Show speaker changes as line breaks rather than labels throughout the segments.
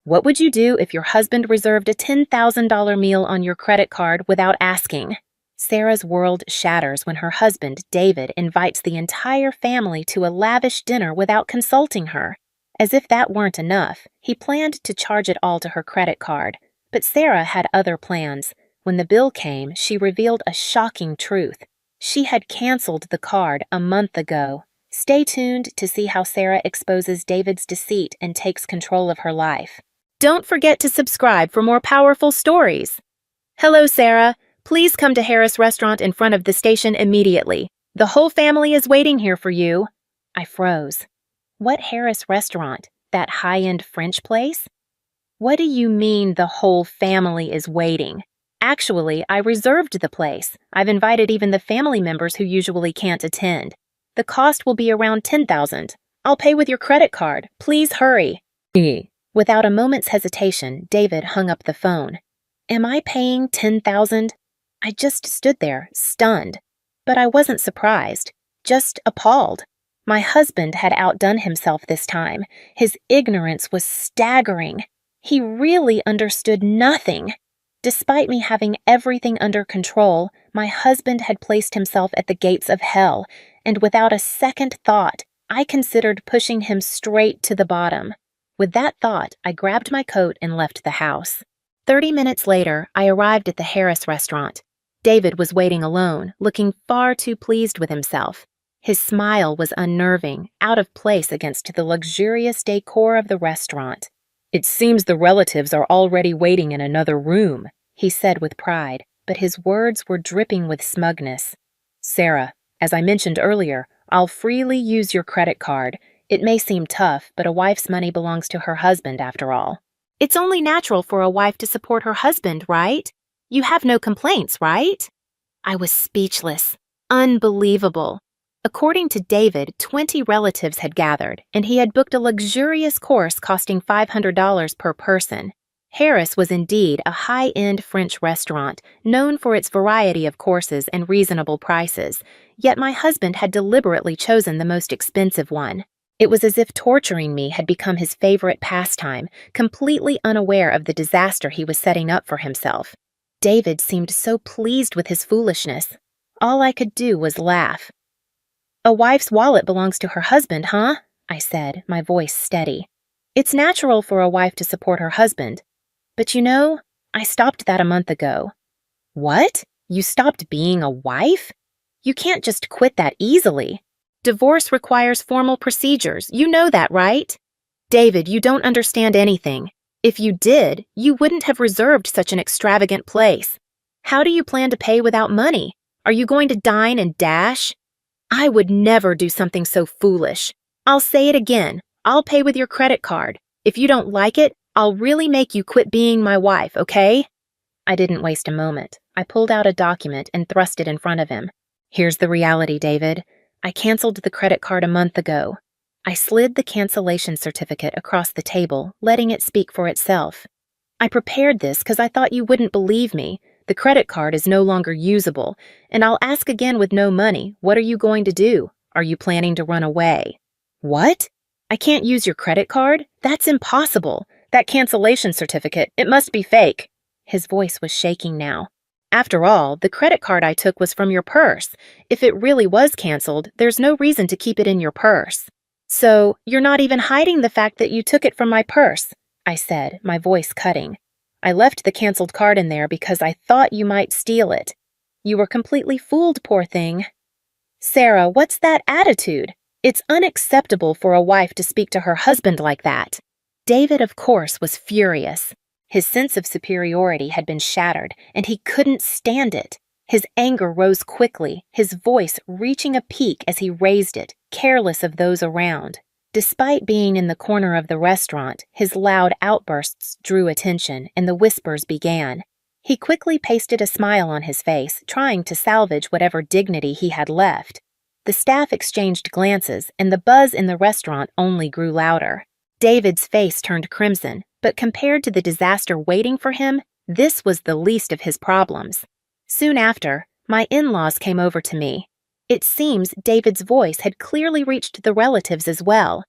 What would you do if your husband reserved a $10,000 meal on your credit card without asking? Sarah's world shatters when her husband, David, invites the entire family to a lavish dinner without consulting her. As if that weren't enough, he planned to charge it all to her credit card. But Sarah had other plans. When the bill came, she revealed a shocking truth. She had canceled the card a month ago. Stay tuned to see how Sarah exposes David's deceit and takes control of her life. Don't forget to subscribe for more powerful stories. Hello, Sarah. Please come to Harris Restaurant in front of the station immediately. The whole family is waiting here for you. I froze. What Harris Restaurant? That high-end French place? What do you mean the whole family is waiting? Actually, I reserved the place. I've invited even the family members who usually can't attend. The cost will be around $10,000. I'll pay with your credit card. Please hurry. Without a moment's hesitation, David hung up the phone. Am I paying $10,000? I just stood there, stunned. But I wasn't surprised, just appalled. My husband had outdone himself this time. His ignorance was staggering. He really understood nothing. Despite me having everything under control, my husband had placed himself at the gates of hell, and without a second thought, I considered pushing him straight to the bottom. With that thought, I grabbed my coat and left the house. 30 minutes later, I arrived at the Harris Restaurant. David was waiting alone, looking far too pleased with himself. His smile was unnerving, out of place against the luxurious decor of the restaurant. "It seems the relatives are already waiting in another room," he said with pride, but his words were dripping with smugness. "Sarah, as I mentioned earlier, I'll freely use your credit card. It may seem tough, but a wife's money belongs to her husband after all." It's only natural for a wife to support her husband, right? You have no complaints, right? I was speechless. Unbelievable. According to David, 20 relatives had gathered, and he had booked a luxurious course costing $500 per person. Harris was indeed a high-end French restaurant, known for its variety of courses and reasonable prices, yet my husband had deliberately chosen the most expensive one. It was as if torturing me had become his favorite pastime, completely unaware of the disaster he was setting up for himself. David seemed so pleased with his foolishness. All I could do was laugh. "A wife's wallet belongs to her husband, huh?" I said, my voice steady. "It's natural for a wife to support her husband. But you know, I stopped that a month ago." "What? You stopped being a wife? You can't just quit that easily. Divorce requires formal procedures. You know that, right?" "David, you don't understand anything. If you did, you wouldn't have reserved such an extravagant place. How do you plan to pay without money? Are you going to dine and dash?" "I would never do something so foolish. I'll say it again. I'll pay with your credit card. If you don't like it, I'll really make you quit being my wife, okay?" I didn't waste a moment. I pulled out a document and thrust it in front of him. "Here's the reality, David. I canceled the credit card a month ago." I slid the cancellation certificate across the table, letting it speak for itself. "I prepared this because I thought you wouldn't believe me. The credit card is no longer usable, and I'll ask again with no money. What are you going to do? Are you planning to run away?" "What? I can't use your credit card? That's impossible. That cancellation certificate, it must be fake." His voice was shaking now. "After all, the credit card I took was from your purse. If it really was canceled, there's no reason to keep it in your purse." "So, you're not even hiding the fact that you took it from my purse," I said, my voice cutting. "I left the canceled card in there because I thought you might steal it. You were completely fooled, poor thing." "Sarah, what's that attitude? It's unacceptable for a wife to speak to her husband like that." David, of course, was furious. His sense of superiority had been shattered, and he couldn't stand it. His anger rose quickly, his voice reaching a peak as he raised it, careless of those around. Despite being in the corner of the restaurant, his loud outbursts drew attention, and the whispers began. He quickly pasted a smile on his face, trying to salvage whatever dignity he had left. The staff exchanged glances, and the buzz in the restaurant only grew louder. David's face turned crimson, but compared to the disaster waiting for him, this was the least of his problems. Soon after, my in-laws came over to me. It seems David's voice had clearly reached the relatives as well.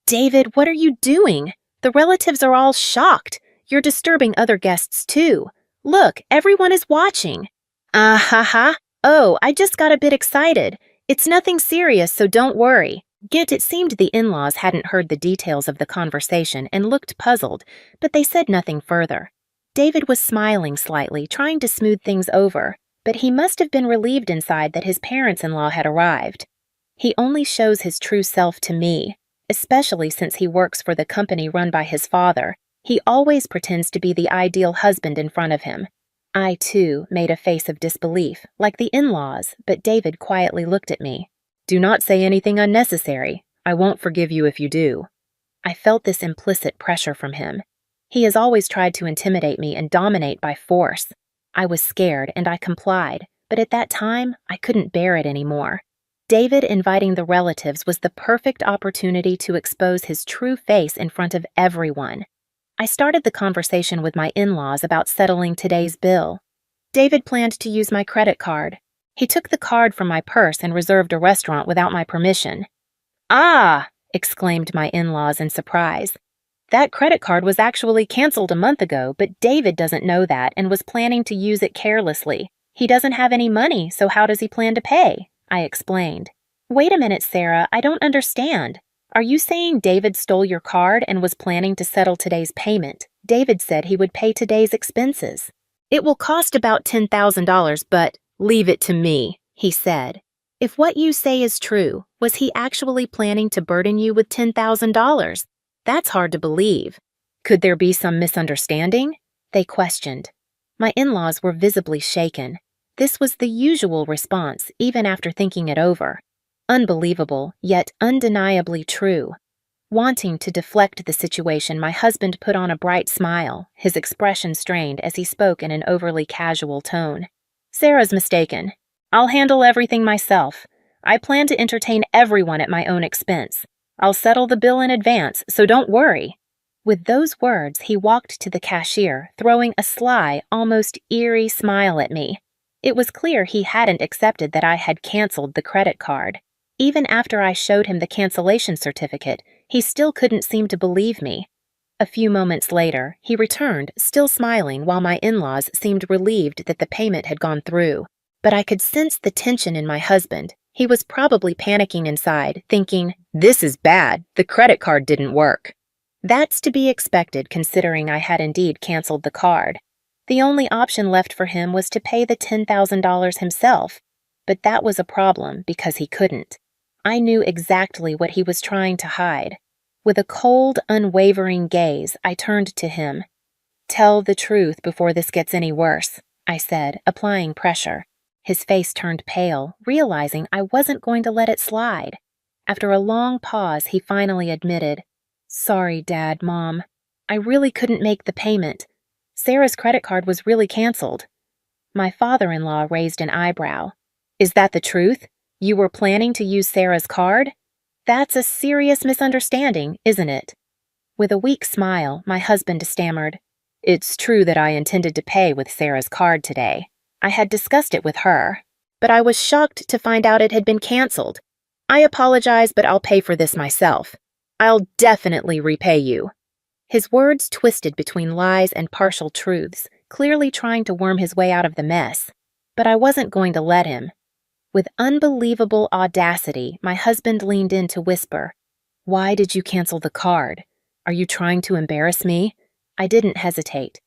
"David, what are you doing? The relatives are all shocked. You're disturbing other guests too. Look, everyone is watching. Ah ha ha. Oh, I just got a bit excited. It's nothing serious, so don't worry. It seemed the in-laws hadn't heard the details of the conversation and looked puzzled, but they said nothing further. David was smiling slightly, trying to smooth things over, but he must have been relieved inside that his parents-in-law had arrived. He only shows his true self to me, especially since he works for the company run by his father. He always pretends to be the ideal husband in front of him. I, too, made a face of disbelief, like the in-laws, but David quietly looked at me. Do not say anything unnecessary. I won't forgive you if you do. I felt this implicit pressure from him. He has always tried to intimidate me and dominate by force. I was scared and I complied, but at that time, I couldn't bear it anymore. David inviting the relatives was the perfect opportunity to expose his true face in front of everyone. I started the conversation with my in-laws about settling today's bill. David planned to use my credit card. He took the card from my purse and reserved a restaurant without my permission. Ah! Exclaimed my in-laws in surprise. That credit card was actually canceled a month ago, but David doesn't know that and was planning to use it carelessly. He doesn't have any money, so how does he plan to pay? I explained. Wait a minute, Sarah, I don't understand. Are you saying David stole your card and was planning to settle today's payment? David said he would pay today's expenses. It will cost about $10,000, but leave it to me, he said. If what you say is true, was he actually planning to burden you with $10,000? That's hard to believe. Could there be some misunderstanding? They questioned. My in-laws were visibly shaken. This was the usual response, even after thinking it over. Unbelievable, yet undeniably true. Wanting to deflect the situation, my husband put on a bright smile, his expression strained as he spoke in an overly casual tone. Sarah's mistaken. I'll handle everything myself. I plan to entertain everyone at my own expense. I'll settle the bill in advance, so don't worry. With those words, he walked to the cashier, throwing a sly, almost eerie smile at me. It was clear he hadn't accepted that I had canceled the credit card. Even after I showed him the cancellation certificate, he still couldn't seem to believe me. A few moments later, he returned, still smiling, while my in-laws seemed relieved that the payment had gone through. But I could sense the tension in my husband. He was probably panicking inside, thinking, "This is bad. The credit card didn't work." That's to be expected considering I had indeed canceled the card. The only option left for him was to pay the $10,000 himself. But that was a problem because he couldn't. I knew exactly what he was trying to hide. With a cold, unwavering gaze, I turned to him. "Tell the truth before this gets any worse," I said, applying pressure. His face turned pale, realizing I wasn't going to let it slide. After a long pause, he finally admitted, "Sorry, Dad, Mom. I really couldn't make the payment. Sarah's credit card was really canceled." My father-in-law raised an eyebrow. "Is that the truth? You were planning to use Sarah's card? That's a serious misunderstanding, isn't it?" With a weak smile, my husband stammered, "It's true that I intended to pay with Sarah's card today. I had discussed it with her, but I was shocked to find out it had been canceled. I apologize, but I'll pay for this myself. I'll definitely repay you." His words twisted between lies and partial truths, clearly trying to worm his way out of the mess. But I wasn't going to let him. With unbelievable audacity, my husband leaned in to whisper, "Why did you cancel the card? Are you trying to embarrass me?" I didn't hesitate.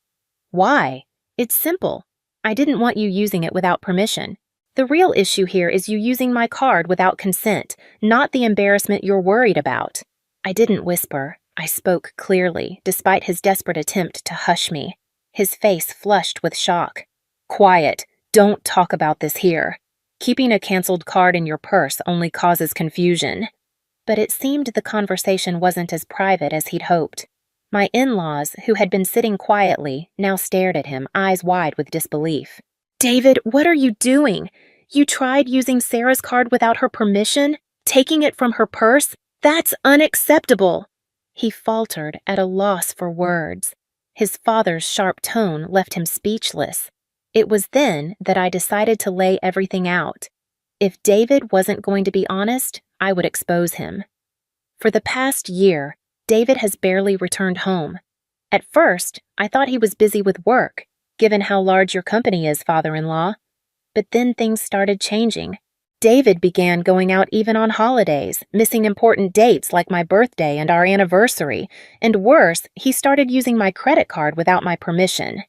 "Why? It's simple. I didn't want you using it without permission. The real issue here is you using my card without consent, not the embarrassment you're worried about." I didn't whisper. I spoke clearly, despite his desperate attempt to hush me. His face flushed with shock. "Quiet. Don't talk about this here. Keeping a canceled card in your purse only causes confusion." But it seemed the conversation wasn't as private as he'd hoped. My in-laws, who had been sitting quietly, now stared at him, eyes wide with disbelief. "David, what are you doing? You tried using Sarah's card without her permission? Taking it from her purse? That's unacceptable!" He faltered, at a loss for words. His father's sharp tone left him speechless. It was then that I decided to lay everything out. If David wasn't going to be honest, I would expose him. For the past year, David has barely returned home. At first, I thought he was busy with work, given how large your company is, father-in-law. But then things started changing. David began going out even on holidays, missing important dates like my birthday and our anniversary, and worse, he started using my credit card without my permission.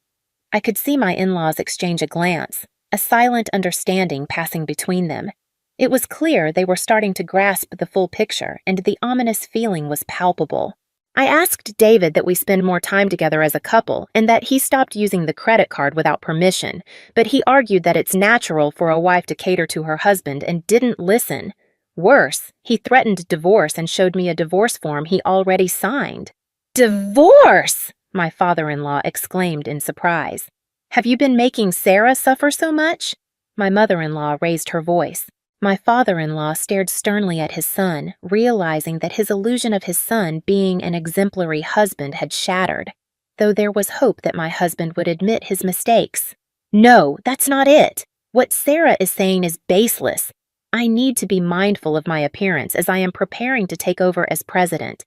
I could see my in-laws exchange a glance, a silent understanding passing between them. It was clear they were starting to grasp the full picture, and the ominous feeling was palpable. I asked David that we spend more time together as a couple and that he stopped using the credit card without permission, but he argued that it's natural for a wife to cater to her husband and didn't listen. Worse, he threatened divorce and showed me a divorce form he already signed. "Divorce!" my father-in-law exclaimed in surprise. "Have you been making Sarah suffer so much?" My mother-in-law raised her voice. My father-in-law stared sternly at his son, realizing that his illusion of his son being an exemplary husband had shattered, though there was hope that my husband would admit his mistakes. "No, that's not it. What Sarah is saying is baseless. I need to be mindful of my appearance as I am preparing to take over as president.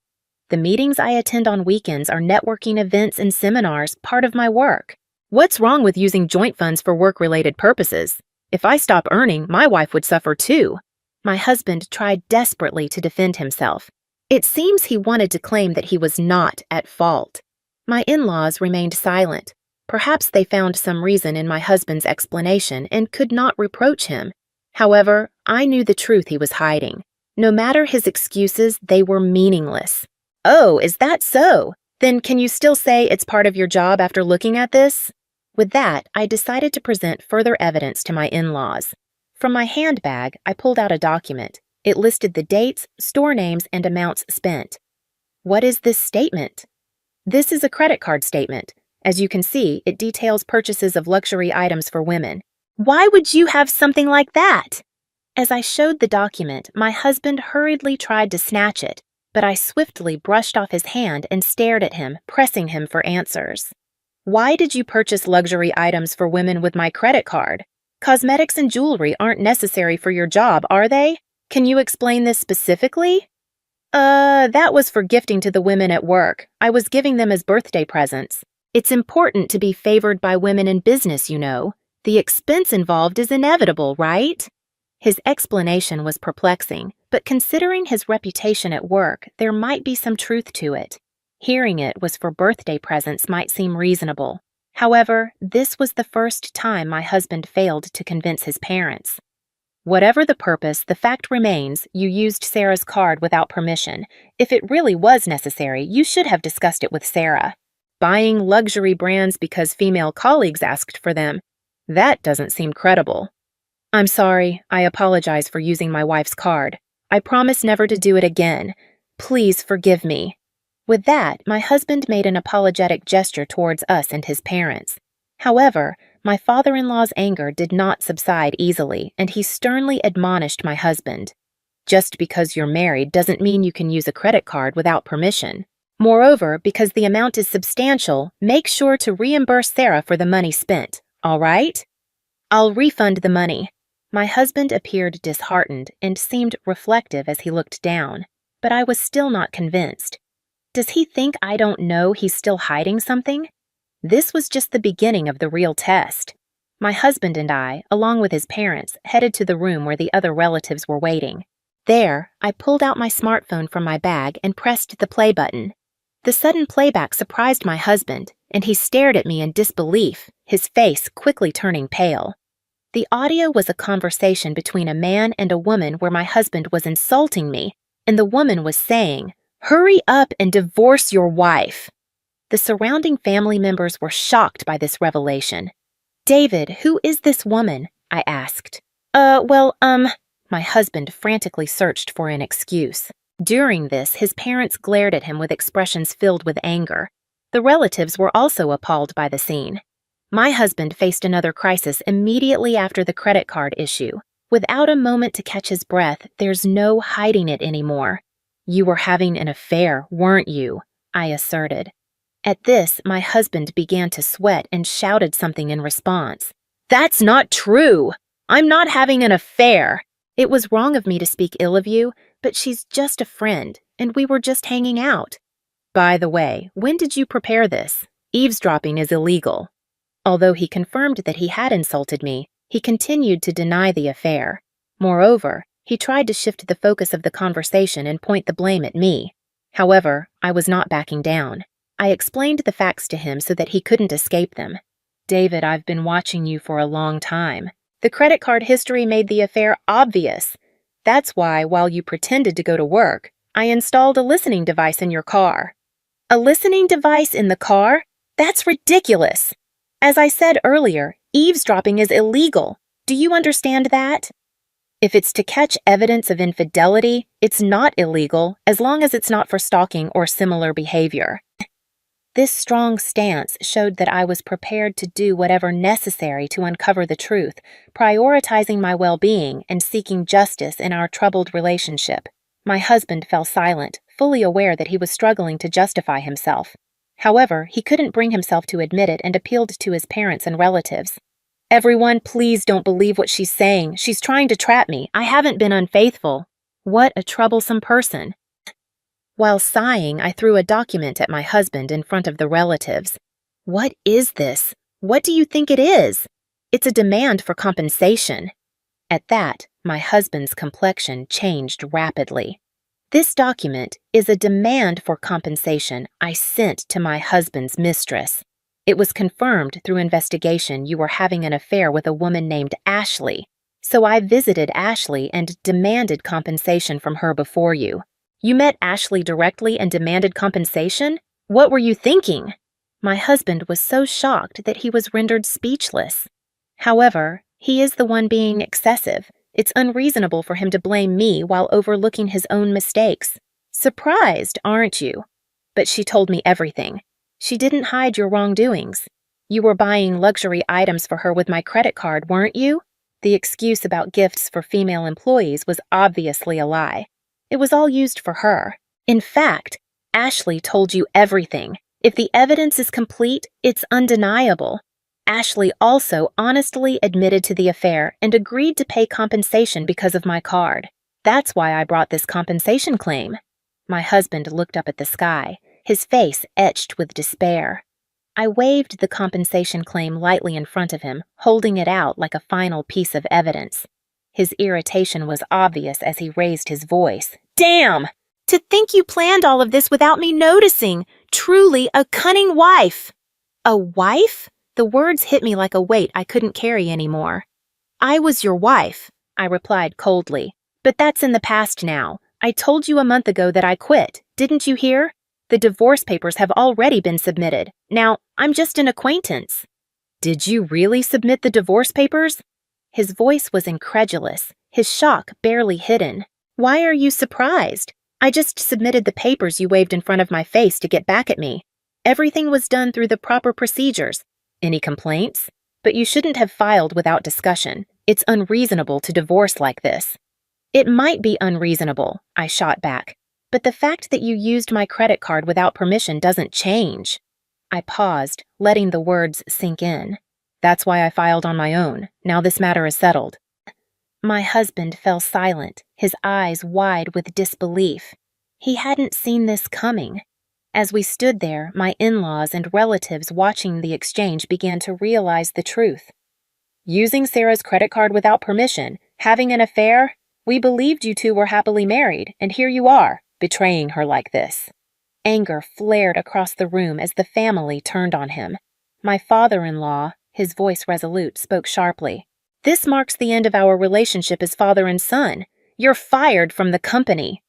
The meetings I attend on weekends are networking events and seminars, part of my work. What's wrong with using joint funds for work-related purposes? If I stop earning, my wife would suffer too." My husband tried desperately to defend himself. It seems he wanted to claim that he was not at fault. My in-laws remained silent. Perhaps they found some reason in my husband's explanation and could not reproach him. However, I knew the truth he was hiding. No matter his excuses, they were meaningless. "Oh, is that so? Then can you still say it's part of your job after looking at this?" With that, I decided to present further evidence to my in-laws. From my handbag, I pulled out a document. It listed the dates, store names, and amounts spent. "What is this statement?" "This is a credit card statement. As you can see, it details purchases of luxury items for women." "Why would you have something like that?" As I showed the document, my husband hurriedly tried to snatch it, but I swiftly brushed off his hand and stared at him, pressing him for answers. "Why did you purchase luxury items for women with my credit card? Cosmetics and jewelry aren't necessary for your job, are they? Can you explain this specifically?" That was for gifting to the women at work. I was giving them as birthday presents. It's important to be favored by women in business, you know. The expense involved is inevitable, right?" His explanation was perplexing, but considering his reputation at work, there might be some truth to it. Hearing it was for birthday presents might seem reasonable. However, this was the first time my husband failed to convince his parents. "Whatever the purpose, the fact remains you used Sarah's card without permission. If it really was necessary, you should have discussed it with Sarah. Buying luxury brands because female colleagues asked for them, that doesn't seem credible." "I'm sorry. I apologize for using my wife's card. I promise never to do it again. Please forgive me." With that, my husband made an apologetic gesture towards us and his parents. However, my father-in-law's anger did not subside easily, and he sternly admonished my husband. "Just because you're married doesn't mean you can use a credit card without permission. Moreover, because the amount is substantial, make sure to reimburse Sarah for the money spent, all right?" "I'll refund the money." My husband appeared disheartened and seemed reflective as he looked down, but I was still not convinced. Does he think I don't know he's still hiding something? This was just the beginning of the real test. My husband and I, along with his parents, headed to the room where the other relatives were waiting. There, I pulled out my smartphone from my bag and pressed the play button. The sudden playback surprised my husband, and he stared at me in disbelief, his face quickly turning pale. The audio was a conversation between a man and a woman where my husband was insulting me, and the woman was saying, "Hurry up and divorce your wife." The surrounding family members were shocked by this revelation. "David, who is this woman?" I asked. My husband frantically searched for an excuse. During this, his parents glared at him with expressions filled with anger. The relatives were also appalled by the scene. My husband faced another crisis immediately after the credit card issue. Without a moment to catch his breath, there's no hiding it anymore. "You were having an affair, weren't you?" I asserted. At this, my husband began to sweat and shouted something in response. "That's not true! I'm not having an affair! It was wrong of me to speak ill of you, but she's just a friend, and we were just hanging out. By the way, when did you prepare this? Eavesdropping is illegal." Although he confirmed that he had insulted me, he continued to deny the affair. Moreover, he tried to shift the focus of the conversation and point the blame at me. However, I was not backing down. I explained the facts to him so that he couldn't escape them. "David, I've been watching you for a long time. The credit card history made the affair obvious. That's why, while you pretended to go to work, I installed a listening device in your car." "A listening device in the car? That's ridiculous. As I said earlier, eavesdropping is illegal. Do you understand that? If it's to catch evidence of infidelity, it's not illegal as long as it's not for stalking or similar behavior." This strong stance showed that I was prepared to do whatever necessary to uncover the truth, prioritizing my well-being and seeking justice in our troubled relationship. My husband fell silent, fully aware that he was struggling to justify himself. However, he couldn't bring himself to admit it and appealed to his parents and relatives. "Everyone, please don't believe what she's saying. She's trying to trap me. I haven't been unfaithful." What a troublesome person. While sighing, I threw a document at my husband in front of the relatives. "What is this? What do you think it is?" "It's a demand for compensation." At that, my husband's complexion changed rapidly. "This document is a demand for compensation I sent to my husband's mistress. It was confirmed through investigation you were having an affair with a woman named Ashley, so I visited Ashley and demanded compensation from her before you." "You met Ashley directly and demanded compensation? What were you thinking?" My husband was so shocked that he was rendered speechless. However, he is the one being excessive. It's unreasonable for him to blame me while overlooking his own mistakes. Surprised, aren't you? But she told me everything. She didn't hide your wrongdoings. You were buying luxury items for her with my credit card, weren't you? The excuse about gifts for female employees was obviously a lie. It was all used for her. In fact, Ashley told you everything. If the evidence is complete, it's undeniable. Ashley also honestly admitted to the affair and agreed to pay compensation because of my card. That's why I brought this compensation claim. My husband looked up at the sky, his face etched with despair. I waved the compensation claim lightly in front of him, holding it out like a final piece of evidence. His irritation was obvious as he raised his voice. "Damn! To think you planned all of this without me noticing! Truly a cunning wife!" "A wife?" The words hit me like a weight I couldn't carry anymore. "I was your wife," I replied coldly. "But that's in the past now. I told you a month ago that I quit. Didn't you hear? The divorce papers have already been submitted. Now, I'm just an acquaintance." "Did you really submit the divorce papers?" His voice was incredulous, his shock barely hidden. "Why are you surprised? I just submitted the papers you waved in front of my face to get back at me. Everything was done through the proper procedures. Any complaints? But you shouldn't have filed without discussion. It's unreasonable to divorce like this." "It might be unreasonable," I shot back, "but the fact that you used my credit card without permission doesn't change." I paused, letting the words sink in. "That's why I filed on my own. Now this matter is settled." My husband fell silent, his eyes wide with disbelief. He hadn't seen this coming. As we stood there, my in-laws and relatives watching the exchange began to realize the truth. "Using Sarah's credit card without permission, having an affair? We believed you two were happily married, and here you are, betraying her like this." Anger flared across the room as the family turned on him. My father-in-law, his voice resolute, spoke sharply. "This marks the end of our relationship as father and son. You're fired from the company."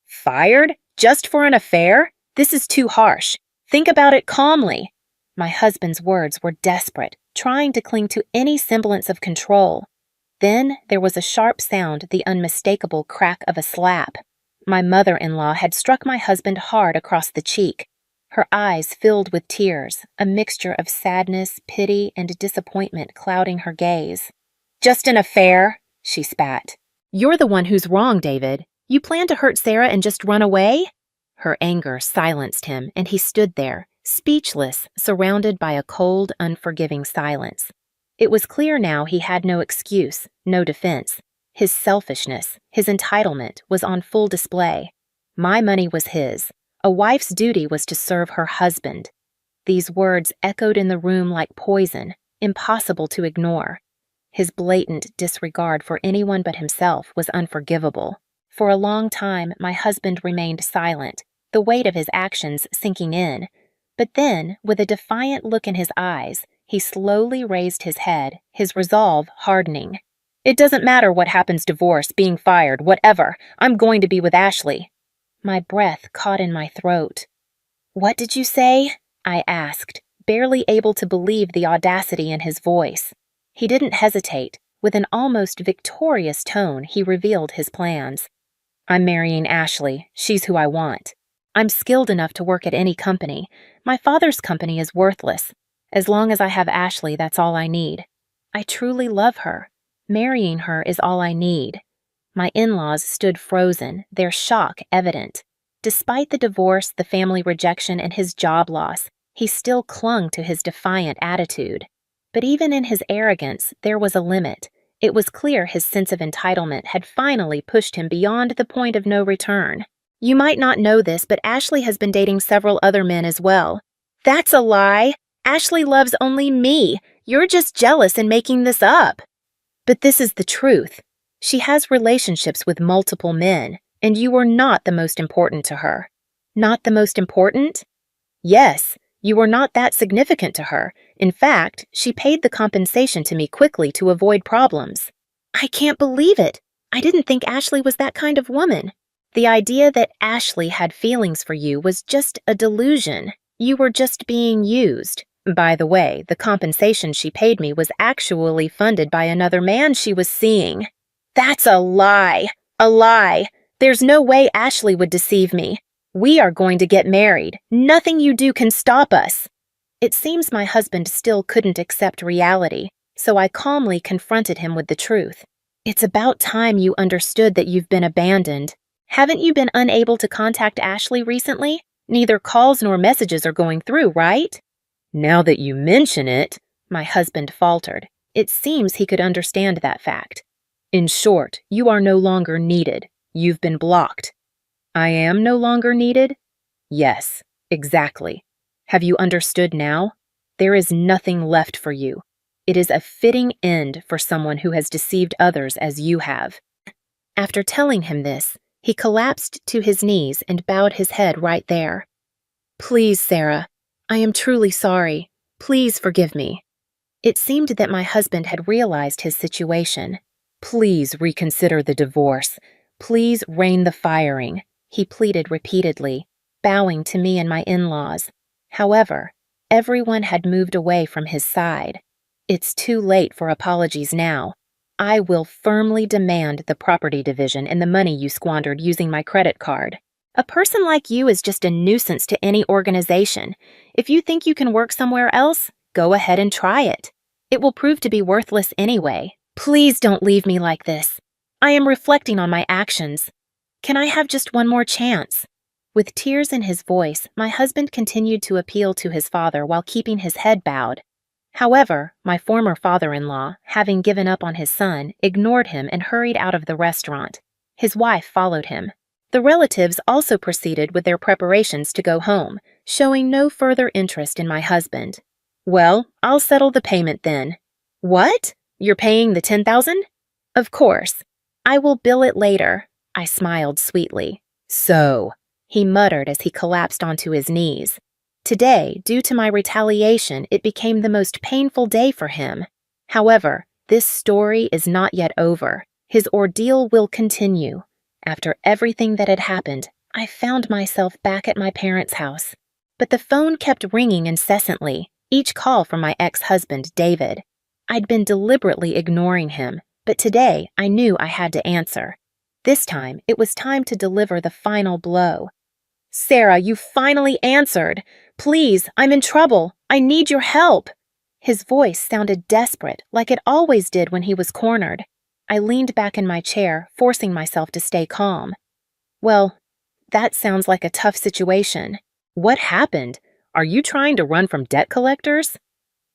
"Fired? Just for an affair? This is too harsh. Think about it calmly." My husband's words were desperate, trying to cling to any semblance of control. Then there was a sharp sound, the unmistakable crack of a slap. My mother-in-law had struck my husband hard across the cheek. Her eyes filled with tears, a mixture of sadness, pity, and disappointment clouding her gaze. "Just an affair," she spat. "You're the one who's wrong, David. You plan to hurt Sarah and just run away?" Her anger silenced him, and he stood there, speechless, surrounded by a cold, unforgiving silence. It was clear now he had no excuse, no defense. His selfishness, his entitlement, was on full display. My money was his. A wife's duty was to serve her husband. These words echoed in the room like poison, impossible to ignore. His blatant disregard for anyone but himself was unforgivable. For a long time, my husband remained silent, the weight of his actions sinking in. But then, with a defiant look in his eyes, he slowly raised his head, his resolve hardening. "It doesn't matter what happens, divorce, being fired, whatever. I'm going to be with Ashley." My breath caught in my throat. "What did you say?" I asked, barely able to believe the audacity in his voice. He didn't hesitate. With an almost victorious tone, he revealed his plans. "I'm marrying Ashley. She's who I want. I'm skilled enough to work at any company. My father's company is worthless. As long as I have Ashley, that's all I need. I truly love her. Marrying her is all I need." My in-laws stood frozen, their shock evident. Despite the divorce, the family rejection, and his job loss, he still clung to his defiant attitude. But even in his arrogance, there was a limit. It was clear his sense of entitlement had finally pushed him beyond the point of no return. "You might not know this, but Ashley has been dating several other men as well." "That's a lie! Ashley loves only me. You're just jealous and making this up." "But this is the truth. She has relationships with multiple men, and you are not the most important to her." "Not the most important?" "Yes, you are not that significant to her. In fact, she paid the compensation to me quickly to avoid problems." "I can't believe it. I didn't think Ashley was that kind of woman." "The idea that Ashley had feelings for you was just a delusion. You were just being used. By the way, the compensation she paid me was actually funded by another man she was seeing." "That's a lie! A lie! There's no way Ashley would deceive me. We are going to get married. Nothing you do can stop us." It seems my husband still couldn't accept reality, so I calmly confronted him with the truth. "It's about time you understood that you've been abandoned. Haven't you been unable to contact Ashley recently? Neither calls nor messages are going through, right?" "Now that you mention it," my husband faltered. It seems he could understand that fact. "In short, you are no longer needed. You've been blocked." "I am no longer needed?" "Yes, exactly. Have you understood now? There is nothing left for you. It is a fitting end for someone who has deceived others as you have." After telling him this, he collapsed to his knees and bowed his head right there. "Please, Sarah, I am truly sorry. Please forgive me." It seemed that my husband had realized his situation. "Please reconsider the divorce. Please rein the firing," he pleaded repeatedly, bowing to me and my in-laws. However, everyone had moved away from his side. "It's too late for apologies now. I will firmly demand the property division and the money you squandered using my credit card. A person like you is just a nuisance to any organization. If you think you can work somewhere else, go ahead and try it. It will prove to be worthless anyway. Please don't leave me like this. I am reflecting on my actions. Can I have just one more chance?" With tears in his voice, my husband continued to appeal to his father while keeping his head bowed. However, my former father-in-law, having given up on his son, ignored him and hurried out of the restaurant. His wife followed him. The relatives also proceeded with their preparations to go home, showing no further interest in my husband. "Well, I'll settle the payment then." "What? You're paying the $10,000? "Of course. I will bill it later." I smiled sweetly. "So," he muttered as he collapsed onto his knees. Today, due to my retaliation, it became the most painful day for him. However, this story is not yet over. His ordeal will continue. After everything that had happened, I found myself back at my parents' house. But the phone kept ringing incessantly, each call from my ex-husband, David. I'd been deliberately ignoring him, but today I knew I had to answer. This time, it was time to deliver the final blow. "Sarah, you finally answered. Please, I'm in trouble. I need your help." His voice sounded desperate, like it always did when he was cornered. I leaned back in my chair, forcing myself to stay calm. "Well, that sounds like a tough situation. What happened? Are you trying to run from debt collectors?"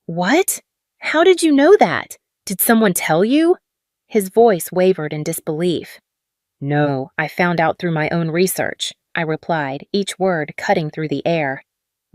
"What? How did you know that? Did someone tell you?" His voice wavered in disbelief. "No, I found out through my own research. I replied, each word cutting through the air.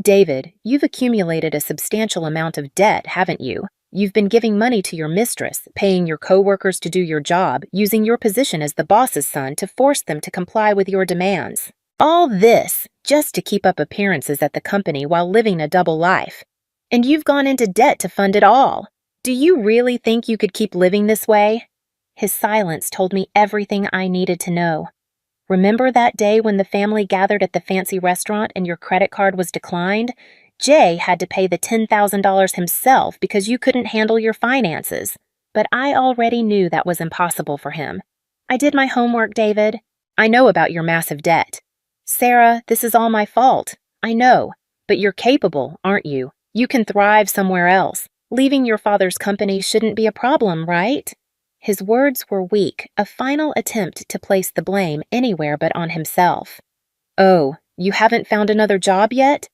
David, you've accumulated a substantial amount of debt, haven't you? You've been giving money to your mistress, paying your coworkers to do your job, using your position as the boss's son to force them to comply with your demands. All this just to keep up appearances at the company while living a double life. And you've gone into debt to fund it all. Do you really think you could keep living this way? His silence told me everything I needed to know. Remember that day when the family gathered at the fancy restaurant and your credit card was declined? Jay had to pay the $10,000 himself because you couldn't handle your finances. But I already knew that was impossible for him. I did my homework, David. I know about your massive debt. Sarah, this is all my fault. I know. But you're capable, aren't you? You can thrive somewhere else. Leaving your father's company shouldn't be a problem, right? His words were weak, a final attempt to place the blame anywhere but on himself. Oh, you haven't found another job yet?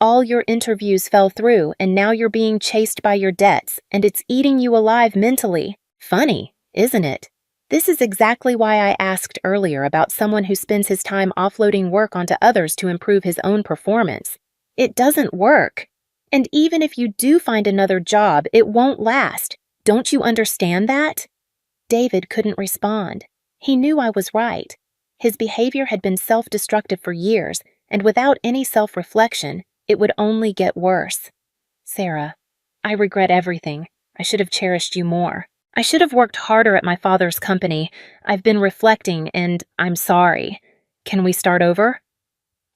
All your interviews fell through, and now you're being chased by your debts, and it's eating you alive mentally. Funny, isn't it? This is exactly why I asked earlier about someone who spends his time offloading work onto others to improve his own performance. It doesn't work. And even if you do find another job, it won't last. Don't you understand that? David couldn't respond. He knew I was right. His behavior had been self-destructive for years, and without any self-reflection, it would only get worse. Sarah, I regret everything. I should have cherished you more. I should have worked harder at my father's company. I've been reflecting, and I'm sorry. Can we start over?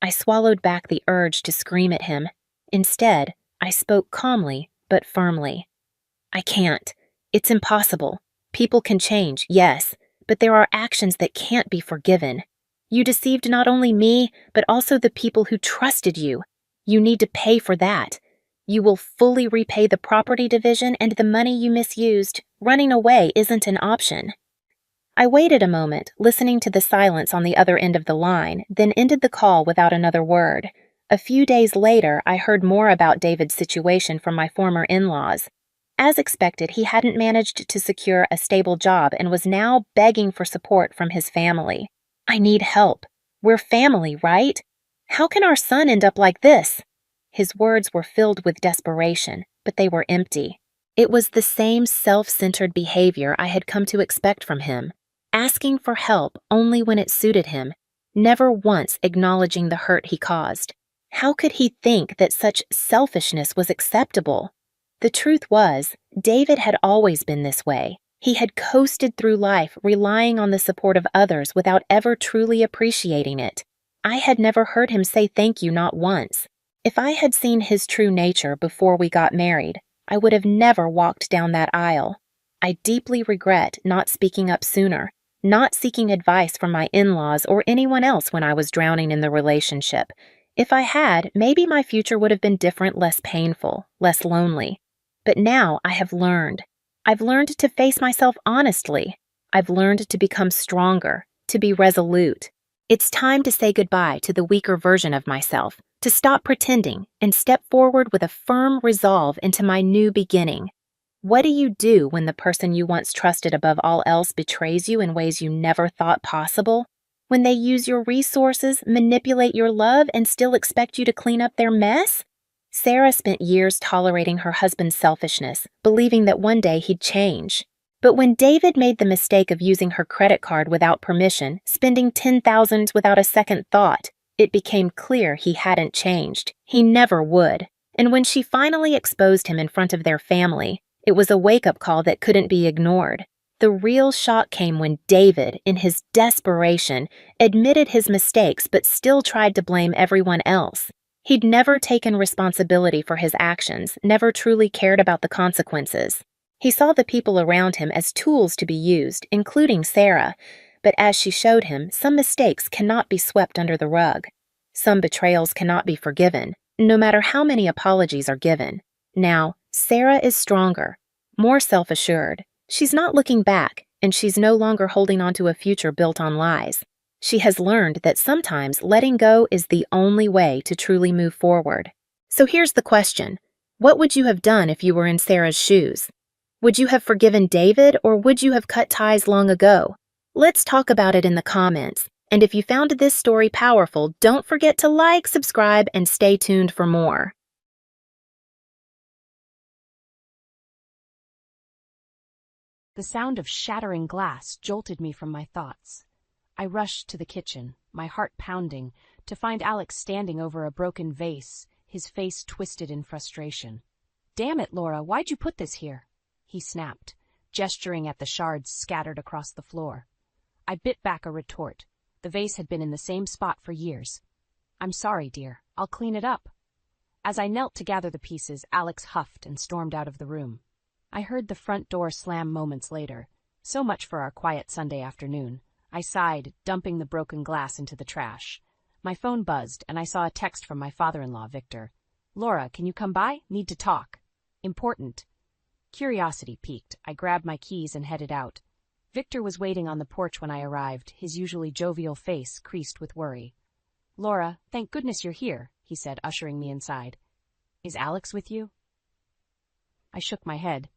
I swallowed back the urge to scream at him. Instead, I spoke calmly but firmly. I can't. It's impossible. People can change, yes, but there are actions that can't be forgiven. You deceived not only me, but also the people who trusted you. You need to pay for that. You will fully repay the property division and the money you misused. Running away isn't an option. I waited a moment, listening to the silence on the other end of the line, then ended the call without another word. A few days later, I heard more about David's situation from my former in-laws. As expected, he hadn't managed to secure a stable job and was now begging for support from his family. I need help. We're family, right? How can our son end up like this? His words were filled with desperation, but they were empty. It was the same self-centered behavior I had come to expect from him, asking for help only when it suited him, never once acknowledging the hurt he caused. How could he think that such selfishness was acceptable? The truth was, David had always been this way. He had coasted through life relying on the support of others without ever truly appreciating it. I had never heard him say thank you not once. If I had seen his true nature before we got married, I would have never walked down that aisle. I deeply regret not speaking up sooner, not seeking advice from my in-laws or anyone else when I was drowning in the relationship. If I had, maybe my future would have been different, less painful, less lonely. But now I have learned. I've learned to face myself honestly. I've learned to become stronger, to be resolute. It's time to say goodbye to the weaker version of myself, to stop pretending and step forward with a firm resolve into my new beginning. What do you do when the person you once trusted above all else betrays you in ways you never thought possible? When they use your resources, manipulate your love, and still expect you to clean up their mess? Sarah spent years tolerating her husband's selfishness, believing that one day he'd change. But when David made the mistake of using her credit card without permission, spending $10,000 without a second thought, it became clear he hadn't changed. He never would. And when she finally exposed him in front of their family, it was a wake-up call that couldn't be ignored. The real shock came when David, in his desperation, admitted his mistakes but still tried to blame everyone else. He'd never taken responsibility for his actions, never truly cared about the consequences. He saw the people around him as tools to be used, including Sarah, but as she showed him, some mistakes cannot be swept under the rug. Some betrayals cannot be forgiven, no matter how many apologies are given. Now, Sarah is stronger, more self-assured. She's not looking back, and she's no longer holding on to a future built on lies. She has learned that sometimes letting go is the only way to truly move forward. So here's the question. What would you have done if you were in Sarah's shoes? Would you have forgiven David, or would you have cut ties long ago? Let's talk about it in the comments. And if you found this story powerful, don't forget to like, subscribe, and stay tuned for more.
The sound of shattering glass jolted me from my thoughts. I rushed to the kitchen, my heart pounding, to find Alex standing over a broken vase, his face twisted in frustration. "Damn it, Laura, why'd you put this here?" he snapped, gesturing at the shards scattered across the floor. I bit back a retort. The vase had been in the same spot for years. "I'm sorry, dear. I'll clean it up." As I knelt to gather the pieces, Alex huffed and stormed out of the room. I heard the front door slam moments later. So much for our quiet Sunday afternoon. I sighed, dumping the broken glass into the trash. My phone buzzed, and I saw a text from my father-in-law, Victor. "Laura, can you come by? Need to talk. Important." Curiosity piqued. I grabbed my keys and headed out. Victor was waiting on the porch when I arrived, his usually jovial face creased with worry. "Laura, thank goodness you're here," he said, ushering me inside. "Is Alex with you?" I shook my head.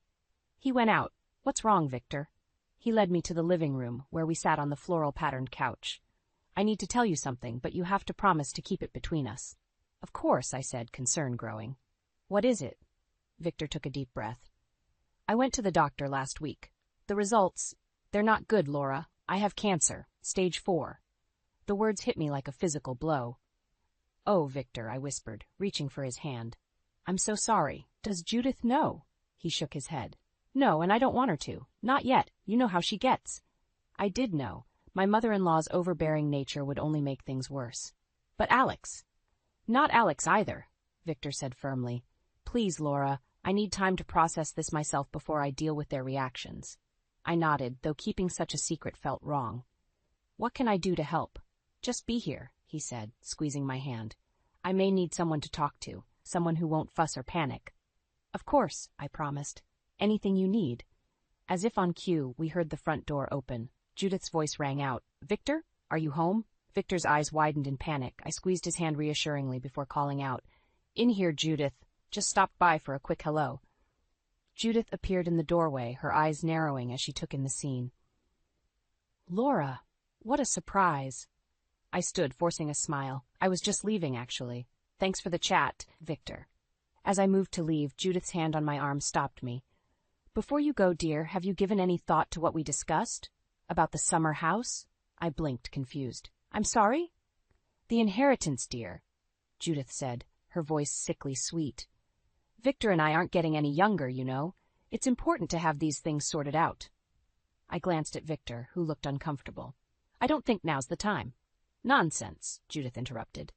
"He went out. What's wrong, Victor?" He led me to the living room, where we sat on the floral-patterned couch. "I need to tell you something, but you have to promise to keep it between us." "Of course," I said, concern growing. "What is it?" Victor took a deep breath. "I went to the doctor last week. The results, they're not good, Laura. I have cancer, stage 4. The words hit me like a physical blow. "Oh, Victor," I whispered, reaching for his hand. "I'm so sorry. Does Judith know?" He shook his head. "No, and I don't want her to. Not yet. You know how she gets." I did know. My mother-in-law's overbearing nature would only make things worse. "But Alex." "Not Alex either," Victor said firmly. "Please, Laura, I need time to process this myself before I deal with their reactions." I nodded, though keeping such a secret felt wrong. "What can I do to help?" "Just be here," he said, squeezing my hand. "I may need someone to talk to, someone who won't fuss or panic." "Of course," I promised. "Anything you need." As if on cue, we heard the front door open. Judith's voice rang out. "Victor, are you home?" Victor's eyes widened in panic. I squeezed his hand reassuringly before calling out, "In here, Judith. Just stopped by for a quick hello." Judith appeared in the doorway, her eyes narrowing as she took in the scene. "Laura, what a surprise." I stood, forcing a smile. "I was just leaving, actually. Thanks for the chat, Victor." As I moved to leave, Judith's hand on my arm stopped me. "Before you go, dear, have you given any thought to what we discussed? About the summer house?" I blinked, confused. "I'm sorry?" "The inheritance, dear," Judith said, her voice sickly sweet. "Victor and I aren't getting any younger, you know. It's important to have these things sorted out." I glanced at Victor, who looked uncomfortable. "I don't think now's the time." "Nonsense," Judith interrupted.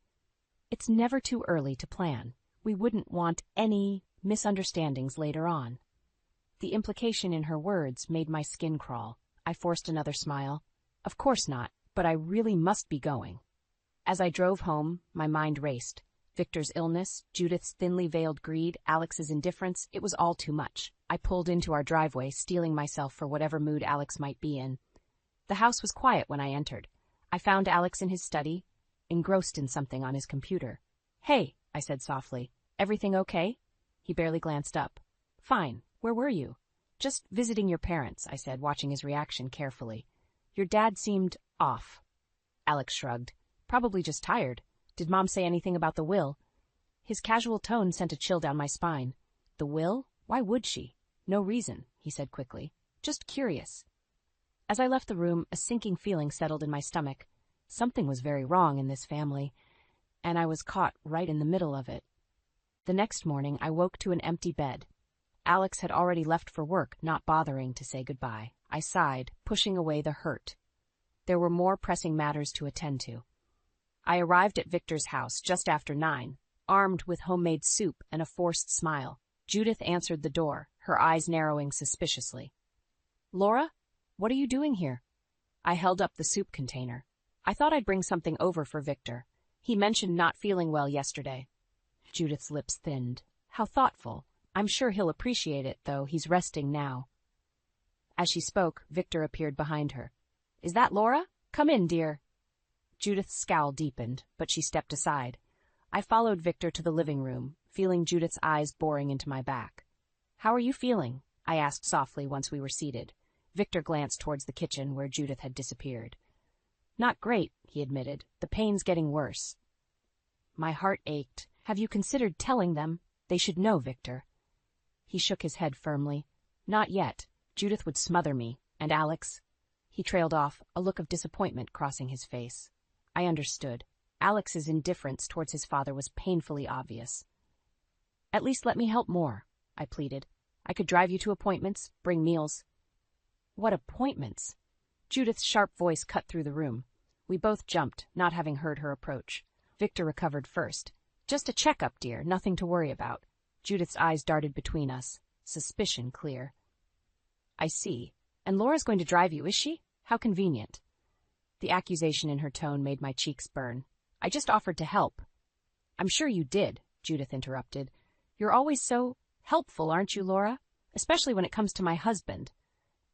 "It's never too early to plan. We wouldn't want any misunderstandings later on." The implication in her words made my skin crawl. I forced another smile. "Of course not, but I really must be going." As I drove home, my mind raced. Victor's illness, Judith's thinly veiled greed, Alex's indifference, it was all too much. I pulled into our driveway, steeling myself for whatever mood Alex might be in. The house was quiet when I entered. I found Alex in his study, engrossed in something on his computer. "Hey," I said softly, "everything okay?" He barely glanced up. "Fine. Where were you?" "Just visiting your parents," I said, watching his reaction carefully. "Your dad seemed off." Alex shrugged. "Probably just tired. Did Mom say anything about the will?" His casual tone sent a chill down my spine. "The will? Why would she?" "No reason," he said quickly. "Just curious." As I left the room, a sinking feeling settled in my stomach. Something was very wrong in this family, and I was caught right in the middle of it. The next morning, I woke to an empty bed. Alex had already left for work, not bothering to say goodbye. I sighed, pushing away the hurt. There were more pressing matters to attend to. I arrived at Victor's house just after 9, armed with homemade soup and a forced smile. Judith answered the door, her eyes narrowing suspiciously. "Laura, what are you doing here?" I held up the soup container. "I thought I'd bring something over for Victor. He mentioned not feeling well yesterday." Judith's lips thinned. "How thoughtful. I'm sure he'll appreciate it, though. He's resting now." As she spoke, Victor appeared behind her. "Is that Laura? Come in, dear." Judith's scowl deepened, but she stepped aside. I followed Victor to the living room, feeling Judith's eyes boring into my back. "How are you feeling?" I asked softly once we were seated. Victor glanced towards the kitchen where Judith had disappeared. Not great, he admitted. The pain's getting worse. My heart ached. Have you considered telling them? They should know, Victor. He shook his head firmly. Not yet. Judith would smother me. And Alex? He trailed off, a look of disappointment crossing his face. I understood. Alex's indifference towards his father was painfully obvious. At least let me help more, I pleaded. I could drive you to appointments, bring meals. What appointments? Judith's sharp voice cut through the room. We both jumped, not having heard her approach. Victor recovered first. Just a checkup, dear, nothing to worry about. Judith's eyes darted between us, suspicion clear. I see. And Laura's going to drive you, is she? How convenient. The accusation in her tone made my cheeks burn. I just offered to help. I'm sure you did, Judith interrupted. You're always so helpful, aren't you, Laura? Especially when it comes to my husband.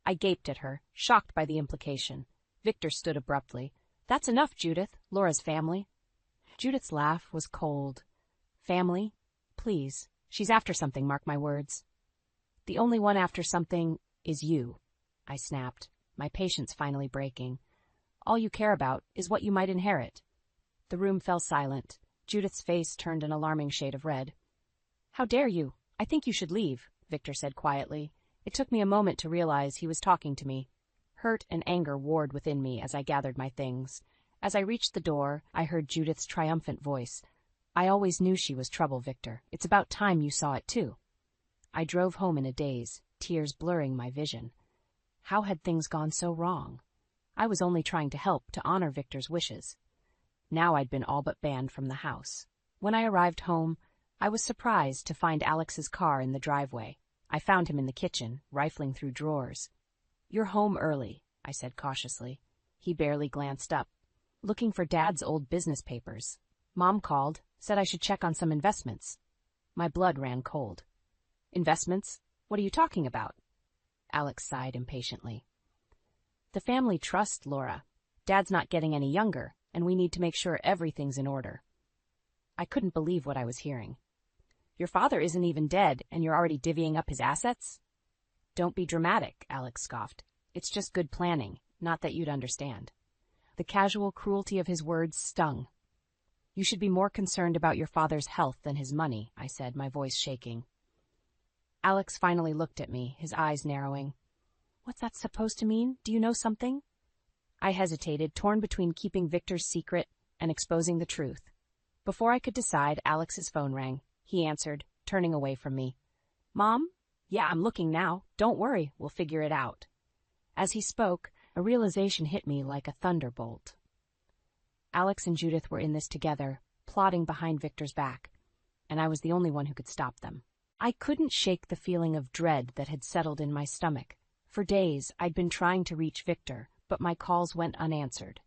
I gaped at her, shocked by the implication. Victor stood abruptly. That's enough, Judith. Laura's family. Judith's laugh was cold. Family? Please. She's after something, mark my words. The only one after something is you, I snapped, my patience finally breaking. All you care about is what you might inherit. The room fell silent. Judith's face turned an alarming shade of red. How dare you? I think you should leave, Victor said quietly. It took me a moment to realize he was talking to me. Hurt and anger warred within me as I gathered my things. As I reached the door, I heard Judith's triumphant voice. I always knew she was trouble, Victor. It's about time you saw it, too. I drove home in a daze, tears blurring my vision. How had things gone so wrong? I was only trying to help, to honor Victor's wishes. Now I'd been all but banned from the house. When I arrived home, I was surprised to find Alex's car in the driveway. I found him in the kitchen, rifling through drawers. You're home early, I said cautiously. He barely glanced up. Looking for Dad's old business papers. Mom called, said I should check on some investments. My blood ran cold. Investments? What are you talking about? Alex sighed impatiently. The family trust, Laura. Dad's not getting any younger, and we need to make sure everything's in order. I couldn't believe what I was hearing. Your father isn't even dead, and you're already divvying up his assets? Don't be dramatic, Alex scoffed. It's just good planning, not that you'd understand. The casual cruelty of his words stung. You should be more concerned about your father's health than his money, I said, my voice shaking. Alex finally looked at me, his eyes narrowing. What's that supposed to mean? Do you know something? I hesitated, torn between keeping Victor's secret and exposing the truth. Before I could decide, Alex's phone rang. He answered, turning away from me. Mom? Yeah, I'm looking now. Don't worry, we'll figure it out. As he spoke, a realization hit me like a thunderbolt. Alex and Judith were in this together, plotting behind Victor's back, and I was the only one who could stop them. I couldn't shake the feeling of dread that had settled in my stomach. For days, I'd been trying to reach Victor, but my calls went unanswered.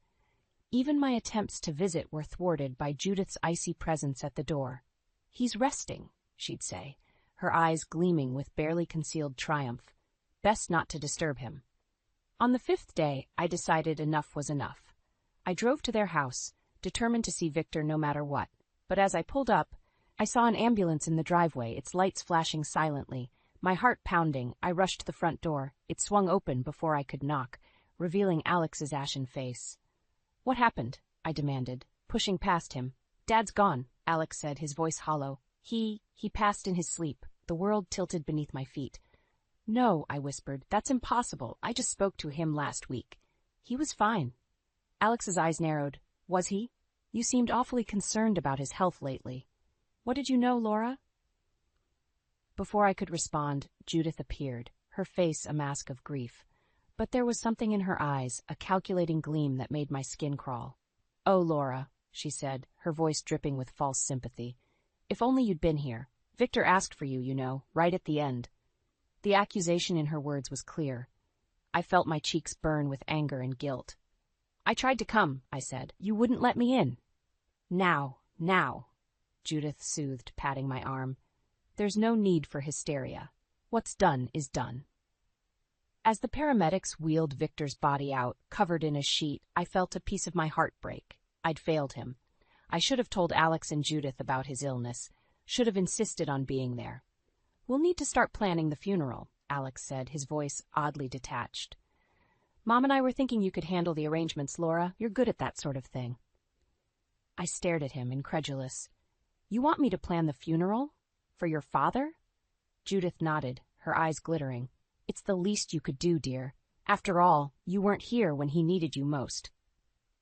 Even my attempts to visit were thwarted by Judith's icy presence at the door. He's resting, she'd say, her eyes gleaming with barely concealed triumph. Best not to disturb him. On the 5th day, I decided enough was enough. I drove to their house, determined to see Victor no matter what. But as I pulled up, I saw an ambulance in the driveway, its lights flashing silently. My heart pounding, I rushed to the front door. It swung open before I could knock, revealing Alex's ashen face. What happened? I demanded, pushing past him. Dad's gone, Alex said, his voice hollow. He passed in his sleep. The world tilted beneath my feet. No, I whispered, that's impossible. I just spoke to him last week. He was fine. Alex's eyes narrowed. Was he? You seemed awfully concerned about his health lately. What did you know, Laura? Before I could respond, Judith appeared, her face a mask of grief. But there was something in her eyes, a calculating gleam that made my skin crawl. Oh, Laura, she said, her voice dripping with false sympathy. If only you'd been here. Victor asked for you, you know, right at the end. The accusation in her words was clear. I felt my cheeks burn with anger and guilt. I tried to come, I said. You wouldn't let me in. Now, Judith soothed, patting my arm. There's no need for hysteria. What's done is done. As the paramedics wheeled Victor's body out, covered in a sheet, I felt a piece of my heart break. I'd failed him. I should have told Alex and Judith about his illness, should have insisted on being there. We'll need to start planning the funeral, Alex said, his voice oddly detached. Mom and I were thinking you could handle the arrangements, Laura. You're good at that sort of thing. I stared at him, incredulous. You want me to plan the funeral? For your father? Judith nodded, her eyes glittering. It's the least you could do, dear. After all, you weren't here when he needed you most.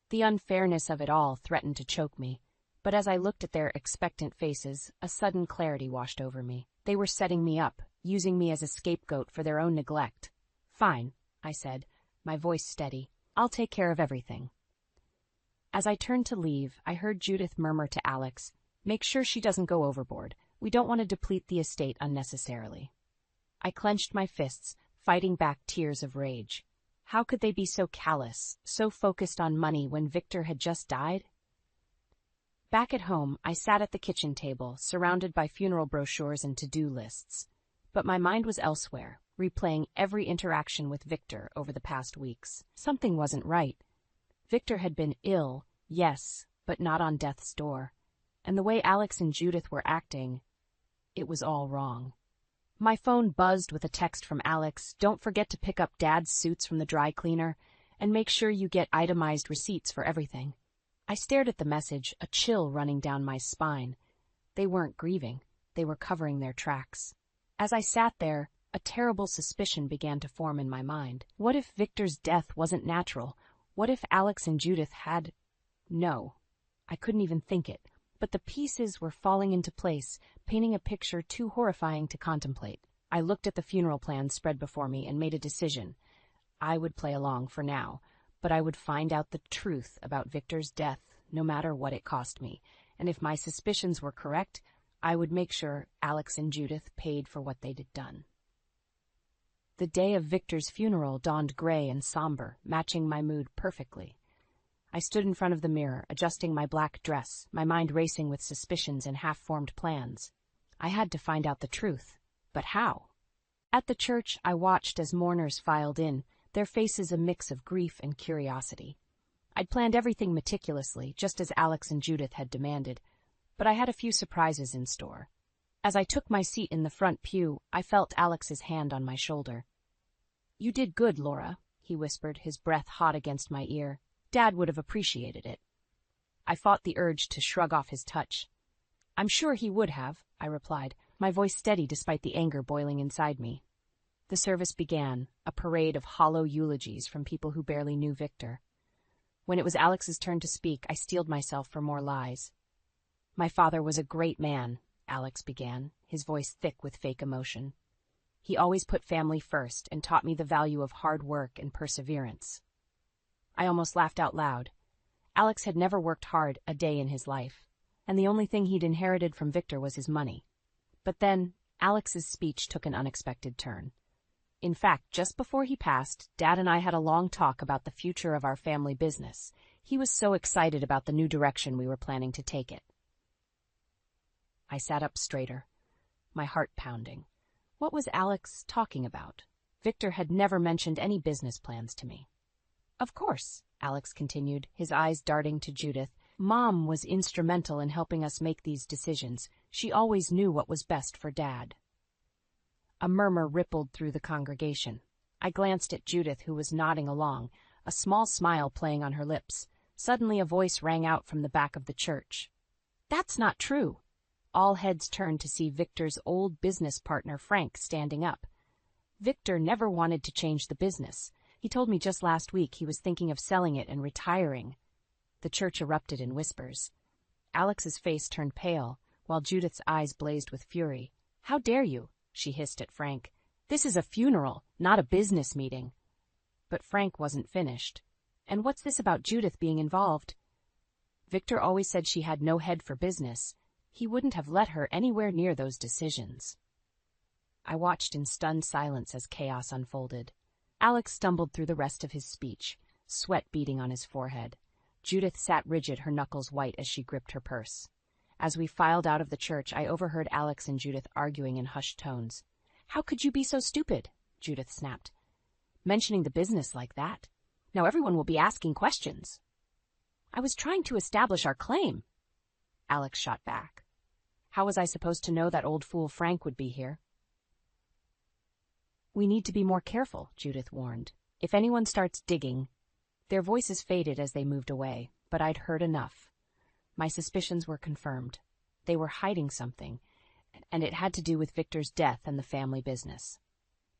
The unfairness of it all threatened to choke me, but as I looked at their expectant faces, a sudden clarity washed over me. They were setting me up, using me as a scapegoat for their own neglect. Fine, I said, my voice steady. I'll take care of everything. As I turned to leave, I heard Judith murmur to Alex, "Make sure she doesn't go overboard. We don't want to deplete the estate unnecessarily." I clenched my fists, fighting back tears of rage. How could they be so callous, so focused on money when Victor had just died? Back at home, I sat at the kitchen table, surrounded by funeral brochures and to-do lists. But my mind was elsewhere, replaying every interaction with Victor over the past weeks. Something wasn't right. Victor had been ill, yes, but not on death's door. And the way Alex and Judith were acting, it was all wrong. My phone buzzed with a text from Alex. "Don't forget to pick up Dad's suits from the dry cleaner, and make sure you get itemized receipts for everything." I stared at the message, a chill running down my spine. They weren't grieving. They were covering their tracks. As I sat there, a terrible suspicion began to form in my mind. What if Victor's death wasn't natural? What if Alex and Judith had... No, I couldn't even think it. But the pieces were falling into place, painting a picture too horrifying to contemplate. I looked at the funeral plans spread before me and made a decision. I would play along for now, but I would find out the truth about Victor's death, no matter what it cost me. And if my suspicions were correct, I would make sure Alex and Judith paid for what they'd done. The day of Victor's funeral dawned gray and somber, matching my mood perfectly. I stood in front of the mirror, adjusting my black dress, my mind racing with suspicions and half-formed plans. I had to find out the truth. But how? At the church, I watched as mourners filed in, their faces a mix of grief and curiosity. I'd planned everything meticulously, just as Alex and Judith had demanded, but I had a few surprises in store. As I took my seat in the front pew, I felt Alex's hand on my shoulder. "You did good, Laura," he whispered, his breath hot against my ear. "Dad would have appreciated it." I fought the urge to shrug off his touch. "I'm sure he would have," I replied, my voice steady despite the anger boiling inside me. The service began, a parade of hollow eulogies from people who barely knew Victor. When it was Alex's turn to speak, I steeled myself for more lies. "My father was a great man," Alex began, his voice thick with fake emotion. "He always put family first and taught me the value of hard work and perseverance." I almost laughed out loud. Alex had never worked hard a day in his life, and the only thing he'd inherited from Victor was his money. But then, Alex's speech took an unexpected turn. In fact, just before he passed, Dad and I had a long talk about the future of our family business. He was so excited about the new direction we were planning to take it. I sat up straighter, my heart pounding. What was Alex talking about? Victor had never mentioned any business plans to me. "Of course," Alex continued, his eyes darting to Judith. "Mom was instrumental in helping us make these decisions. She always knew what was best for Dad." A murmur rippled through the congregation. I glanced at Judith, who was nodding along, a small smile playing on her lips. Suddenly a voice rang out from the back of the church. "That's not true." All heads turned to see Victor's old business partner, Frank, standing up. Victor never wanted to change the business. He told me just last week he was thinking of selling it and retiring. The church erupted in whispers. Alex's face turned pale, while Judith's eyes blazed with fury. "How dare you?" she hissed at Frank. "This is a funeral, not a business meeting." But Frank wasn't finished. "And what's this about Judith being involved?" Victor always said she had no head for business. He wouldn't have let her anywhere near those decisions. I watched in stunned silence as chaos unfolded. Alex stumbled through the rest of his speech, sweat beading on his forehead. Judith sat rigid, her knuckles white as she gripped her purse. As we filed out of the church, I overheard Alex and Judith arguing in hushed tones. "How could you be so stupid?" Judith snapped. "Mentioning the business like that. Now everyone will be asking questions." "I was trying to establish our claim," Alex shot back. "How was I supposed to know that old fool Frank would be here?" "We need to be more careful," Judith warned. If anyone starts digging, their voices faded as they moved away, but I'd heard enough. My suspicions were confirmed. They were hiding something, and it had to do with Victor's death and the family business.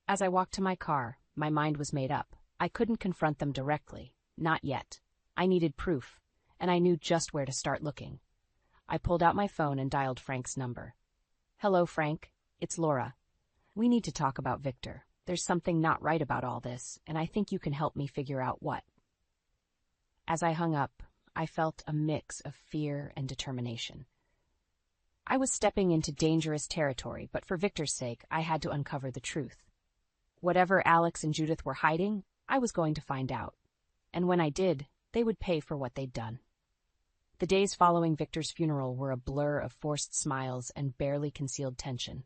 As I walked to my car, my mind was made up. I couldn't confront them directly. Not yet. I needed proof, and I knew just where to start looking. I pulled out my phone and dialed Frank's number. "Hello, Frank. It's Laura. We need to talk about Victor. There's something not right about all this, and I think you can help me figure out what." As I hung up, I felt a mix of fear and determination. I was stepping into dangerous territory, but for Victor's sake, I had to uncover the truth. Whatever Alex and Judith were hiding, I was going to find out. And when I did, they would pay for what they'd done. The days following Victor's funeral were a blur of forced smiles and barely concealed tension.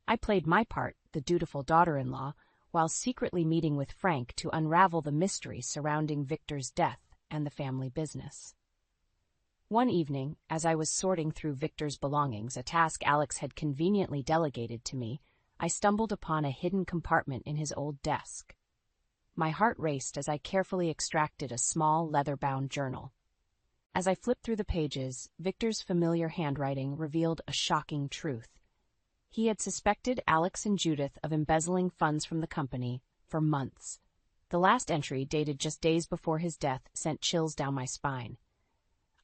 I played my part, the dutiful daughter-in-law, while secretly meeting with Frank to unravel the mystery surrounding Victor's death and the family business. One evening, as I was sorting through Victor's belongings, a task Alex had conveniently delegated to me, I stumbled upon a hidden compartment in his old desk. My heart raced as I carefully extracted a small leather-bound journal. As I flipped through the pages, Victor's familiar handwriting revealed a shocking truth. He had suspected Alex and Judith of embezzling funds from the company for months. The last entry, dated just days before his death, sent chills down my spine.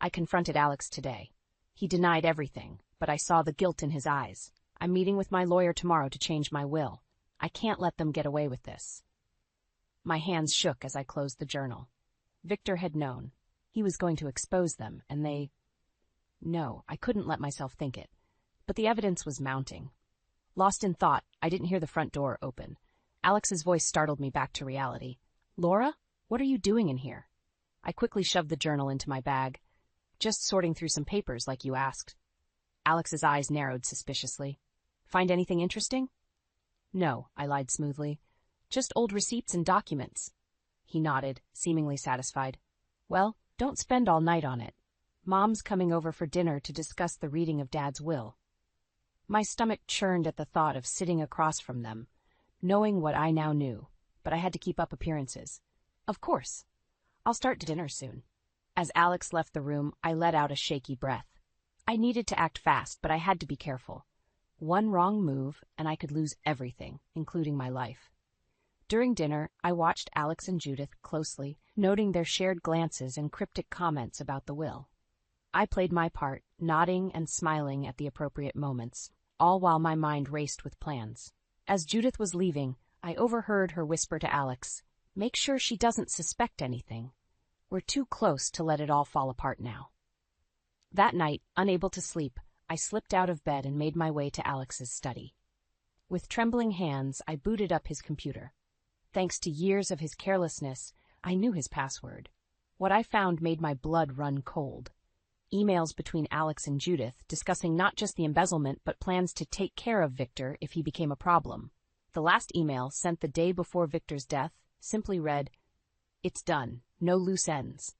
I confronted Alex today. He denied everything, but I saw the guilt in his eyes. "I'm meeting with my lawyer tomorrow to change my will. I can't let them get away with this." My hands shook as I closed the journal. Victor had known. He was going to expose them, and they... No, I couldn't let myself think it. But the evidence was mounting. Lost in thought, I didn't hear the front door open. Alex's voice startled me back to reality. "Laura, what are you doing in here?" I quickly shoved the journal into my bag. "Just sorting through some papers like you asked." Alex's eyes narrowed suspiciously. "Find anything interesting?" "No," I lied smoothly. "Just old receipts and documents." He nodded, seemingly satisfied. "Well, don't spend all night on it. Mom's coming over for dinner to discuss the reading of Dad's will." My stomach churned at the thought of sitting across from them, knowing what I now knew, but I had to keep up appearances. "Of course. I'll start dinner soon." As Alex left the room, I let out a shaky breath. I needed to act fast, but I had to be careful. One wrong move, and I could lose everything, including my life. During dinner, I watched Alex and Judith closely, noting their shared glances and cryptic comments about the will. I played my part, nodding and smiling at the appropriate moments, all while my mind raced with plans. As Judith was leaving, I overheard her whisper to Alex, "Make sure she doesn't suspect anything. We're too close to let it all fall apart now." That night, unable to sleep, I slipped out of bed and made my way to Alex's study. With trembling hands, I booted up his computer. Thanks to years of his carelessness, I knew his password. What I found made my blood run cold. Emails between Alex and Judith discussing not just the embezzlement but plans to take care of Victor if he became a problem. The last email, sent the day before Victor's death, simply read, "It's done. No loose ends."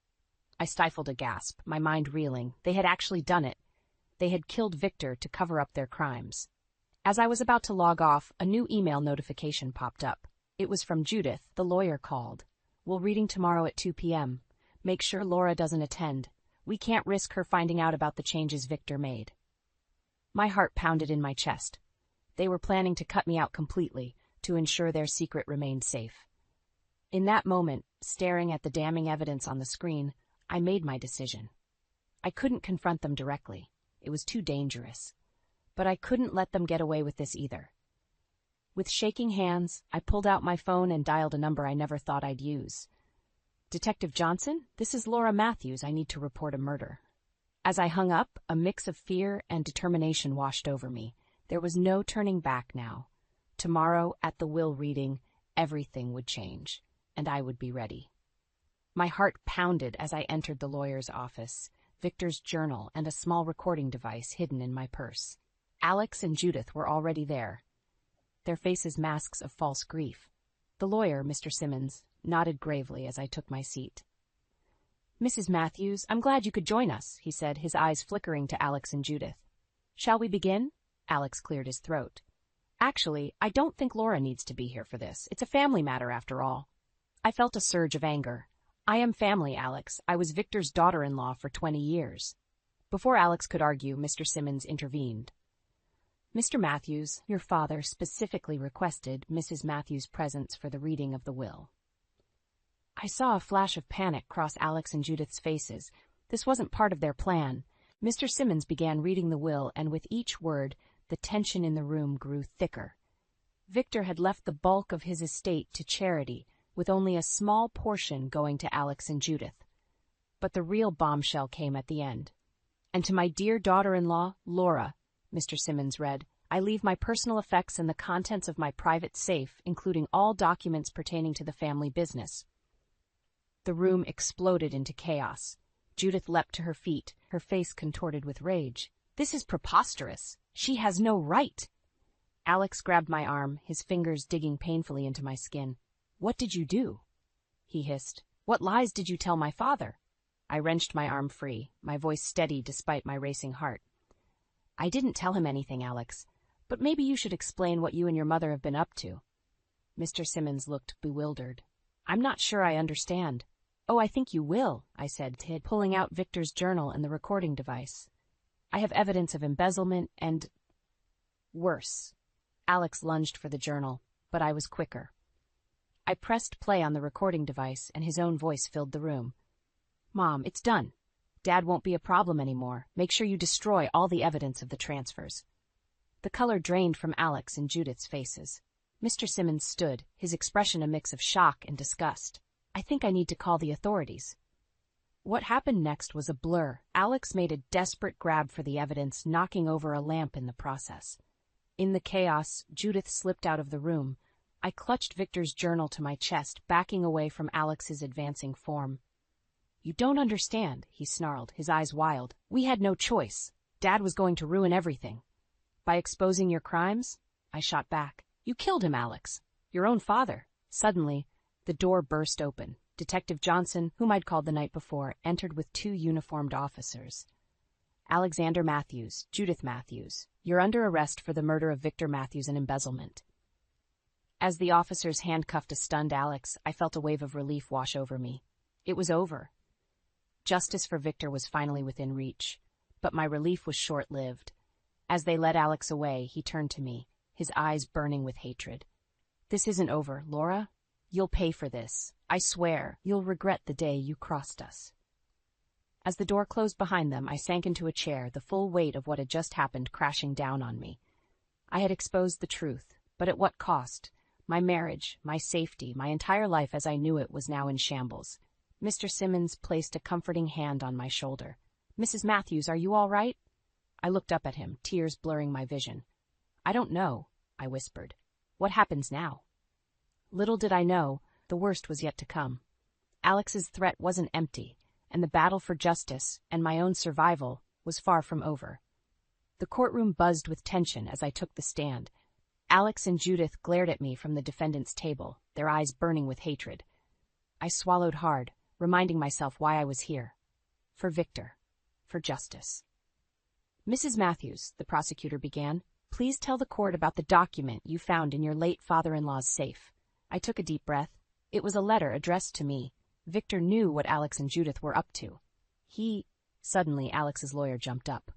I stifled a gasp, my mind reeling. They had actually done it. They had killed Victor to cover up their crimes. As I was about to log off, a new email notification popped up. It was from Judith. The lawyer called. "We'll reading tomorrow at 2 p.m. Make sure Laura doesn't attend. We can't risk her finding out about the changes Victor made." My heart pounded in my chest. They were planning to cut me out completely to ensure their secret remained safe. In that moment, staring at the damning evidence on the screen, I made my decision. I couldn't confront them directly. It was too dangerous. But I couldn't let them get away with this either. With shaking hands, I pulled out my phone and dialed a number I never thought I'd use. "Detective Johnson, this is Laura Matthews. I need to report a murder." As I hung up, a mix of fear and determination washed over me. There was no turning back now. Tomorrow, at the will reading, everything would change, and I would be ready. My heart pounded as I entered the lawyer's office, Victor's journal and a small recording device hidden in my purse. Alex and Judith were already there, their faces masks of false grief. The lawyer, Mr. Simmons, nodded gravely as I took my seat. "Mrs. Matthews, I'm glad you could join us," he said, his eyes flickering to Alex and Judith. "Shall we begin?" Alex cleared his throat. "Actually, I don't think Laura needs to be here for this. It's a family matter after all." I felt a surge of anger. I am family, Alex. I was Victor's daughter-in-law for 20 years. Before Alex could argue, Mr. Simmons intervened. Mr. Matthews, your father specifically requested Mrs. Matthews' presence for the reading of the will. I saw a flash of panic cross Alex and Judith's faces. This wasn't part of their plan. Mr. Simmons began reading the will, and with each word, the tension in the room grew thicker. Victor had left the bulk of his estate to charity, with only a small portion going to Alex and Judith. But the real bombshell came at the end. And to my dear daughter-in-law, Laura, Mr. Simmons read, I leave my personal effects and the contents of my private safe, including all documents pertaining to the family business. The room exploded into chaos. Judith leapt to her feet, her face contorted with rage. This is preposterous. She has no right. Alex grabbed my arm, his fingers digging painfully into my skin. What did you do? He hissed. What lies did you tell my father? I wrenched my arm free, my voice steady despite my racing heart. I didn't tell him anything, Alex, but maybe you should explain what you and your mother have been up to. Mr. Simmons looked bewildered. I'm not sure I understand. Oh, I think you will, I said, pulling out Victor's journal and the recording device. I have evidence of embezzlement and... worse. Alex lunged for the journal, but I was quicker. I pressed play on the recording device, and his own voice filled the room. Mom, it's done. Dad won't be a problem anymore. Make sure you destroy all the evidence of the transfers. The color drained from Alex and Judith's faces. Mr. Simmons stood, his expression a mix of shock and disgust. I think I need to call the authorities. What happened next was a blur. Alex made a desperate grab for the evidence, knocking over a lamp in the process. In the chaos, Judith slipped out of the room. I clutched Victor's journal to my chest, backing away from Alex's advancing form. You don't understand, he snarled, his eyes wild. We had no choice. Dad was going to ruin everything. By exposing your crimes? I shot back. You killed him, Alex. Your own father. Suddenly, the door burst open. Detective Johnson, whom I'd called the night before, entered with 2 uniformed officers. Alexander Matthews, Judith Matthews, you're under arrest for the murder of Victor Matthews and embezzlement. As the officers handcuffed a stunned Alex, I felt a wave of relief wash over me. It was over. Justice for Victor was finally within reach, but my relief was short-lived. As they led Alex away, he turned to me, his eyes burning with hatred. This isn't over, Laura. You'll pay for this. I swear, you'll regret the day you crossed us. As the door closed behind them, I sank into a chair, the full weight of what had just happened crashing down on me. I had exposed the truth, but at what cost? My marriage, my safety, my entire life as I knew it was now in shambles. Mr. Simmons placed a comforting hand on my shoulder. Mrs. Matthews, are you all right? I looked up at him, tears blurring my vision. I don't know, I whispered. What happens now? Little did I know, the worst was yet to come. Alex's threat wasn't empty, and the battle for justice and my own survival was far from over. The courtroom buzzed with tension as I took the stand. Alex and Judith glared at me from the defendant's table, their eyes burning with hatred. I swallowed hard, reminding myself why I was here. For Victor. For justice. Mrs. Matthews, the prosecutor began, please tell the court about the document you found in your late father-in-law's safe. I took a deep breath. It was a letter addressed to me. Victor knew what Alex and Judith were up to. Suddenly, Alex's lawyer jumped up.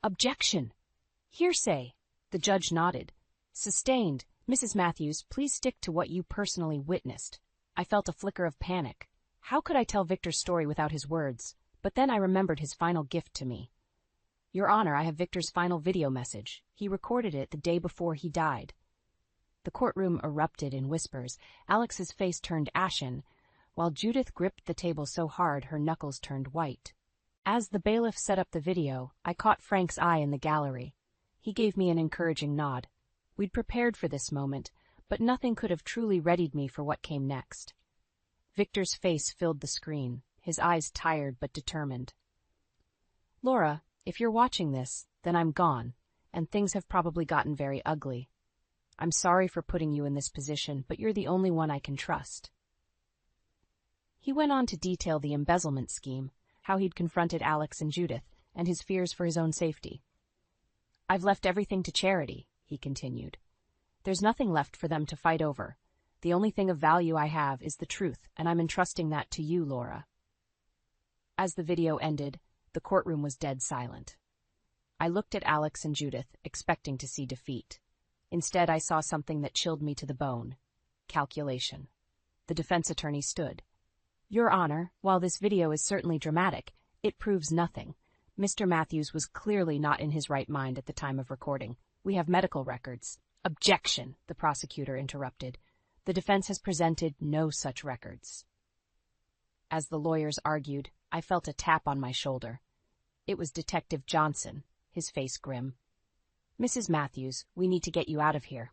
Objection! Hearsay! The judge nodded. Sustained. Mrs. Matthews, please stick to what you personally witnessed. I felt a flicker of panic. How could I tell Victor's story without his words? But then I remembered his final gift to me. Your Honor, I have Victor's final video message. He recorded it the day before he died. The courtroom erupted in whispers. Alex's face turned ashen, while Judith gripped the table so hard her knuckles turned white. As the bailiff set up the video, I caught Frank's eye in the gallery. He gave me an encouraging nod. We'd prepared for this moment, but nothing could have truly readied me for what came next. Victor's face filled the screen, his eyes tired but determined. Laura, if you're watching this, then I'm gone, and things have probably gotten very ugly. I'm sorry for putting you in this position, but you're the only one I can trust. He went on to detail the embezzlement scheme, how he'd confronted Alex and Judith, and his fears for his own safety. I've left everything to charity, he continued. There's nothing left for them to fight over. The only thing of value I have is the truth, and I'm entrusting that to you, Laura." As the video ended, the courtroom was dead silent. I looked at Alex and Judith, expecting to see defeat. Instead, I saw something that chilled me to the bone. Calculation. The defense attorney stood. "Your Honor, while this video is certainly dramatic, it proves nothing. Mr. Matthews was clearly not in his right mind at the time of recording. We have medical records." "Objection," the prosecutor interrupted. "The defense has presented no such records." As the lawyers argued, I felt a tap on my shoulder. It was Detective Johnson, his face grim. "Mrs. Matthews, we need to get you out of here."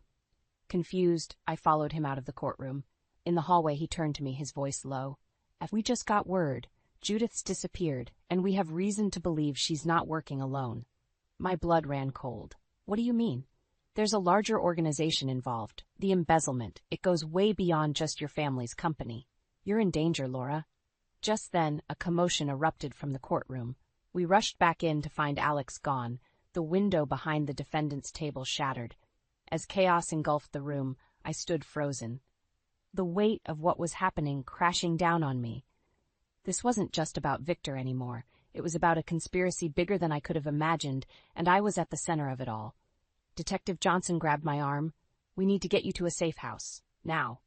Confused, I followed him out of the courtroom. In the hallway, he turned to me, his voice low. "We just got word. Judith's disappeared, and we have reason to believe she's not working alone." My blood ran cold. "What do you mean?" "There's a larger organization involved. The embezzlement. It goes way beyond just your family's company. You're in danger, Laura." Just then, a commotion erupted from the courtroom. We rushed back in to find Alex gone. The window behind the defendant's table shattered. As chaos engulfed the room, I stood frozen. The weight of what was happening crashing down on me. This wasn't just about Victor anymore. It was about a conspiracy bigger than I could have imagined, and I was at the center of it all. Detective Johnson grabbed my arm. "We need to get you to a safe house. Now."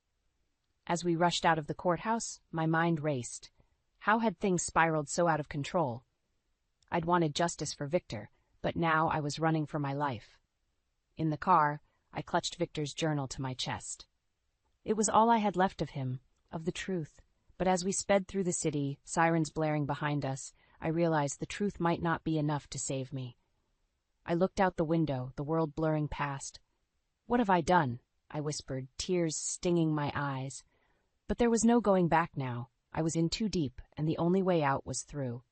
As we rushed out of the courthouse, my mind raced. How had things spiraled so out of control? I'd wanted justice for Victor, but now I was running for my life. In the car, I clutched Victor's journal to my chest. It was all I had left of him, of the truth. But as we sped through the city, sirens blaring behind us, I realized the truth might not be enough to save me. I looked out the window, the world blurring past. "What have I done?" I whispered, tears stinging my eyes. But there was no going back now. I was in too deep, and the only way out was through.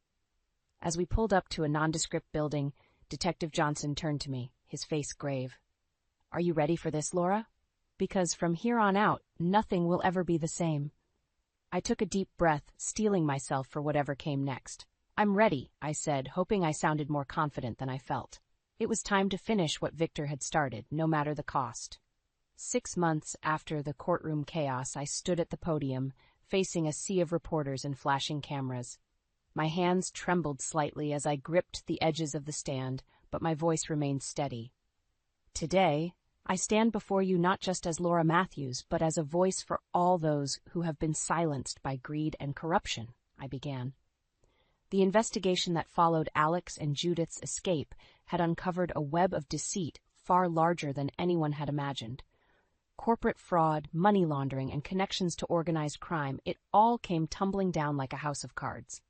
As we pulled up to a nondescript building, Detective Johnson turned to me, his face grave. "Are you ready for this, Laura? Because from here on out, nothing will ever be the same." I took a deep breath, steeling myself for whatever came next. "I'm ready," I said, hoping I sounded more confident than I felt. It was time to finish what Victor had started, no matter the cost. 6 months after the courtroom chaos, I stood at the podium, facing a sea of reporters and flashing cameras. My hands trembled slightly as I gripped the edges of the stand, but my voice remained steady. "Today, I stand before you not just as Laura Matthews, but as a voice for all those who have been silenced by greed and corruption," I began. The investigation that followed Alex and Judith's escape had uncovered a web of deceit far larger than anyone had imagined. Corporate fraud, money laundering, and connections to organized crime, it all came tumbling down like a house of cards.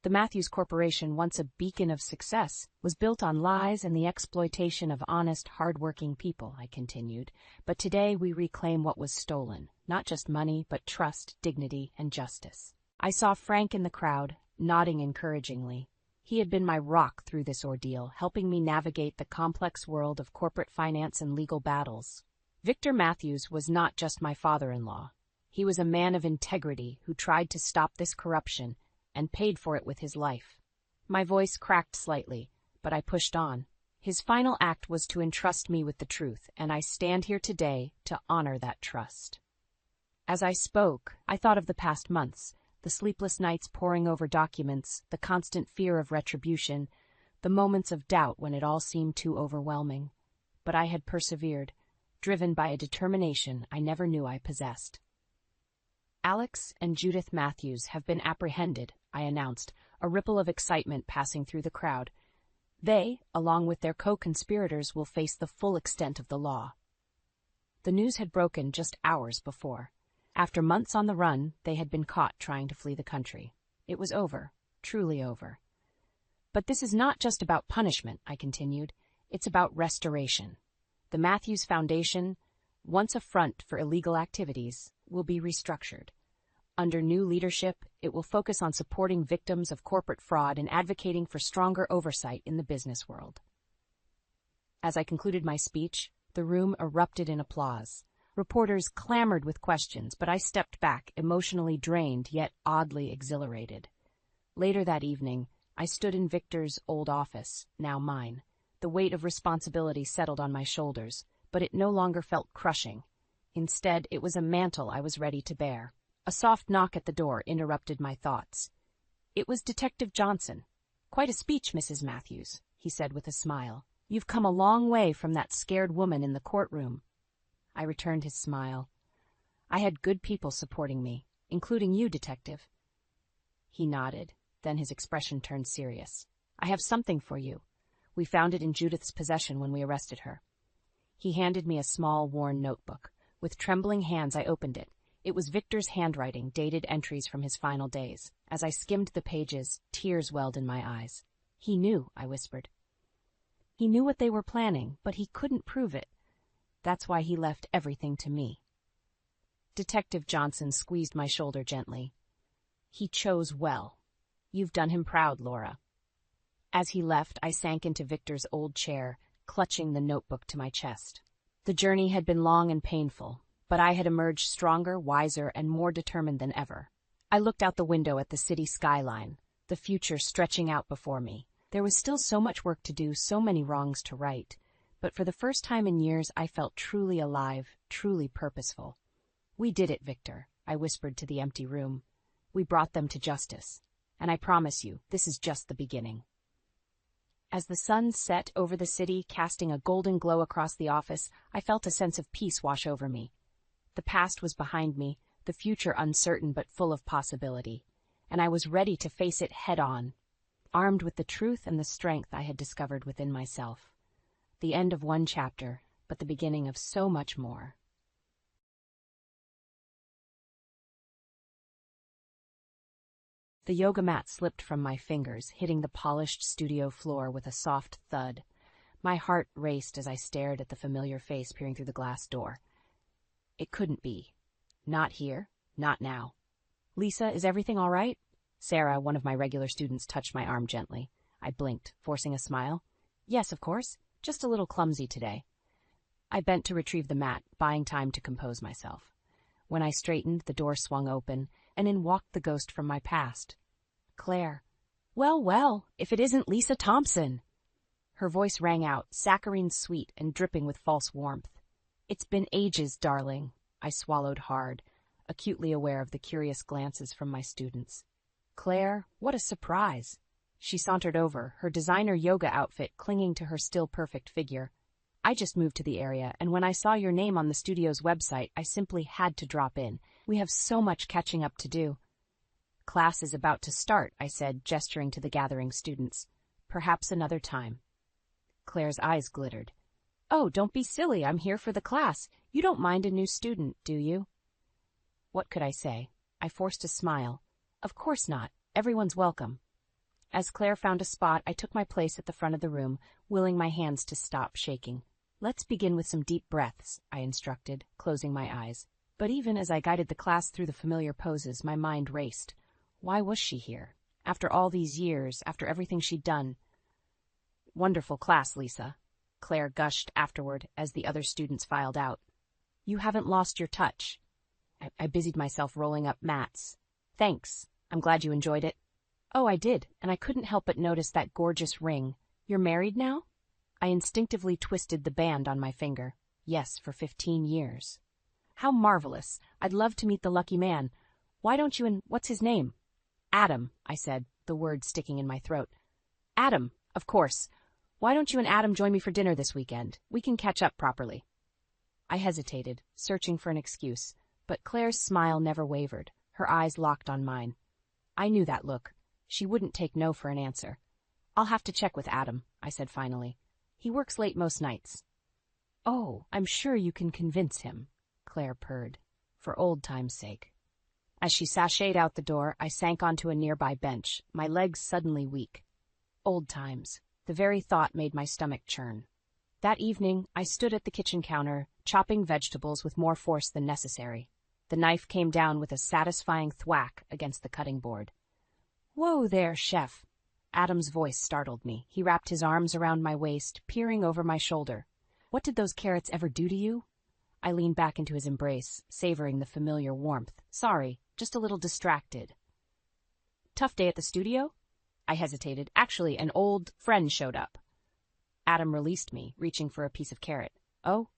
The Matthews Corporation, once a beacon of success, was built on lies and the exploitation of honest, hard-working people, I continued. But today we reclaim what was stolen, not just money, but trust, dignity, and justice. I saw Frank in the crowd, nodding encouragingly. He had been my rock through this ordeal, helping me navigate the complex world of corporate finance and legal battles. Victor Matthews was not just my father-in-law. He was a man of integrity who tried to stop this corruption and paid for it with his life. My voice cracked slightly, but I pushed on. His final act was to entrust me with the truth, and I stand here today to honor that trust. As I spoke, I thought of the past months, the sleepless nights poring over documents, the constant fear of retribution, the moments of doubt when it all seemed too overwhelming. But I had persevered, driven by a determination I never knew I possessed. "Alex and Judith Matthews have been apprehended," I announced, a ripple of excitement passing through the crowd. "They, along with their co-conspirators, will face the full extent of the law." The news had broken just hours before. After months on the run, they had been caught trying to flee the country. It was over, truly over. "But this is not just about punishment," I continued. "It's about restoration. The Matthews Foundation, once a front for illegal activities, will be restructured. Under new leadership, it will focus on supporting victims of corporate fraud and advocating for stronger oversight in the business world." As I concluded my speech, the room erupted in applause. Reporters clamored with questions, but I stepped back, emotionally drained yet oddly exhilarated. Later that evening, I stood in Victor's old office, now mine. The weight of responsibility settled on my shoulders, but it no longer felt crushing. Instead, it was a mantle I was ready to bear. A soft knock at the door interrupted my thoughts. It was Detective Johnson. "Quite a speech, Mrs. Matthews," he said with a smile. "You've come a long way from that scared woman in the courtroom." I returned his smile. "I had good people supporting me, including you, Detective." He nodded, then his expression turned serious. "I have something for you. We found it in Judith's possession when we arrested her." He handed me a small, worn notebook. With trembling hands, I opened it. It was Victor's handwriting, dated entries from his final days. As I skimmed the pages, tears welled in my eyes. "He knew," I whispered. "He knew what they were planning, but he couldn't prove it. That's why he left everything to me." Detective Johnson squeezed my shoulder gently. "He chose well. You've done him proud, Laura." As he left, I sank into Victor's old chair, clutching the notebook to my chest. The journey had been long and painful, but I had emerged stronger, wiser, and more determined than ever. I looked out the window at the city skyline, the future stretching out before me. There was still so much work to do, so many wrongs to right, but for the first time in years I felt truly alive, truly purposeful. "We did it, Victor," I whispered to the empty room. "We brought them to justice, and I promise you, this is just the beginning." As the sun set over the city, casting a golden glow across the office, I felt a sense of peace wash over me. The past was behind me, the future uncertain but full of possibility, and I was ready to face it head-on, armed with the truth and the strength I had discovered within myself. The end of one chapter, but the beginning of so much more. The yoga mat slipped from my fingers, hitting the polished studio floor with a soft thud. My heart raced as I stared at the familiar face peering through the glass door. It couldn't be. Not here. Not now. "Lisa, is everything all right?" Sarah, one of my regular students, touched my arm gently. I blinked, forcing a smile. "Yes, of course. Just a little clumsy today." I bent to retrieve the mat, buying time to compose myself. When I straightened, the door swung open, and in walked the ghost from my past. Claire. "Well, well, if it isn't Lisa Thompson!" Her voice rang out, saccharine sweet and dripping with false warmth. "It's been ages, darling." I swallowed hard, acutely aware of the curious glances from my students. "Claire, what a surprise." She sauntered over, her designer yoga outfit clinging to her still perfect figure. "I just moved to the area, and when I saw your name on the studio's website, I simply had to drop in. We have so much catching up to do." "Class is about to start," I said, gesturing to the gathering students. "Perhaps another time." Claire's eyes glittered. "Oh, don't be silly. I'm here for the class. You don't mind a new student, do you?" What could I say? I forced a smile. "Of course not. Everyone's welcome." As Claire found a spot, I took my place at the front of the room, willing my hands to stop shaking. "Let's begin with some deep breaths," I instructed, closing my eyes. But even as I guided the class through the familiar poses, my mind raced. Why was she here? After all these years, after everything she'd done. "Wonderful class, Lisa," Claire gushed afterward as the other students filed out. "You haven't lost your touch." I busied myself rolling up mats. "Thanks. I'm glad you enjoyed it." "Oh, I did, and I couldn't help but notice that gorgeous ring. You're married now?" I instinctively twisted the band on my finger. "Yes, for 15 years." "How marvelous. I'd love to meet the lucky man. Why don't you and what's his name?" "Adam," I said, the word sticking in my throat. "Adam, of course. Why don't you and Adam join me for dinner this weekend? We can catch up properly." I hesitated, searching for an excuse, but Claire's smile never wavered, her eyes locked on mine. I knew that look. She wouldn't take no for an answer. "I'll have to check with Adam," I said finally. "He works late most nights." "Oh, I'm sure you can convince him," Claire purred, "for old time's sake." As she sashayed out the door, I sank onto a nearby bench, my legs suddenly weak. Old times. The very thought made my stomach churn. That evening, I stood at the kitchen counter, chopping vegetables with more force than necessary. The knife came down with a satisfying thwack against the cutting board. "Whoa there, chef." Adam's voice startled me. He wrapped his arms around my waist, peering over my shoulder. "What did those carrots ever do to you?" I leaned back into his embrace, savoring the familiar warmth. "Sorry, just a little distracted." "Tough day at the studio?" I hesitated. "Actually, an old friend showed up." Adam released me, reaching for a piece of carrot. "Oh,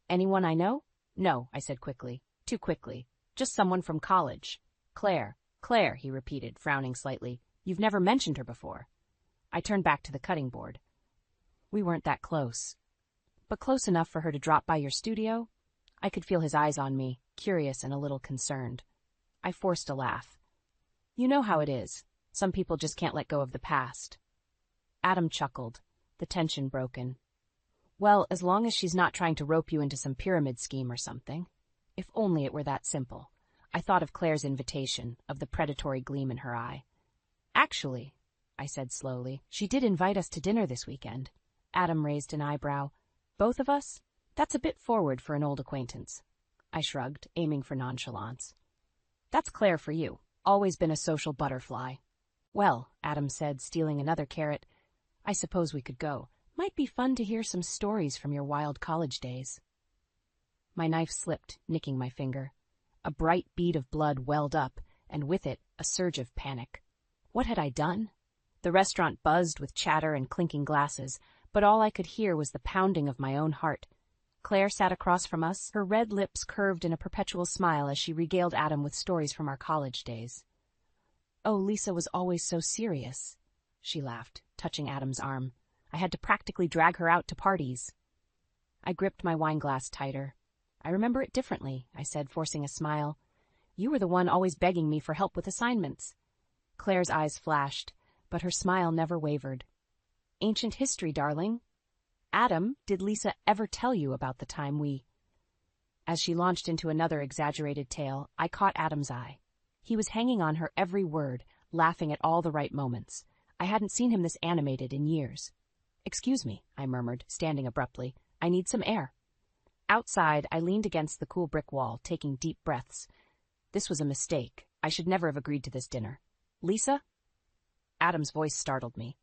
anyone I know?" No, I said quickly. Too quickly. Just someone from college. Claire, he repeated, frowning slightly. You've never mentioned her before. I turned back to the cutting board. We weren't that close. But close enough for her to drop by your studio? I could feel his eyes on me, curious and a little concerned. I forced a laugh. You know how it is. Some people just can't let go of the past. Adam chuckled, the tension broken. Well, as long as she's not trying to rope you into some pyramid scheme or something. If only it were that simple. I thought of Claire's invitation, of the predatory gleam in her eye. Actually, I said slowly, she did invite us to dinner this weekend. Adam raised an eyebrow. Both of us? That's a bit forward for an old acquaintance. I shrugged, aiming for nonchalance. That's Claire for you. Always been a social butterfly. Well, Adam said, stealing another carrot, I suppose we could go. Might be fun to hear some stories from your wild college days. My knife slipped, nicking my finger. A bright bead of blood welled up, and with it, a surge of panic. What had I done? The restaurant buzzed with chatter and clinking glasses, but all I could hear was the pounding of my own heart. Claire sat across from us, her red lips curved in a perpetual smile as she regaled Adam with stories from our college days. Oh, Lisa was always so serious, she laughed, touching Adam's arm. I had to practically drag her out to parties. I gripped my wineglass tighter. I remember it differently, I said, forcing a smile. You were the one always begging me for help with assignments. Claire's eyes flashed, but her smile never wavered. Ancient history, darling. Adam, did Lisa ever tell you about the time we... As she launched into another exaggerated tale, I caught Adam's eye. He was hanging on her every word, laughing at all the right moments. I hadn't seen him this animated in years. Excuse me, I murmured, standing abruptly. I need some air. Outside, I leaned against the cool brick wall, taking deep breaths. This was a mistake. I should never have agreed to this dinner. Lisa? Adam's voice startled me.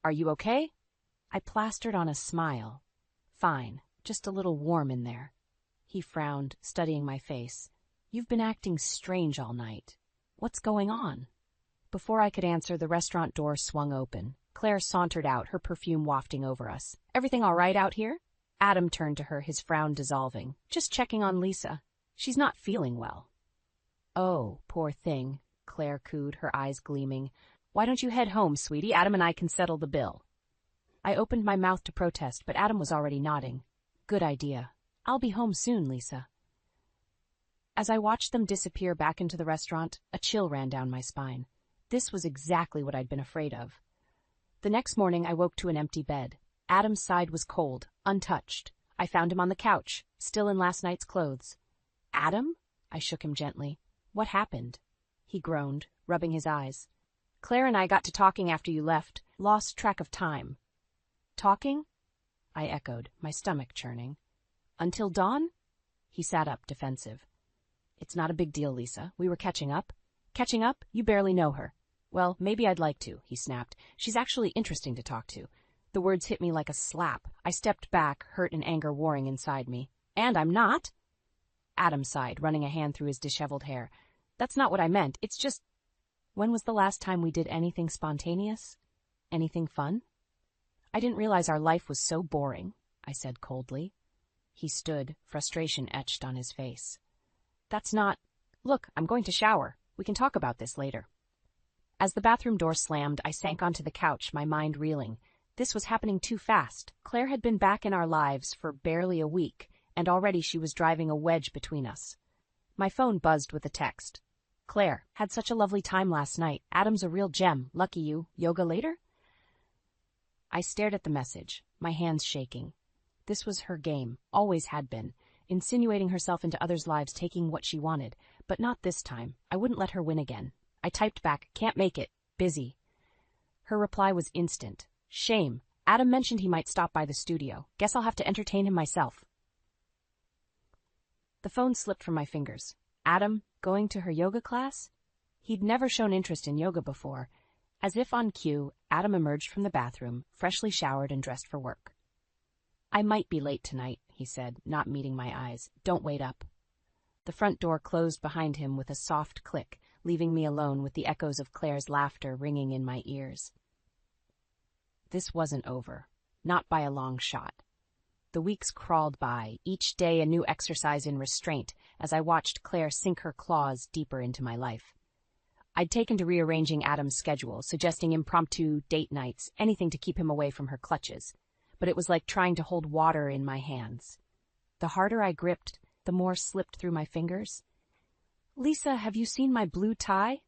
Are you okay? I plastered on a smile. Fine, just a little warm in there. He frowned, studying my face. You've been acting strange all night. What's going on? Before I could answer, the restaurant door swung open. Claire sauntered out, her perfume wafting over us. Everything all right out here? Adam turned to her, his frown dissolving. Just checking on Lisa. She's not feeling well. Oh, poor thing, Claire cooed, her eyes gleaming. Why don't you head home, sweetie? Adam and I can settle the bill. I opened my mouth to protest, but Adam was already nodding. Good idea. I'll be home soon, Lisa. As I watched them disappear back into the restaurant, a chill ran down my spine. This was exactly what I'd been afraid of. The next morning, I woke to an empty bed. Adam's side was cold, untouched. I found him on the couch, still in last night's clothes. Adam? I shook him gently. What happened? He groaned, rubbing his eyes. Claire and I got to talking after you left. Lost track of time. Talking? I echoed, my stomach churning. Until dawn? He sat up, defensive. It's not a big deal, Lisa. We were catching up. Catching up? You barely know her. Well, maybe I'd like to, he snapped. She's actually interesting to talk to. The words hit me like a slap. I stepped back, hurt and anger warring inside me. And I'm not? Adam sighed, running a hand through his disheveled hair. That's not what I meant. It's just... When was the last time we did anything spontaneous? Anything fun? I didn't realize our life was so boring, I said coldly. He stood, frustration etched on his face. That's not... Look, I'm going to shower. We can talk about this later. As the bathroom door slammed, I sank onto the couch, my mind reeling. This was happening too fast. Claire had been back in our lives for barely a week, and already she was driving a wedge between us. My phone buzzed with a text. Claire, had such a lovely time last night. Adam's a real gem. Lucky you. Yoga later? I stared at the message, my hands shaking. This was her game, always had been, insinuating herself into others' lives, taking what she wanted. But not this time. I wouldn't let her win again. I typed back, can't make it. Busy. Her reply was instant. Shame. Adam mentioned he might stop by the studio. Guess I'll have to entertain him myself. The phone slipped from my fingers. Adam, going to her yoga class? He'd never shown interest in yoga before. As if on cue, Adam emerged from the bathroom, freshly showered and dressed for work. I might be late tonight, he said, not meeting my eyes. Don't wait up. The front door closed behind him with a soft click, leaving me alone with the echoes of Claire's laughter ringing in my ears. This wasn't over. Not by a long shot. The weeks crawled by, each day a new exercise in restraint, as I watched Claire sink her claws deeper into my life. I'd taken to rearranging Adam's schedule, suggesting impromptu date nights, anything to keep him away from her clutches. But it was like trying to hold water in my hands. The harder I gripped, the more slipped through my fingers. "Lisa, have you seen my blue tie?"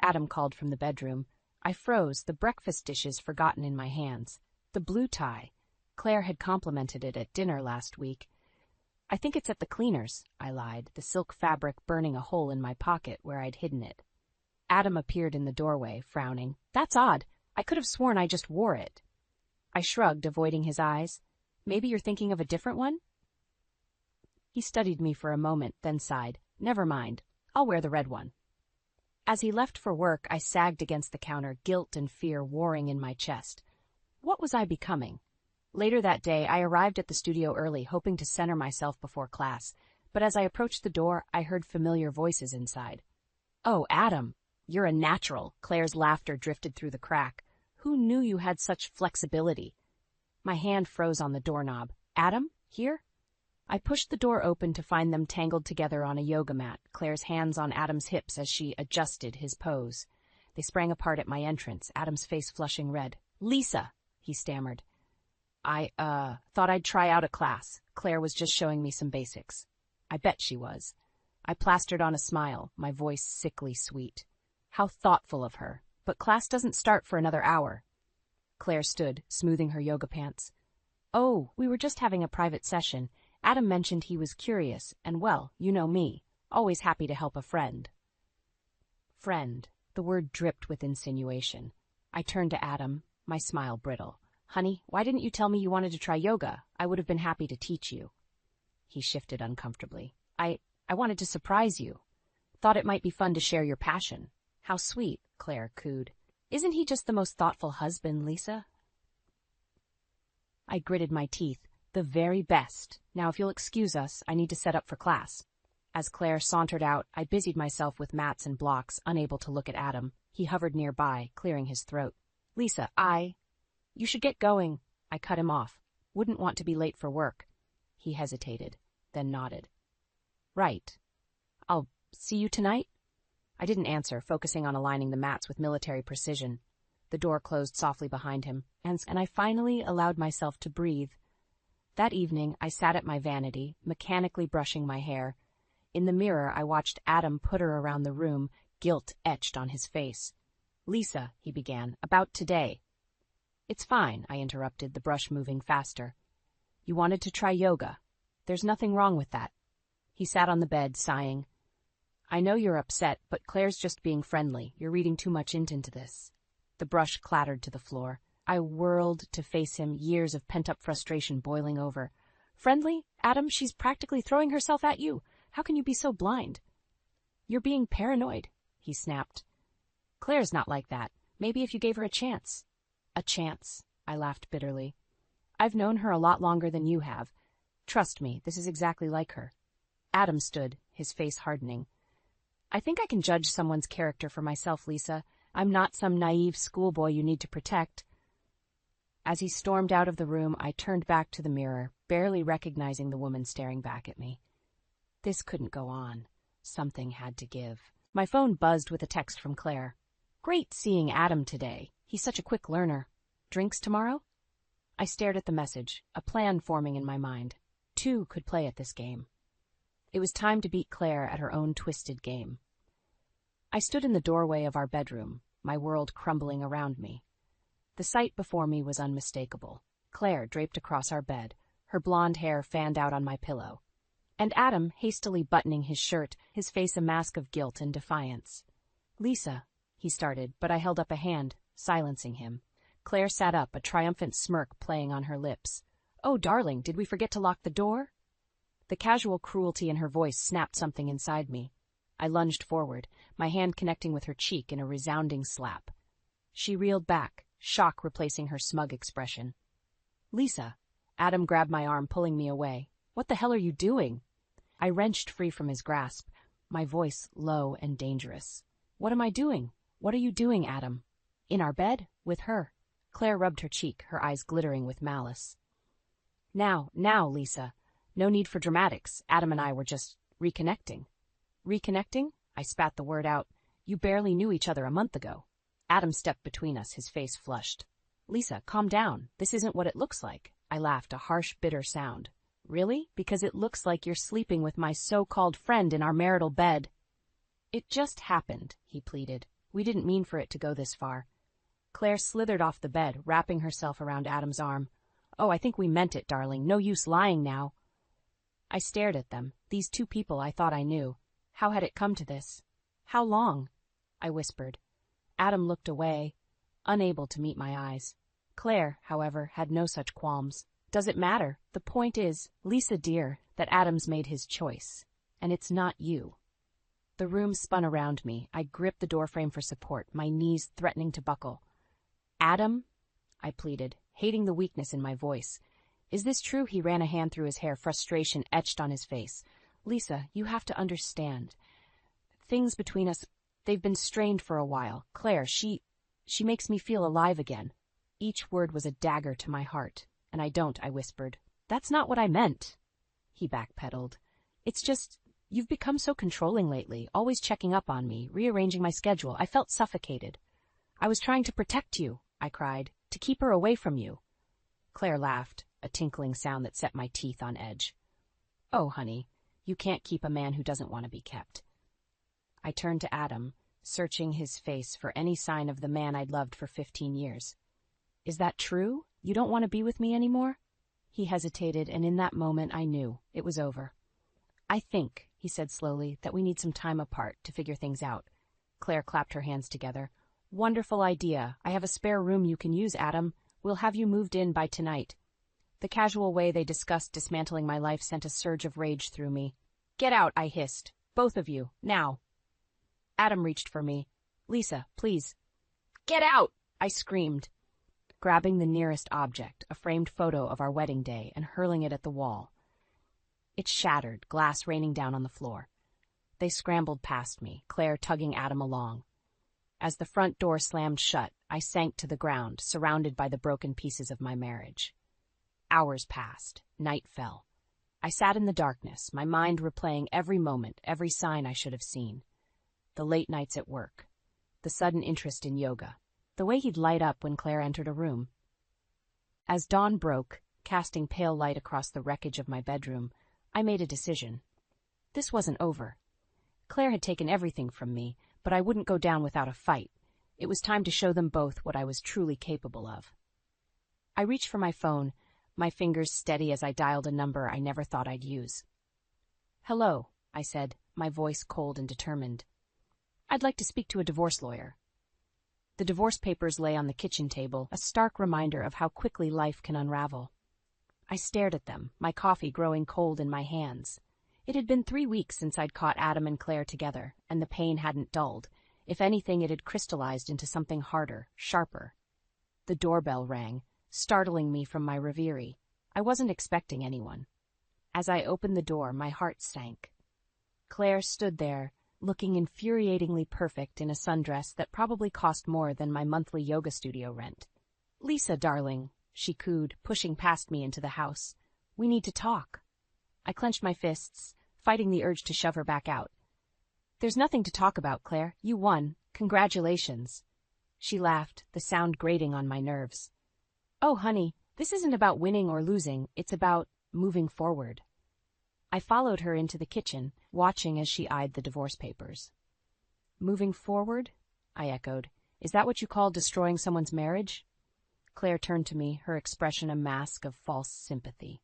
Adam called from the bedroom. I froze, the breakfast dishes forgotten in my hands. The blue tie. Claire had complimented it at dinner last week. "I think it's at the cleaners," I lied, the silk fabric burning a hole in my pocket where I'd hidden it. Adam appeared in the doorway, frowning. "That's odd. I could have sworn I just wore it." I shrugged, avoiding his eyes. "Maybe you're thinking of a different one?" He studied me for a moment, then sighed. "Never mind. I'll wear the red one." As he left for work, I sagged against the counter, guilt and fear warring in my chest. What was I becoming? Later that day, I arrived at the studio early, hoping to center myself before class. But as I approached the door, I heard familiar voices inside. "Oh, Adam, you're a natural." Claire's laughter drifted through the crack. "Who knew you had such flexibility?" My hand froze on the doorknob. "Adam, here?" I pushed the door open to find them tangled together on a yoga mat, Claire's hands on Adam's hips as she adjusted his pose. They sprang apart at my entrance, Adam's face flushing red. "Lisa," he stammered. I thought I'd try out a class. Claire was just showing me some basics." I bet she was. I plastered on a smile, my voice sickly sweet. How thoughtful of her. But class doesn't start for another hour. Claire stood, smoothing her yoga pants. "Oh, we were just having a private session. Adam mentioned he was curious, and well, you know me, always happy to help a friend." Friend. The word dripped with insinuation. I turned to Adam, my smile brittle. "Honey, why didn't you tell me you wanted to try yoga? I would have been happy to teach you." He shifted uncomfortably. I wanted to surprise you. Thought it might be fun to share your passion." "How sweet," Claire cooed. "Isn't he just the most thoughtful husband, Lisa?" I gritted my teeth. "The very best. Now, if you'll excuse us, I need to set up for class." As Claire sauntered out, I busied myself with mats and blocks, unable to look at Adam. He hovered nearby, clearing his throat. "Lisa, You should get going." I cut him off. "Wouldn't want to be late for work." He hesitated, then nodded. "Right. I'll see you tonight?" I didn't answer, focusing on aligning the mats with military precision. The door closed softly behind him, and I finally allowed myself to breathe. That evening, I sat at my vanity, mechanically brushing my hair. In the mirror, I watched Adam putter around the room, guilt etched on his face. "Lisa," he began, "about today." "It's fine," I interrupted, the brush moving faster. "You wanted to try yoga. There's nothing wrong with that." He sat on the bed, sighing. "I know you're upset, but Claire's just being friendly. You're reading too much into this." The brush clattered to the floor. I whirled to face him, years of pent-up frustration boiling over. "Friendly? Adam, she's practically throwing herself at you. How can you be so blind?" "You're being paranoid," he snapped. "Claire's not like that. Maybe if you gave her a chance." "A chance," I laughed bitterly. "I've known her a lot longer than you have. Trust me, this is exactly like her." Adam stood, his face hardening. "I think I can judge someone's character for myself, Lisa. I'm not some naive schoolboy you need to protect." As he stormed out of the room, I turned back to the mirror, barely recognizing the woman staring back at me. This couldn't go on. Something had to give. My phone buzzed with a text from Claire. "Great seeing Adam today. He's such a quick learner. Drinks tomorrow?" I stared at the message, a plan forming in my mind. Two could play at this game. It was time to beat Claire at her own twisted game. I stood in the doorway of our bedroom, my world crumbling around me. The sight before me was unmistakable. Claire draped across our bed, her blonde hair fanned out on my pillow. And Adam hastily buttoning his shirt, his face a mask of guilt and defiance. "Lisa," he started, but I held up a hand, silencing him. Claire sat up, a triumphant smirk playing on her lips. "Oh, darling, did we forget to lock the door?" The casual cruelty in her voice snapped something inside me. I lunged forward, my hand connecting with her cheek in a resounding slap. She reeled back, shock replacing her smug expression. "Lisa." Adam grabbed my arm, pulling me away. "What the hell are you doing?" I wrenched free from his grasp, my voice low and dangerous. "What am I doing? What are you doing, Adam?" "In our bed, with her." Claire rubbed her cheek, her eyes glittering with malice. Now, Lisa. No need for dramatics. Adam and I were just reconnecting. Reconnecting? I spat the word out. You barely knew each other a month ago. Adam stepped between us, his face flushed. Lisa, calm down. This isn't what it looks like. I laughed, a harsh, bitter sound. Really? Because it looks like you're sleeping with my so-called friend in our marital bed. It just happened, he pleaded. We didn't mean for it to go this far. Claire slithered off the bed, wrapping herself around Adam's arm. Oh, I think we meant it, darling. No use lying now. I stared at them, these two people I thought I knew. How had it come to this? How long? I whispered. Adam looked away, unable to meet my eyes. Claire, however, had no such qualms. Does it matter? The point is, Lisa dear, that Adam's made his choice. And it's not you. The room spun around me. I gripped the doorframe for support, my knees threatening to buckle. Adam? I pleaded, hating the weakness in my voice. Is this true? He ran a hand through his hair, frustration etched on his face. Lisa, you have to understand. Things between us, they've been strained for a while. Claire, she makes me feel alive again. Each word was a dagger to my heart. And I whispered. That's not what I meant. He backpedaled. It's just, you've become so controlling lately, always checking up on me, rearranging my schedule. I felt suffocated. I was trying to protect you, I cried, to keep her away from you. Claire laughed, a tinkling sound that set my teeth on edge. Oh, honey, you can't keep a man who doesn't want to be kept. I turned to Adam, searching his face for any sign of the man I'd loved for 15 years. Is that true? You don't want to be with me anymore? He hesitated, and in that moment I knew it was over. I think, he said slowly, that we need some time apart to figure things out. Claire clapped her hands together. Wonderful idea. I have a spare room you can use, Adam. We'll have you moved in by tonight. The casual way they discussed dismantling my life sent a surge of rage through me. Get out, I hissed. Both of you, now. Adam reached for me. Lisa, please. Get out, I screamed, grabbing the nearest object, a framed photo of our wedding day, and hurling it at the wall. It shattered, glass raining down on the floor. They scrambled past me, Claire tugging Adam along. As the front door slammed shut, I sank to the ground, surrounded by the broken pieces of my marriage. Hours passed. Night fell. I sat in the darkness, my mind replaying every moment, every sign I should have seen. The late nights at work. The sudden interest in yoga. The way he'd light up when Claire entered a room. As dawn broke, casting pale light across the wreckage of my bedroom, I made a decision. This wasn't over. Claire had taken everything from me, but I wouldn't go down without a fight. It was time to show them both what I was truly capable of. I reached for my phone, my fingers steady as I dialed a number I never thought I'd use. Hello, I said, my voice cold and determined. I'd like to speak to a divorce lawyer. The divorce papers lay on the kitchen table, a stark reminder of how quickly life can unravel. I stared at them, my coffee growing cold in my hands. It had been 3 weeks since I'd caught Adam and Claire together, and the pain hadn't dulled. If anything, it had crystallized into something harder, sharper. The doorbell rang, startling me from my reverie. I wasn't expecting anyone. As I opened the door, my heart sank. Claire stood there, looking infuriatingly perfect in a sundress that probably cost more than my monthly yoga studio rent. Lisa, darling, she cooed, pushing past me into the house. We need to talk. I clenched my fists, fighting the urge to shove her back out. There's nothing to talk about, Claire. You won. Congratulations. She laughed, the sound grating on my nerves. Oh, honey, this isn't about winning or losing. It's about moving forward. I followed her into the kitchen, watching as she eyed the divorce papers. Moving forward? I echoed. Is that what you call destroying someone's marriage? Claire turned to me, her expression a mask of false sympathy.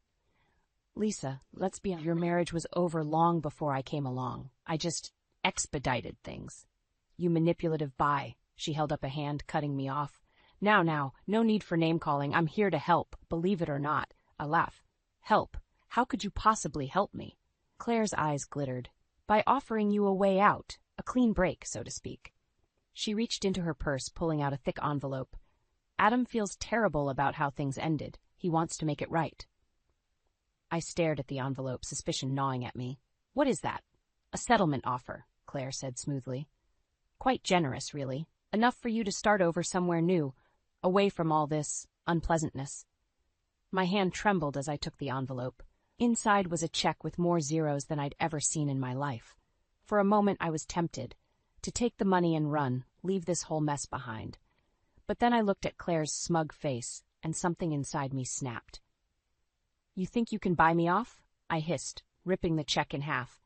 Lisa, let's be honest, your marriage was over long before I came along. I just expedited things. You manipulative bye. She held up a hand, cutting me off. Now, no need for name-calling. I'm here to help, believe it or not. I laugh. Help? How could you possibly help me? Claire's eyes glittered. By offering you a way out, a clean break, so to speak. She reached into her purse, pulling out a thick envelope. Adam feels terrible about how things ended. He wants to make it right. I stared at the envelope, suspicion gnawing at me. What is that? A settlement offer, Claire said smoothly. Quite generous, really. Enough for you to start over somewhere new, away from all this unpleasantness. My hand trembled as I took the envelope. Inside was a check with more zeros than I'd ever seen in my life. For a moment I was tempted to take the money and run, leave this whole mess behind. But then I looked at Claire's smug face, and something inside me snapped. "You think you can buy me off?" I hissed, ripping the check in half.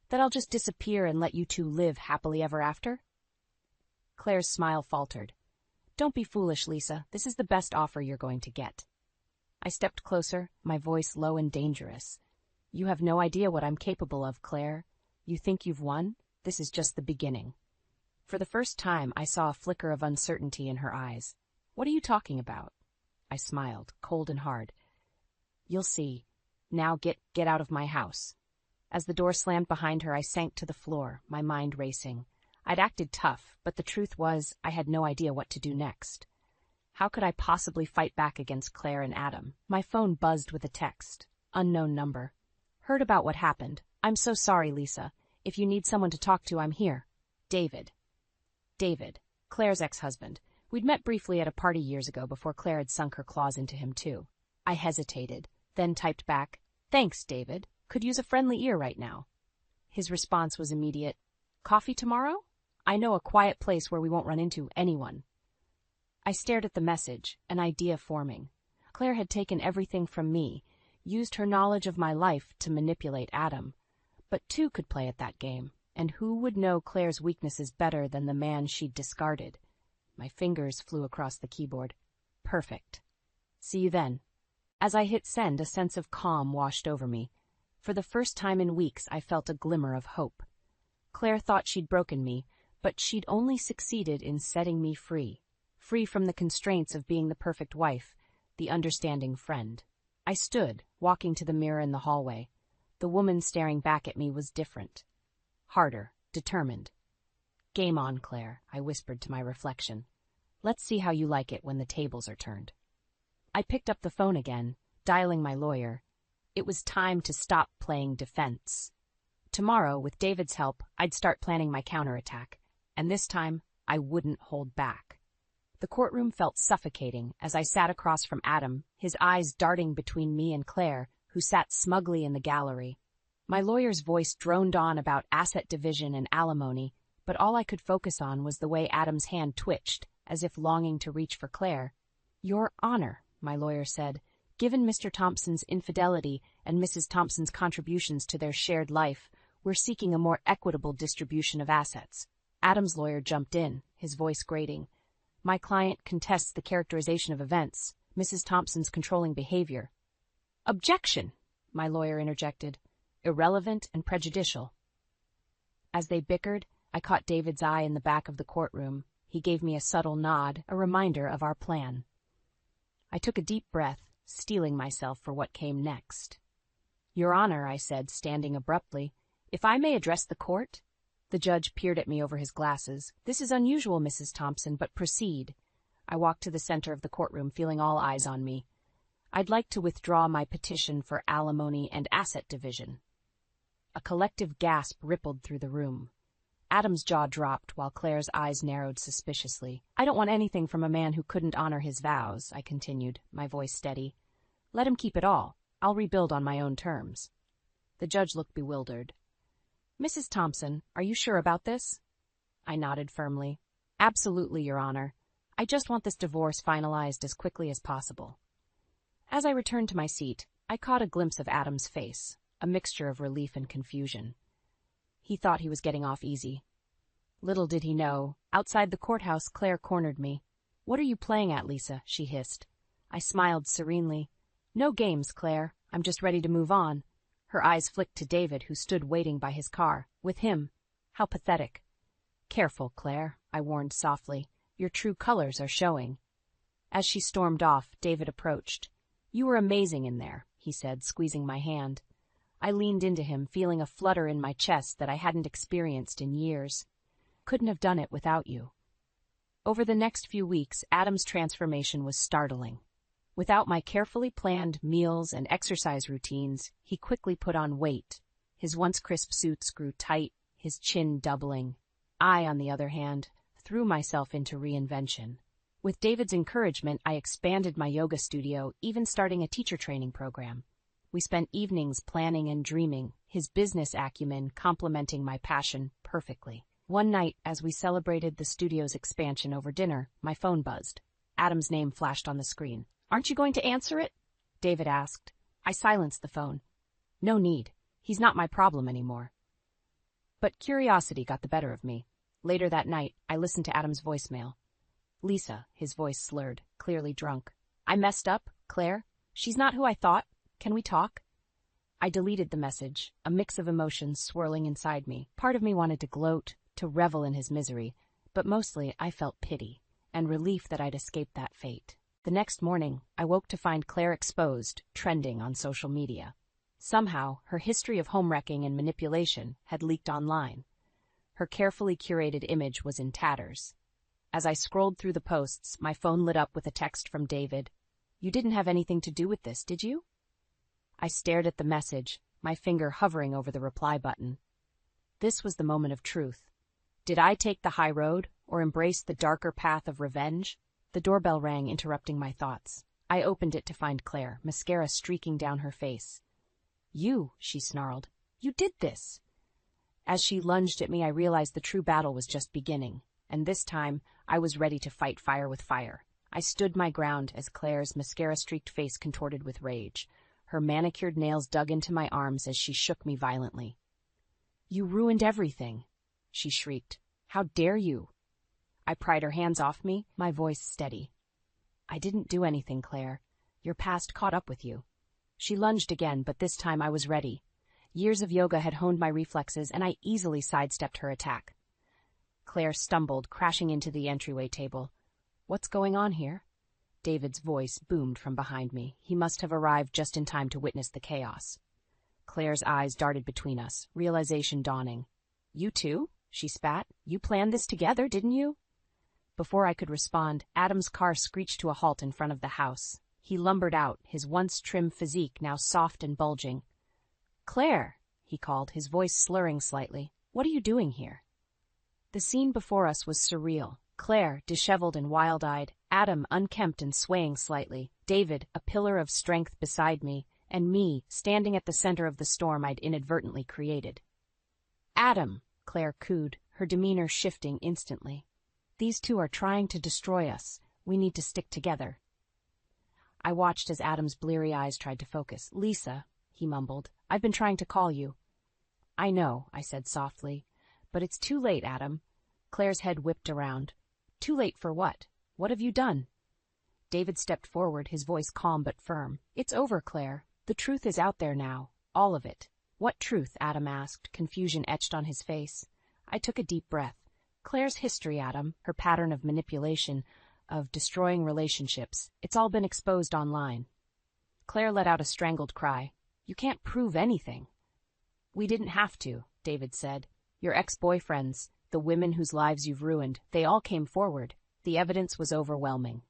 "That I'll just disappear and let you two live happily ever after?" Claire's smile faltered. "Don't be foolish, Lisa. This is the best offer you're going to get." I stepped closer, my voice low and dangerous. "You have no idea what I'm capable of, Claire. You think you've won? This is just the beginning." For the first time, I saw a flicker of uncertainty in her eyes. "What are you talking about?" I smiled, cold and hard. "You'll see. Now get out of my house." As the door slammed behind her, I sank to the floor, my mind racing. I'd acted tough, but the truth was I had no idea what to do next. How could I possibly fight back against Claire and Adam? My phone buzzed with a text. Unknown number. "Heard about what happened. I'm so sorry, Lisa. If you need someone to talk to, I'm here. David." David, Claire's ex-husband. We'd met briefly at a party years ago before Claire had sunk her claws into him too. I hesitated, then typed back, "Thanks, David. Could use a friendly ear right now." His response was immediate. "Coffee tomorrow? I know a quiet place where we won't run into anyone." I stared at the message, an idea forming. Claire had taken everything from me, used her knowledge of my life to manipulate Adam. But two could play at that game, and who would know Claire's weaknesses better than the man she'd discarded? My fingers flew across the keyboard. Perfect. "See you then." As I hit send, a sense of calm washed over me. For the first time in weeks, I felt a glimmer of hope. Claire thought she'd broken me, but she'd only succeeded in setting me free. Free from the constraints of being the perfect wife, the understanding friend. I stood, walking to the mirror in the hallway. The woman staring back at me was different. Harder, determined. "Game on, Claire," I whispered to my reflection. "Let's see how you like it when the tables are turned." I picked up the phone again, dialing my lawyer. It was time to stop playing defense. Tomorrow, with David's help, I'd start planning my counterattack, and this time I wouldn't hold back. The courtroom felt suffocating as I sat across from Adam, his eyes darting between me and Claire, who sat smugly in the gallery. My lawyer's voice droned on about asset division and alimony, but all I could focus on was the way Adam's hand twitched, as if longing to reach for Claire. "Your Honor," my lawyer said, "given Mr. Thompson's infidelity and Mrs. Thompson's contributions to their shared life, we're seeking a more equitable distribution of assets." Adam's lawyer jumped in, his voice grating. "My client contests the characterization of events, Mrs. Thompson's controlling behavior." "Objection!" my lawyer interjected. "Irrelevant and prejudicial." As they bickered, I caught David's eye in the back of the courtroom. He gave me a subtle nod, a reminder of our plan. I took a deep breath, steeling myself for what came next. "Your Honor," I said, standing abruptly, "if I may address the court?" The judge peered at me over his glasses. "This is unusual, Mrs. Thompson, but proceed." I walked to the center of the courtroom, feeling all eyes on me. "I'd like to withdraw my petition for alimony and asset division." A collective gasp rippled through the room. Adam's jaw dropped while Claire's eyes narrowed suspiciously. "I don't want anything from a man who couldn't honor his vows," I continued, my voice steady. "Let him keep it all. I'll rebuild on my own terms." The judge looked bewildered. "Mrs. Thompson, are you sure about this?" I nodded firmly. "Absolutely, Your Honor. I just want this divorce finalized as quickly as possible." As I returned to my seat, I caught a glimpse of Adam's face, a mixture of relief and confusion. He thought he was getting off easy. Little did he know, outside the courthouse, Claire cornered me. "What are you playing at, Lisa?" she hissed. I smiled serenely. "No games, Claire. I'm just ready to move on." Her eyes flicked to David, who stood waiting by his car. With him. How pathetic. "Careful, Claire," I warned softly. "Your true colors are showing." As she stormed off, David approached. "You were amazing in there," he said, squeezing my hand. I leaned into him, feeling a flutter in my chest that I hadn't experienced in years. "Couldn't have done it without you." Over the next few weeks, Adam's transformation was startling. Without my carefully planned meals and exercise routines, he quickly put on weight. His once crisp suits grew tight, his chin doubling. I, on the other hand, threw myself into reinvention. With David's encouragement, I expanded my yoga studio, even starting a teacher training program. We spent evenings planning and dreaming, his business acumen complementing my passion perfectly. One night, as we celebrated the studio's expansion over dinner, my phone buzzed. Adam's name flashed on the screen. "Aren't you going to answer it?" David asked. I silenced the phone. No need. He's not my problem anymore. But curiosity got the better of me. Later that night, I listened to Adam's voicemail. "Lisa," his voice slurred, clearly drunk. "I messed up, Claire. She's not who I thought. Can we talk?" I deleted the message, a mix of emotions swirling inside me. Part of me wanted to gloat, to revel in his misery, but mostly I felt pity and relief that I'd escaped that fate. The next morning, I woke to find Claire exposed, trending on social media. Somehow, her history of home-wrecking and manipulation had leaked online. Her carefully curated image was in tatters. As I scrolled through the posts, my phone lit up with a text from David. "You didn't have anything to do with this, did you?" I stared at the message, my finger hovering over the reply button. This was the moment of truth. Did I take the high road, or embrace the darker path of revenge? The doorbell rang, interrupting my thoughts. I opened it to find Claire, mascara streaking down her face. "You," she snarled. "You did this." As she lunged at me, I realized the true battle was just beginning, and this time I was ready to fight fire with fire. I stood my ground as Claire's mascara-streaked face contorted with rage. Her manicured nails dug into my arms as she shook me violently. "You ruined everything," she shrieked. "How dare you?" I pried her hands off me, my voice steady. "I didn't do anything, Claire. Your past caught up with you." She lunged again, but this time I was ready. Years of yoga had honed my reflexes, and I easily sidestepped her attack. Claire stumbled, crashing into the entryway table. "What's going on here?" David's voice boomed from behind me. He must have arrived just in time to witness the chaos. Claire's eyes darted between us, realization dawning. "You too?" she spat. "You planned this together, didn't you?" Before I could respond, Adam's car screeched to a halt in front of the house. He lumbered out, his once trim physique now soft and bulging. "Claire," he called, his voice slurring slightly. "What are you doing here?" The scene before us was surreal. Claire, disheveled and wild-eyed, Adam, unkempt and swaying slightly, David, a pillar of strength beside me, and me, standing at the center of the storm I'd inadvertently created. "Adam," Claire cooed, her demeanor shifting instantly. "These two are trying to destroy us. We need to stick together." I watched as Adam's bleary eyes tried to focus. "Lisa," he mumbled, "I've been trying to call you." "I know," I said softly. "But it's too late, Adam." Claire's head whipped around. "Too late for what? What have you done?" David stepped forward, his voice calm but firm. "It's over, Claire. The truth is out there now. All of it." "What truth?" Adam asked, confusion etched on his face. I took a deep breath. "Claire's history, Adam, her pattern of manipulation, of destroying relationships, it's all been exposed online." Claire let out a strangled cry. "You can't prove anything." "We didn't have to," David said. "Your ex-boyfriends, the women whose lives you've ruined, they all came forward. The evidence was overwhelming."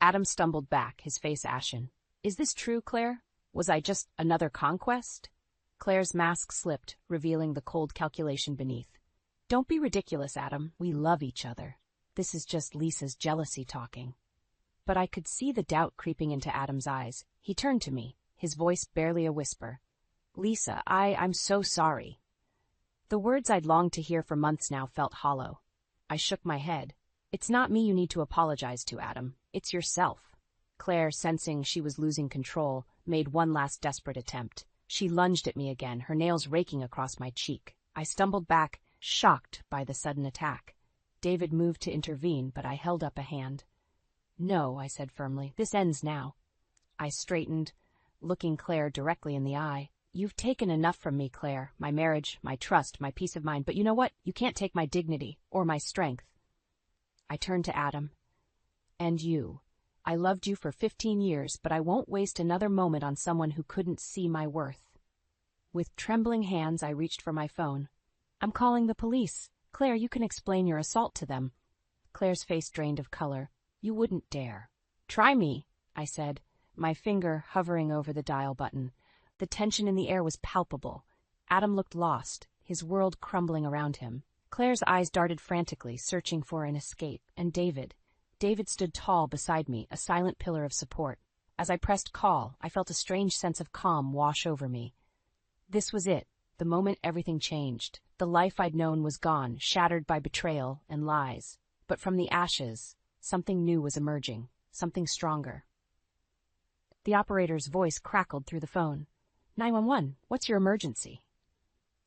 Adam stumbled back, his face ashen. "Is this true, Claire? Was I just another conquest?" Claire's mask slipped, revealing the cold calculation beneath. "Don't be ridiculous, Adam. We love each other. This is just Lisa's jealousy talking." But I could see the doubt creeping into Adam's eyes. He turned to me, his voice barely a whisper. "Lisa, I'm so sorry." The words I'd longed to hear for months now felt hollow. I shook my head. "It's not me you need to apologize to, Adam. It's yourself." Claire, sensing she was losing control, made one last desperate attempt. She lunged at me again, her nails raking across my cheek. I stumbled back, shocked by the sudden attack. David moved to intervene, but I held up a hand. "No," I said firmly. "This ends now." I straightened, looking Claire directly in the eye. "You've taken enough from me, Claire. My marriage, my trust, my peace of mind. But you know what? You can't take my dignity, or my strength." I turned to Adam. "And you. I loved you for 15 years, but I won't waste another moment on someone who couldn't see my worth." With trembling hands, I reached for my phone. "I'm calling the police. Claire, you can explain your assault to them." Claire's face drained of color. "You wouldn't dare." "Try me," I said, my finger hovering over the dial button. The tension in the air was palpable. Adam looked lost, his world crumbling around him. Claire's eyes darted frantically, searching for an escape. And David David stood tall beside me, a silent pillar of support. As I pressed call, I felt a strange sense of calm wash over me. This was it, the moment everything changed. The life I'd known was gone, shattered by betrayal and lies. But from the ashes, something new was emerging, something stronger. The operator's voice crackled through the phone. 911, what's your emergency?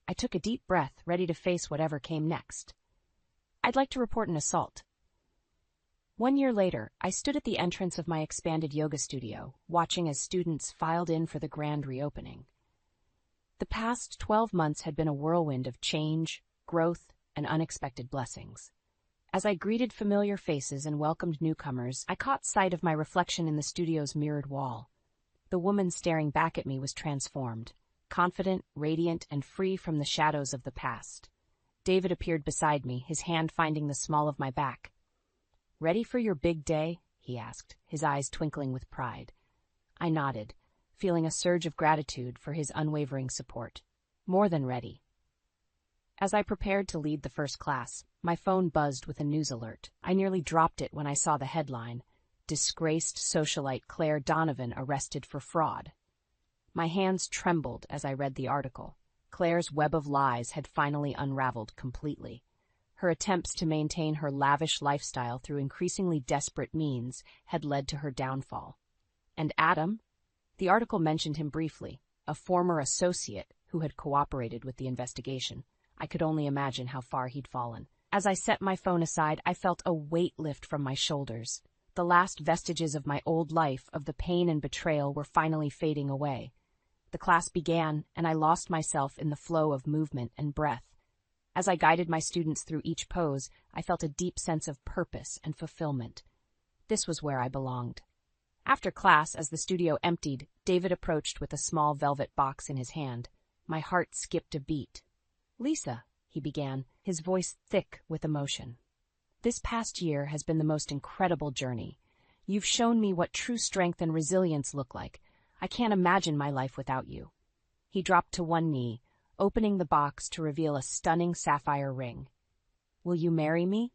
I took a deep breath, ready to face whatever came next. I'd like to report an assault. 1 year later, I stood at the entrance of my expanded yoga studio, watching as students filed in for the grand reopening. The past 12 months had been a whirlwind of change, growth, and unexpected blessings. As I greeted familiar faces and welcomed newcomers, I caught sight of my reflection in the studio's mirrored wall. The woman staring back at me was transformed, confident, radiant, and free from the shadows of the past. David appeared beside me, his hand finding the small of my back. "Ready for your big day?" he asked, his eyes twinkling with pride. I nodded, feeling a surge of gratitude for his unwavering support. More than ready. As I prepared to lead the first class, my phone buzzed with a news alert. I nearly dropped it when I saw the headline, "Disgraced socialite Claire Donovan arrested for fraud." My hands trembled as I read the article. Claire's web of lies had finally unraveled completely. Her attempts to maintain her lavish lifestyle through increasingly desperate means had led to her downfall. And Adam? The article mentioned him briefly, a former associate who had cooperated with the investigation. I could only imagine how far he'd fallen. As I set my phone aside, I felt a weight lift from my shoulders. The last vestiges of my old life, of the pain and betrayal, were finally fading away. The class began, and I lost myself in the flow of movement and breath. As I guided my students through each pose, I felt a deep sense of purpose and fulfillment. This was where I belonged. After class, as the studio emptied, David approached with a small velvet box in his hand. My heart skipped a beat. "Lisa," he began, his voice thick with emotion. "This past year has been the most incredible journey. You've shown me what true strength and resilience look like. I can't imagine my life without you." He dropped to one knee, opening the box to reveal a stunning sapphire ring. "Will you marry me?"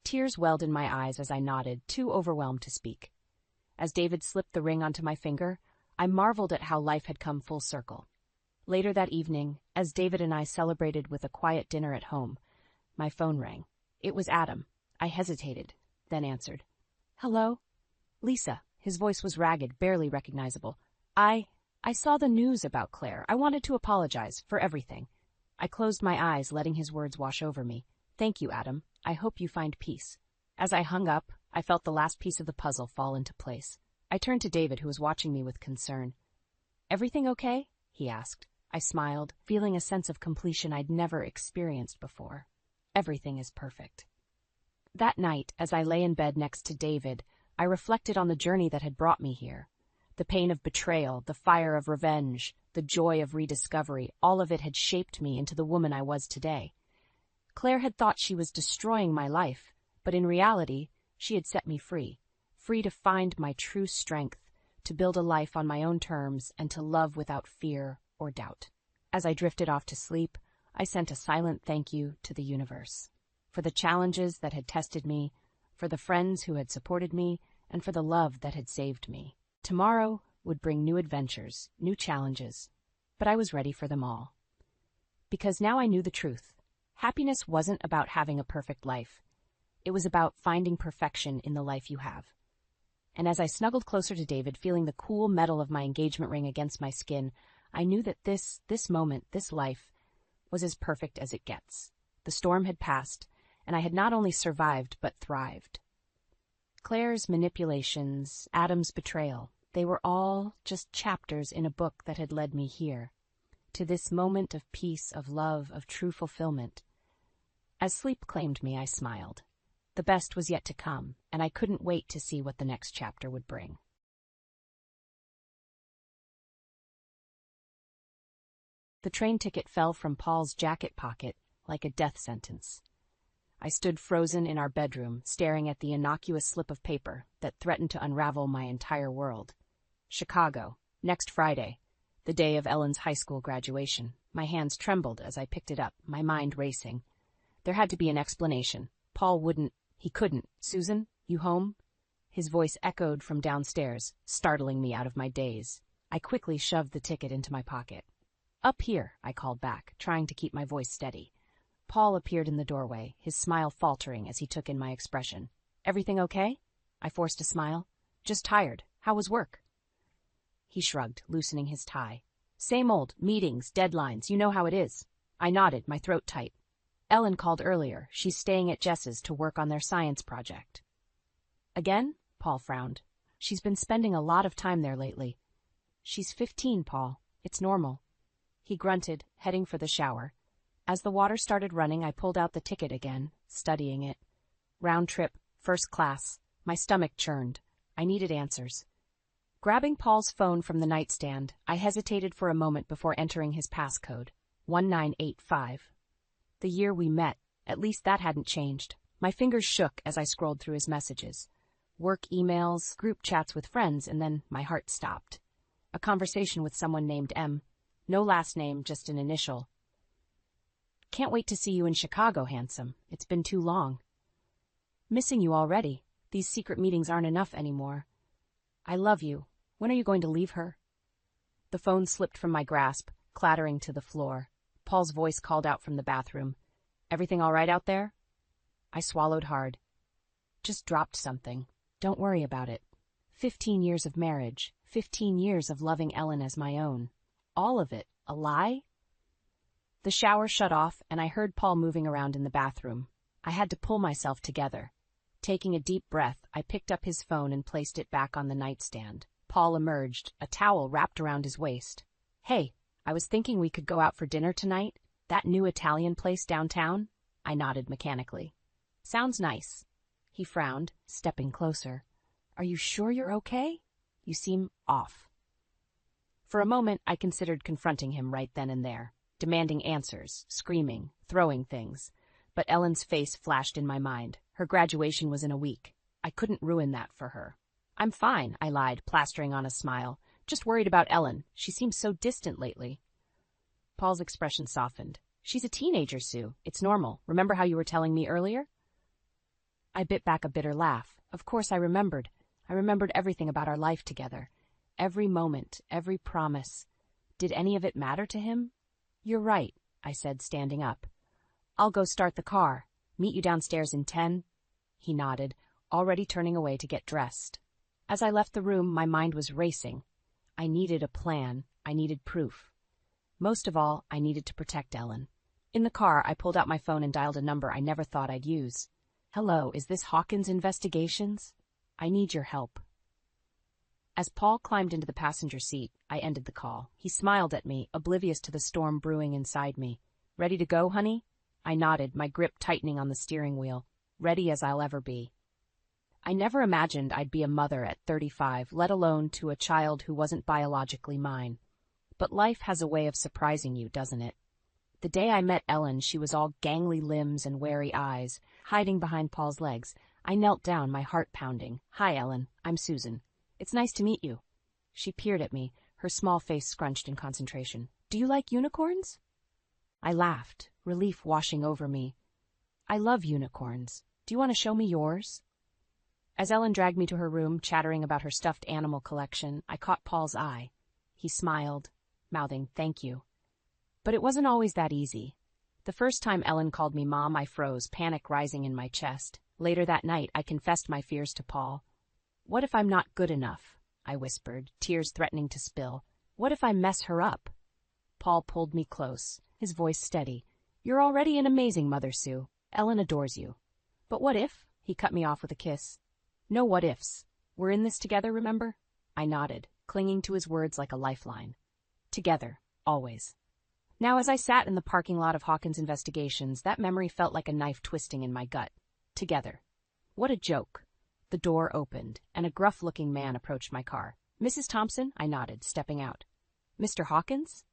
Tears welled in my eyes as I nodded, too overwhelmed to speak. As David slipped the ring onto my finger, I marveled at how life had come full circle. Later that evening, as David and I celebrated with a quiet dinner at home, my phone rang. It was Adam. I hesitated, then answered. "Hello?" "Lisa." His voice was ragged, barely recognizable. I saw the news about Claire. I wanted to apologize for everything." I closed my eyes, letting his words wash over me. "Thank you, Adam. I hope you find peace." As I hung up, I felt the last piece of the puzzle fall into place. I turned to David, who was watching me with concern. "Everything okay?" he asked. I smiled, feeling a sense of completion I'd never experienced before. "Everything is perfect." That night, as I lay in bed next to David, I reflected on the journey that had brought me here. The pain of betrayal, the fire of revenge, the joy of rediscovery, all of it had shaped me into the woman I was today. Claire had thought she was destroying my life, but in reality, she had set me free, free to find my true strength, to build a life on my own terms, and to love without fear or doubt. As I drifted off to sleep, I sent a silent thank you to the universe, for the challenges that had tested me, for the friends who had supported me, and for the love that had saved me. Tomorrow would bring new adventures, new challenges, but I was ready for them all. Because now I knew the truth. Happiness wasn't about having a perfect life. It was about finding perfection in the life you have. And as I snuggled closer to David, feeling the cool metal of my engagement ring against my skin, I knew that this moment, this life, was as perfect as it gets. The storm had passed, and I had not only survived, but thrived. Claire's manipulations, Adam's betrayal, they were all just chapters in a book that had led me here, to this moment of peace, of love, of true fulfillment. As sleep claimed me, I smiled. The best was yet to come, and I couldn't wait to see what the next chapter would bring. The train ticket fell from Paul's jacket pocket like a death sentence. I stood frozen in our bedroom, staring at the innocuous slip of paper that threatened to unravel my entire world. Chicago, next Friday, the day of Ellen's high school graduation. My hands trembled as I picked it up, my mind racing. There had to be an explanation. Paul couldn't. Susan? You home?" His voice echoed from downstairs, startling me out of my daze. I quickly shoved the ticket into my pocket. "Up here," I called back, trying to keep my voice steady. Paul appeared in the doorway, his smile faltering as he took in my expression. "Everything okay?" I forced a smile. "Just tired. How was work?" He shrugged, loosening his tie. "Same old, meetings, deadlines, you know how it is." I nodded, my throat tight. "Ellen called earlier. She's staying at Jess's to work on their science project." "Again?" Paul frowned. "She's been spending a lot of time there lately." "She's 15, Paul. It's normal." He grunted, heading for the shower. As the water started running, I pulled out the ticket again, studying it. Round trip, first class. My stomach churned. I needed answers. Grabbing Paul's phone from the nightstand, I hesitated for a moment before entering his passcode. 1985. The year we met, at least that hadn't changed. My fingers shook as I scrolled through his messages. Work emails, group chats with friends, and then my heart stopped. A conversation with someone named M. No last name, just an initial. "Can't wait to see you in Chicago, handsome. It's been too long." "Missing you already. These secret meetings aren't enough anymore." "I love you. When are you going to leave her?" The phone slipped from my grasp, clattering to the floor. Paul's voice called out from the bathroom. "Everything all right out there?" I swallowed hard. "Just dropped something. Don't worry about it. 15 years of marriage, 15 years of loving Ellen as my own. All of it, a lie?" The shower shut off, and I heard Paul moving around in the bathroom. I had to pull myself together. Taking a deep breath, I picked up his phone and placed it back on the nightstand. Paul emerged, a towel wrapped around his waist. "Hey, I was thinking we could go out for dinner tonight. That new Italian place downtown?" I nodded mechanically. "Sounds nice." He frowned, stepping closer. "Are you sure you're okay? You seem off." For a moment, I considered confronting him right then and there, demanding answers, screaming, throwing things. But Ellen's face flashed in my mind. Her graduation was in a week. I couldn't ruin that for her. "I'm fine," I lied, plastering on a smile. "Just worried about Ellen. She seems so distant lately." Paul's expression softened. "She's a teenager, Sue. It's normal. Remember how you were telling me earlier?" I bit back a bitter laugh. Of course I remembered. I remembered everything about our life together. Every moment, every promise. Did any of it matter to him? "You're right," I said, standing up. "I'll go start the car. Meet you downstairs in 10. He nodded, already turning away to get dressed. As I left the room, my mind was racing. I needed a plan. I needed proof. Most of all, I needed to protect Ellen. In the car, I pulled out my phone and dialed a number I never thought I'd use. "Hello, is this Hawkins Investigations? I need your help." As Paul climbed into the passenger seat, I ended the call. He smiled at me, oblivious to the storm brewing inside me. "Ready to go, honey?" I nodded, my grip tightening on the steering wheel. Ready as I'll ever be. I never imagined I'd be a mother at 35, let alone to a child who wasn't biologically mine. But life has a way of surprising you, doesn't it? The day I met Ellen, she was all gangly limbs and wary eyes, hiding behind Paul's legs. I knelt down, my heart pounding. "Hi, Ellen. I'm Susan. It's nice to meet you." She peered at me, her small face scrunched in concentration. "Do you like unicorns?" I laughed, relief washing over me. "I love unicorns. Do you want to show me yours?" As Ellen dragged me to her room, chattering about her stuffed animal collection, I caught Paul's eye. He smiled, mouthing, "Thank you." But it wasn't always that easy. The first time Ellen called me Mom, I froze, panic rising in my chest. Later that night, I confessed my fears to Paul. "What if I'm not good enough?" I whispered, tears threatening to spill. "What if I mess her up?" Paul pulled me close, his voice steady. "You're already an amazing mother, Sue. Ellen adores you." "But what if?" He cut me off with a kiss. "No what ifs. We're in this together, remember?" I nodded, clinging to his words like a lifeline. Together, always. Now, as I sat in the parking lot of Hawkins Investigations, that memory felt like a knife twisting in my gut. Together. What a joke. The door opened, and a gruff-looking man approached my car. "Mrs. Thompson?" I nodded, stepping out. "Mr. Hawkins?"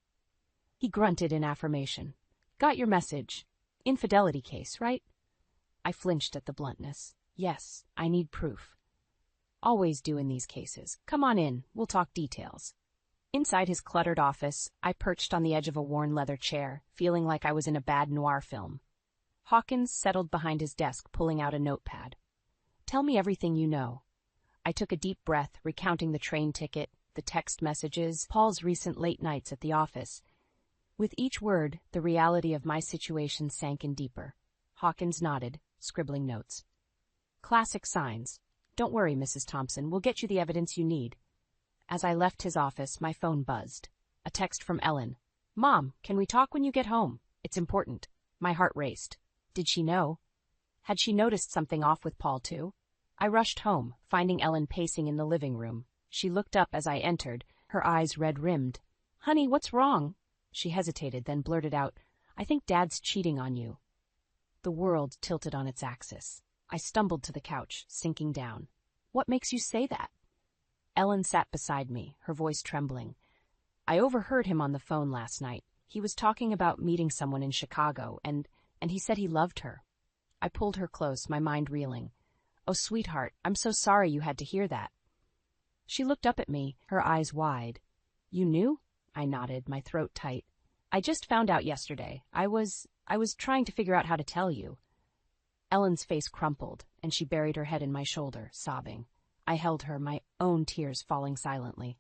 He grunted in affirmation. "Got your message. Infidelity case, right?" I flinched at the bluntness. "Yes, I need proof." "Always do in these cases. Come on in. We'll talk details." Inside his cluttered office, I perched on the edge of a worn leather chair, feeling like I was in a bad noir film. Hawkins settled behind his desk, pulling out a notepad. Tell me everything you know. I took a deep breath, recounting the train ticket, the text messages, Paul's recent late nights at the office. With each word, the reality of my situation sank in deeper. Hawkins nodded, scribbling notes. Classic signs. Don't worry, Mrs. Thompson, we'll get you the evidence you need. As I left his office, my phone buzzed. A text from Ellen. Mom, can we talk when you get home? It's important. My heart raced. Did she know? Had she noticed something off with Paul, too? I rushed home, finding Ellen pacing in the living room. She looked up as I entered, her eyes red-rimmed. Honey, what's wrong? She hesitated, then blurted out, I think Dad's cheating on you. The world tilted on its axis. I stumbled to the couch, sinking down. What makes you say that? Ellen sat beside me, her voice trembling. I overheard him on the phone last night. He was talking about meeting someone in Chicago, and he said he loved her. I pulled her close, my mind reeling. Oh, sweetheart, I'm so sorry you had to hear that. She looked up at me, her eyes wide. You knew? I nodded, my throat tight. I just found out yesterday. I was trying to figure out how to tell you. Ellen's face crumpled, and she buried her head in my shoulder, sobbing. I held her, my own tears falling silently.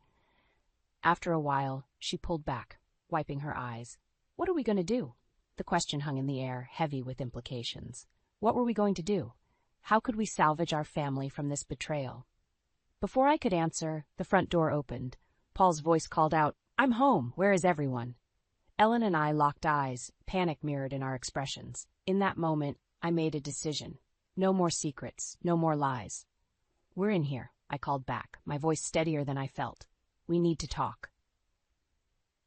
After a while, she pulled back, wiping her eyes. What are we going to do? The question hung in the air, heavy with implications. What were we going to do? How could we salvage our family from this betrayal? Before I could answer, the front door opened. Paul's voice called out, I'm home. Where is everyone? Ellen and I locked eyes, panic mirrored in our expressions. In that moment, I made a decision. No more secrets, no more lies. We're in here, I called back, my voice steadier than I felt. We need to talk.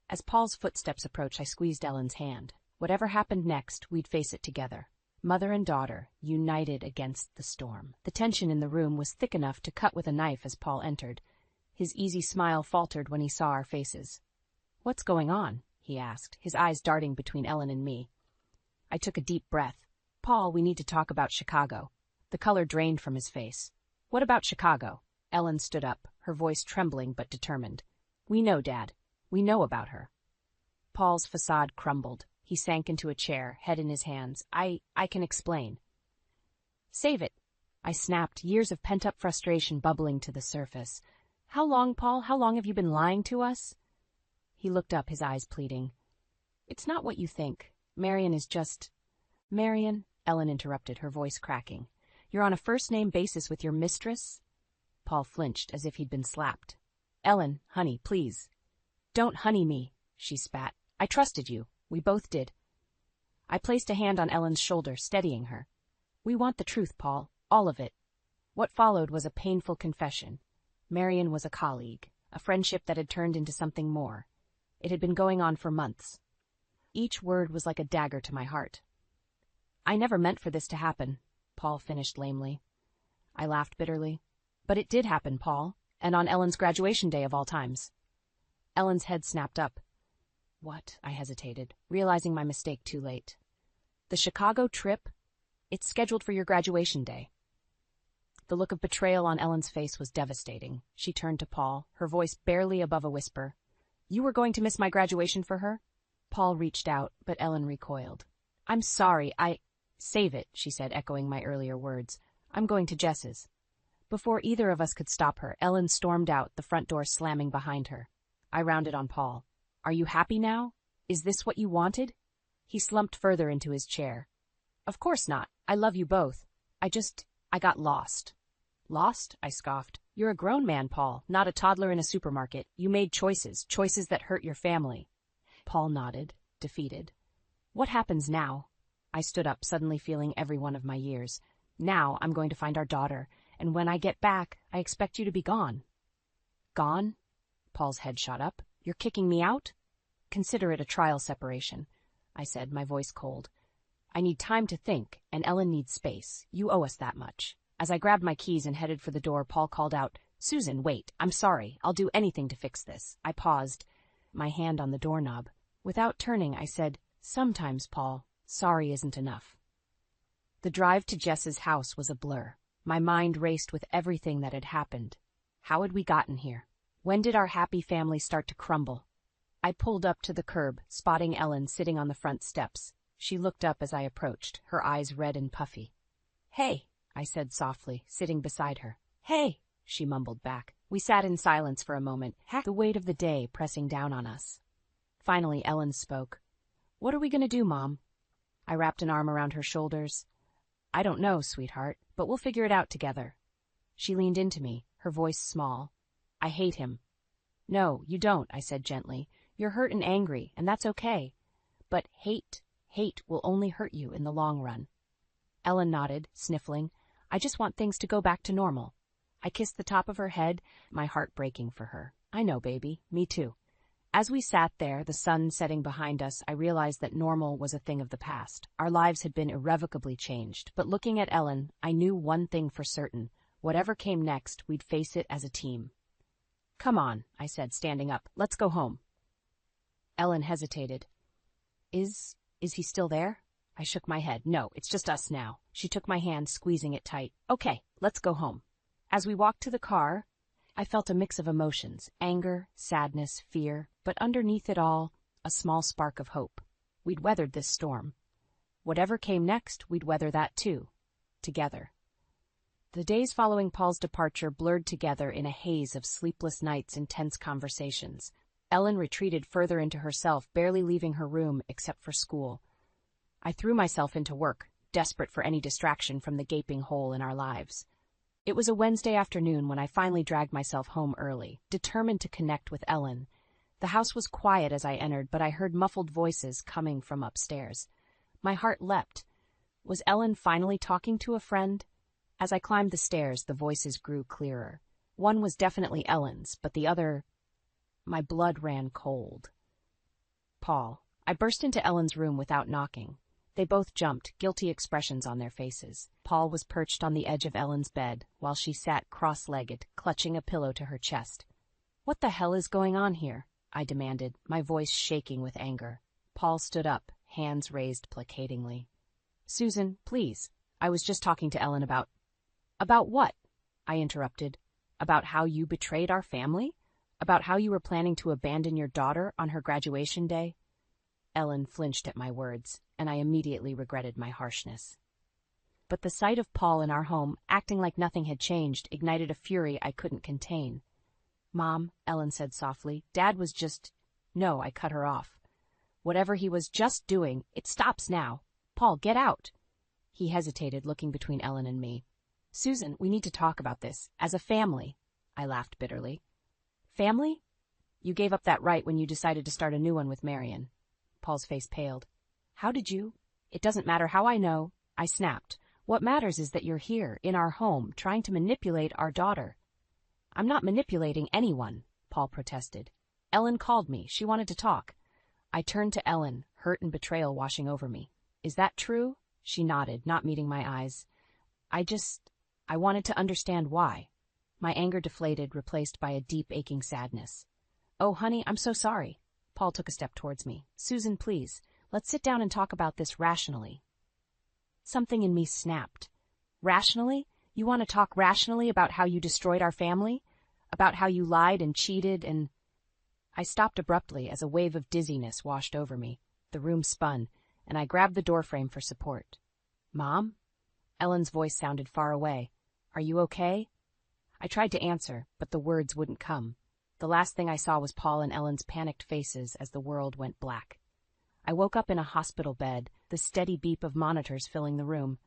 As Paul's footsteps approached, I squeezed Ellen's hand. Whatever happened next, we'd face it together. Mother and daughter, united against the storm. The tension in the room was thick enough to cut with a knife as Paul entered. His easy smile faltered when he saw our faces. What's going on? He asked, his eyes darting between Ellen and me. I took a deep breath. Paul, we need to talk about Chicago. The color drained from his face. What about Chicago? Ellen stood up, her voice trembling but determined. We know, Dad. We know about her. Paul's facade crumbled. He sank into a chair, head in his hands. I can explain. Save it. I snapped, years of pent-up frustration bubbling to the surface. How long, Paul? How long have you been lying to us? He looked up, his eyes pleading. It's not what you think. Marion is just... Marion, Ellen interrupted, her voice cracking. You're on a first-name basis with your mistress? Paul flinched as if he'd been slapped. Ellen, honey, please. Don't honey me, she spat. I trusted you. We both did. I placed a hand on Ellen's shoulder, steadying her. We want the truth, Paul. All of it. What followed was a painful confession. Marion was a colleague, a friendship that had turned into something more. It had been going on for months. Each word was like a dagger to my heart. I never meant for this to happen, Paul finished lamely. I laughed bitterly. But it did happen, Paul, and on Ellen's graduation day of all times. Ellen's head snapped up. What? I hesitated, realizing my mistake too late. The Chicago trip? It's scheduled for your graduation day. The look of betrayal on Ellen's face was devastating. She turned to Paul, her voice barely above a whisper. You were going to miss my graduation for her? Paul reached out, but Ellen recoiled. I'm sorry, Save it, she said, echoing my earlier words. I'm going to Jess's. Before either of us could stop her, Ellen stormed out, the front door slamming behind her. I rounded on Paul. Are you happy now? Is this what you wanted? He slumped further into his chair. Of course not. I love you both. I got lost. Lost? I scoffed. You're a grown man, Paul, not a toddler in a supermarket. You made choices that hurt your family. Paul nodded, defeated. What happens now? I stood up, suddenly feeling every one of my years. Now I'm going to find our daughter, and when I get back, I expect you to be gone. Gone? Paul's head shot up. You're kicking me out? Consider it a trial separation, I said, my voice cold. I need time to think, and Ellen needs space. You owe us that much. As I grabbed my keys and headed for the door, Paul called out, Susan, wait. I'm sorry. I'll do anything to fix this. I paused, my hand on the doorknob. Without turning, I said, Sometimes, Paul, sorry isn't enough. The drive to Jess's house was a blur. My mind raced with everything that had happened. How had we gotten here? When did our happy family start to crumble? I pulled up to the curb, spotting Ellen sitting on the front steps. She looked up as I approached, her eyes red and puffy. Hey, I said softly, sitting beside her. Hey, she mumbled back. We sat in silence for a moment, the weight of the day pressing down on us. Finally, Ellen spoke. What are we going to do, Mom? I wrapped an arm around her shoulders. I don't know, sweetheart, but we'll figure it out together. She leaned into me, her voice small. I hate him. No, you don't, I said gently. You're hurt and angry, and that's okay. But hate will only hurt you in the long run. Ellen nodded, sniffling. I just want things to go back to normal. I kissed the top of her head, my heart breaking for her. I know, baby. Me too. As we sat there, the sun setting behind us, I realized that normal was a thing of the past. Our lives had been irrevocably changed. But looking at Ellen, I knew one thing for certain. Whatever came next, we'd face it as a team. Come on, I said, standing up. Let's go home. Ellen hesitated. Is he still there? I shook my head. No, it's just us now. She took my hand, squeezing it tight. Okay, let's go home. As we walked to the car, I felt a mix of emotions, anger, sadness, fear, but underneath it all, a small spark of hope. We'd weathered this storm. Whatever came next, we'd weather that too, together. The days following Paul's departure blurred together in a haze of sleepless nights and tense conversations. Ellen retreated further into herself, barely leaving her room except for school. I threw myself into work, desperate for any distraction from the gaping hole in our lives. It was a Wednesday afternoon when I finally dragged myself home early, determined to connect with Ellen. The house was quiet as I entered, but I heard muffled voices coming from upstairs. My heart leapt. Was Ellen finally talking to a friend? As I climbed the stairs, the voices grew clearer. One was definitely Ellen's, but the other... My blood ran cold. Paul. I burst into Ellen's room without knocking. They both jumped, guilty expressions on their faces. Paul was perched on the edge of Ellen's bed, while she sat cross-legged, clutching a pillow to her chest. What the hell is going on here? I demanded, my voice shaking with anger. Paul stood up, hands raised placatingly. Susan, please. I was just talking to Ellen about... About what? I interrupted. About how you betrayed our family? About how you were planning to abandon your daughter on her graduation day? Ellen flinched at my words, and I immediately regretted my harshness. But the sight of Paul in our home, acting like nothing had changed, ignited a fury I couldn't contain. Mom, Ellen said softly, Dad was just... No, I cut her off. Whatever he was just doing, it stops now. Paul, get out. He hesitated, looking between Ellen and me. Susan, we need to talk about this, as a family. I laughed bitterly. Family? You gave up that right when you decided to start a new one with Marion. Paul's face paled. How did you? It doesn't matter how I know. I snapped. What matters is that you're here, in our home, trying to manipulate our daughter. I'm not manipulating anyone, Paul protested. Ellen called me. She wanted to talk. I turned to Ellen, hurt and betrayal washing over me. Is that true? She nodded, not meeting my eyes. I wanted to understand why. My anger deflated, replaced by a deep, aching sadness. Oh, honey, I'm so sorry. Paul took a step towards me. Susan, please, let's sit down and talk about this rationally. Something in me snapped. Rationally? You want to talk rationally about how you destroyed our family? About how you lied and cheated and... I stopped abruptly as a wave of dizziness washed over me. The room spun, and I grabbed the doorframe for support. Mom? Ellen's voice sounded far away. Are you okay? I tried to answer, but the words wouldn't come. The last thing I saw was Paul and Ellen's panicked faces as the world went black. I woke up in a hospital bed, the steady beep of monitors filling the room.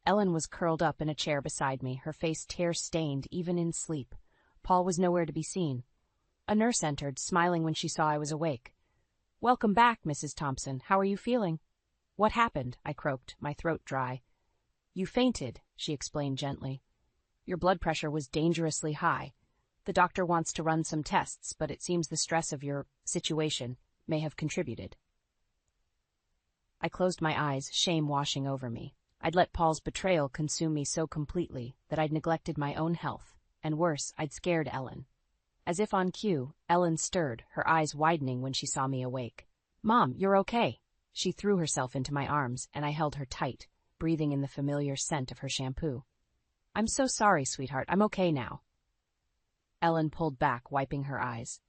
Ellen was curled up in a chair beside me, her face tear-stained even in sleep. Paul was nowhere to be seen. A nurse entered, smiling when she saw I was awake. Welcome back, Mrs. Thompson. How are you feeling? What happened? I croaked, my throat dry. You fainted, she explained gently. Your blood pressure was dangerously high. The doctor wants to run some tests, but it seems the stress of your situation may have contributed. I closed my eyes, shame washing over me. I'd let Paul's betrayal consume me so completely that I'd neglected my own health, and worse, I'd scared Ellen. As if on cue, Ellen stirred, her eyes widening when she saw me awake. Mom, you're okay. She threw herself into my arms, and I held her tight, breathing in the familiar scent of her shampoo. I'm so sorry, sweetheart. I'm okay now. Ellen pulled back, wiping her eyes.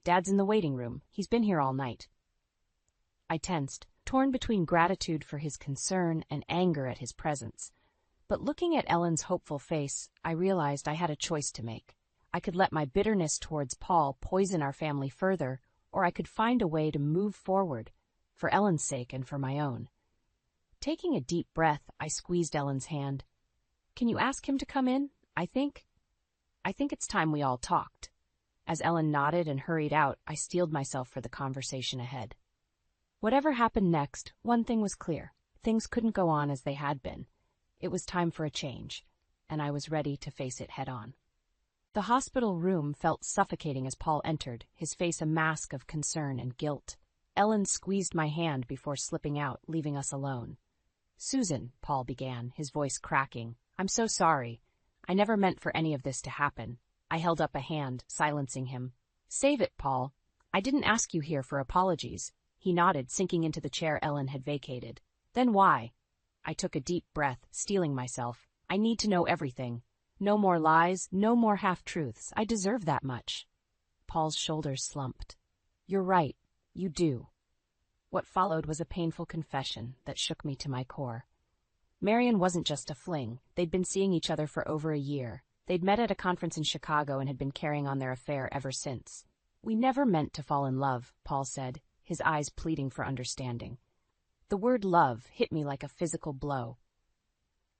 Dad's in the waiting room. He's been here all night. I tensed, torn between gratitude for his concern and anger at his presence. But looking at Ellen's hopeful face, I realized I had a choice to make. I could let my bitterness towards Paul poison our family further, or I could find a way to move forward, for Ellen's sake and for my own. Taking a deep breath, I squeezed Ellen's hand. "Can you ask him to come in? I think it's time we all talked." As Ellen nodded and hurried out, I steeled myself for the conversation ahead. Whatever happened next, one thing was clear. Things couldn't go on as they had been. It was time for a change, and I was ready to face it head on. The hospital room felt suffocating as Paul entered, his face a mask of concern and guilt. Ellen squeezed my hand before slipping out, leaving us alone. "Susan," Paul began, his voice cracking, "I'm so sorry. I never meant for any of this to happen." I held up a hand, silencing him. "Save it, Paul. I didn't ask you here for apologies." He nodded, sinking into the chair Ellen had vacated. "Then why?" I took a deep breath, steeling myself. "I need to know everything. No more lies, no more half-truths. I deserve that much." Paul's shoulders slumped. "You're right. You do." What followed was a painful confession that shook me to my core. Marion wasn't just a fling. They'd been seeing each other for over a year. They'd met at a conference in Chicago and had been carrying on their affair ever since. "We never meant to fall in love," Paul said, his eyes pleading for understanding. The word love hit me like a physical blow.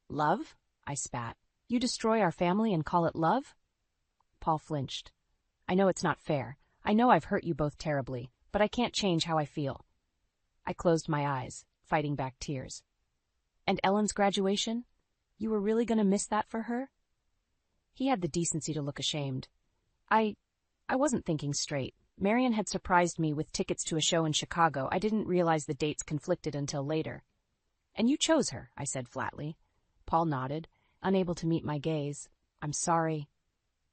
"Love?" I spat. "You destroy our family and call it love?" Paul flinched. "I know it's not fair. I know I've hurt you both terribly, but I can't change how I feel." I closed my eyes, fighting back tears. "And Ellen's graduation? You were really going to miss that for her?" He had the decency to look ashamed. I wasn't thinking straight. Marion had surprised me with tickets to a show in Chicago. I didn't realize the dates conflicted until later. "And you chose her," I said flatly. Paul nodded, unable to meet my gaze. "I'm sorry."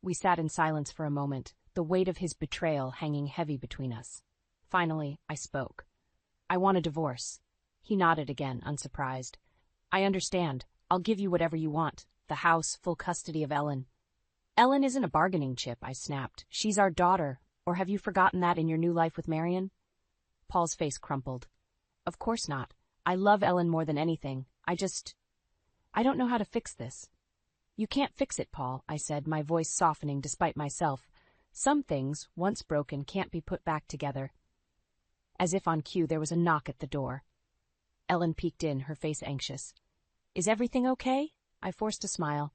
We sat in silence for a moment, the weight of his betrayal hanging heavy between us. Finally, I spoke. "I want a divorce." He nodded again, unsurprised. "I understand. I'll give you whatever you want. The house, full custody of Ellen." "Ellen isn't a bargaining chip," I snapped. "She's our daughter. Or have you forgotten that in your new life with Marion?" Paul's face crumpled. "Of course not. I love Ellen more than anything. I don't know how to fix this." "You can't fix it, Paul," I said, my voice softening despite myself. "Some things, once broken, can't be put back together." As if on cue, there was a knock at the door. Ellen peeked in, her face anxious. "Is everything okay?" I forced a smile.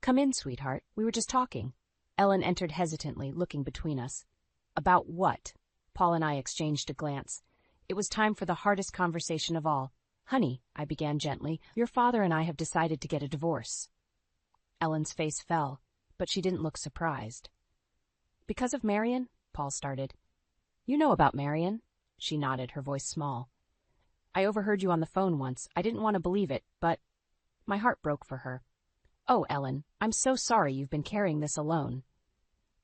"Come in, sweetheart. We were just talking." Ellen entered hesitantly, looking between us. "About what?" Paul and I exchanged a glance. It was time for the hardest conversation of all. "Honey," I began gently, "your father and I have decided to get a divorce." Ellen's face fell, but she didn't look surprised. "Because of Marion?" Paul started. "You know about Marion?" She nodded, her voice small. "I overheard you on the phone once. I didn't want to believe it, but—" My heart broke for her. "Oh, Ellen, I'm so sorry you've been carrying this alone."